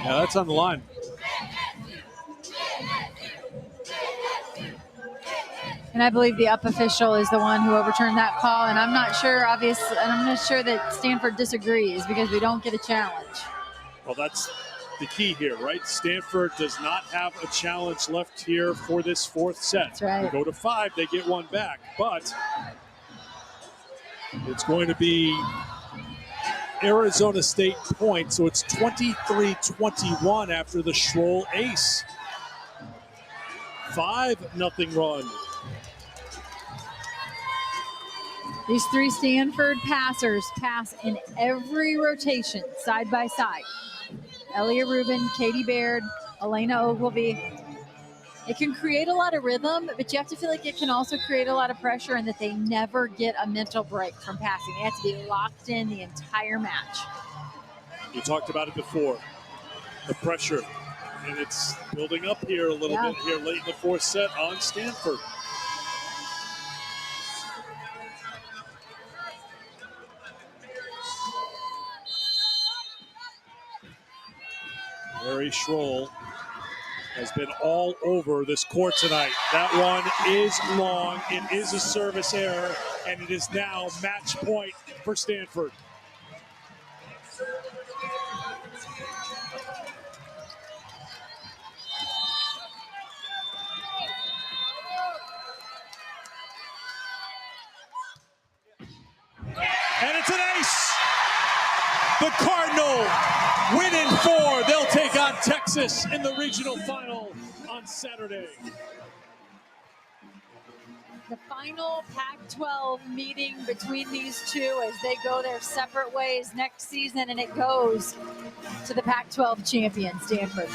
Yeah, that's on the line. And I believe the up official is the one who overturned that call. And I'm not sure, obviously, and I'm not sure that Stanford disagrees because we don't get a challenge. Well, that's the key here, right? Stanford does not have a challenge left here for this 4th set. That's right. We go to 5, they get 1 back. But it's going to be Arizona State points, so it's 23-21 after the Schroll ace. 5-0 run. These 3 Stanford passers pass in every rotation, side by side. Elia Rubin, Katie Baird, Elena Ogilvy. It can create a lot of rhythm, but you have to feel like it can also create a lot of pressure and that they never get a mental break from passing. They have to be locked in the entire match. You talked about it before, the pressure, and it's building up here a little bit here late in the 4th set on Stanford. Mary Schroll has been all over this court tonight. That one is long. It is a service error, and it is now match point for Stanford. And it's an ace. The Cardinal win in 4. They'll take on Texas in the regional final on Saturday. The final Pac-12 meeting between these two as they go their separate ways next season, and it goes to the Pac-12 champion, Stanford.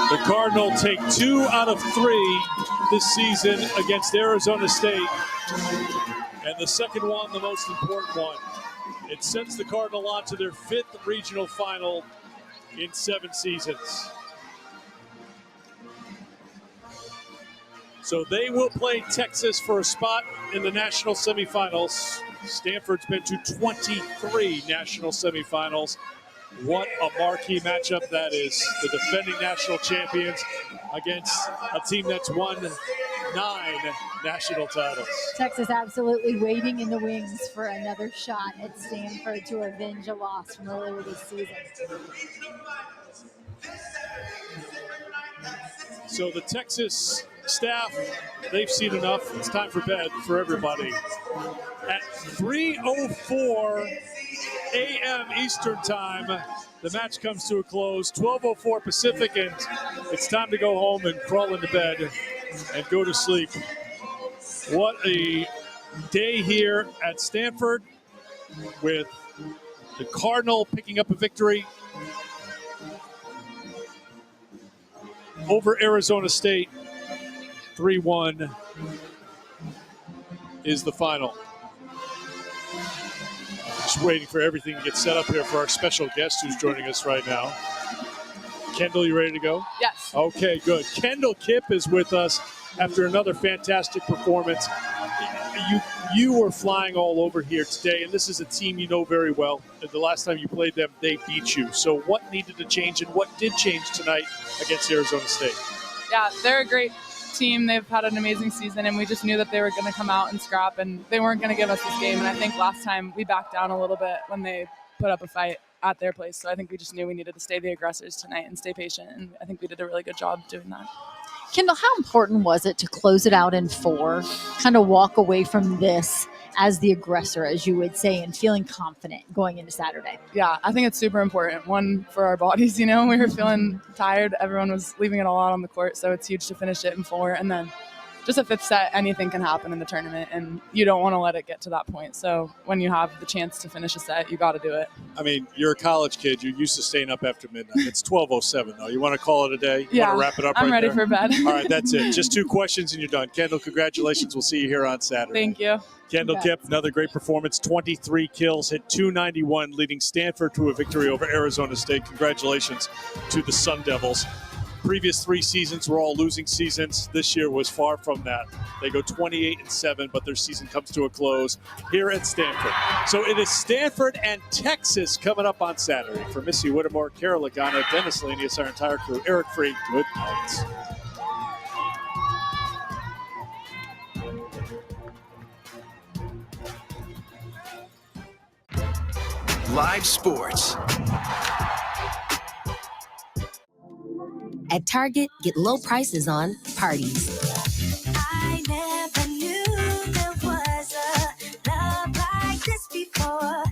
The Cardinal take 2 out of 3 this season against Arizona State. And the second one, the most important one. It sends the Cardinal on to their 5th regional final in 7 seasons. So they will play Texas for a spot in the national semifinals. Stanford's been to 23 national semifinals. What a marquee matchup that is. The defending national champions against a team that's won 9 national titles. Texas absolutely waiting in the wings for another shot at Stanford to avenge a loss from earlier this season. So the Texas staff, they've seen enough. It's time for bed for everybody. At 3:04 a.m. Eastern time, the match comes to a close, 12:04 Pacific, and it's time to go home and crawl into bed and go to sleep. What a day here at Stanford with the Cardinal picking up a victory over Arizona State. 3-1 is the final. Just waiting for everything to get set up here for our special guest who's joining us right now. Kendall, you ready to go? Yes. Okay, good. Kendall Kipp is with us after another fantastic performance. You were flying all over here today, and this is a team you know very well. The last time you played them, they beat you. So what needed to change, and what did change tonight against Arizona State? Yeah, they're a great team. They've had an amazing season, and we just knew that they were going to come out and scrap, and they weren't going to give us this game. And I think last time we backed down a little bit when they put up a fight at their place. So I think we just knew we needed to stay the aggressors tonight and stay patient, and I think we did a really good job doing that. Kendall, how important was it to close it out in 4, kind of walk away from this as the aggressor, as you would say, and feeling confident going into Saturday? Yeah, I think it's super important. One, for our bodies, we were feeling tired. Everyone was leaving it all out on the court, so it's huge to finish it in 4. And then just a 5th set, anything can happen in the tournament, and you don't want to let it get to that point. So when you have the chance to finish a set, you got to do it. I mean, you're a college kid. You're used to staying up after midnight. It's 12:07, though. You want to call it a day? You want to wrap it up I'm ready there? for bed. All right, that's it. Just 2 questions and you're done. Kendall, congratulations. We'll see you here on Saturday. Thank you. Kendall Kipp, another great performance, 23 kills, hit .291, leading Stanford to a victory over Arizona State. Congratulations to the Sun Devils. Previous 3 seasons were all losing seasons. This year was far from that. They go 28-7, but their season comes to a close here at Stanford. So it is Stanford and Texas coming up on Saturday. For Missy Whittemore, Carol Lagana, Dennis Lanius, our entire crew, Eric Free, good night. Live sports. At Target, get low prices on parties. I never knew there was a love like this before.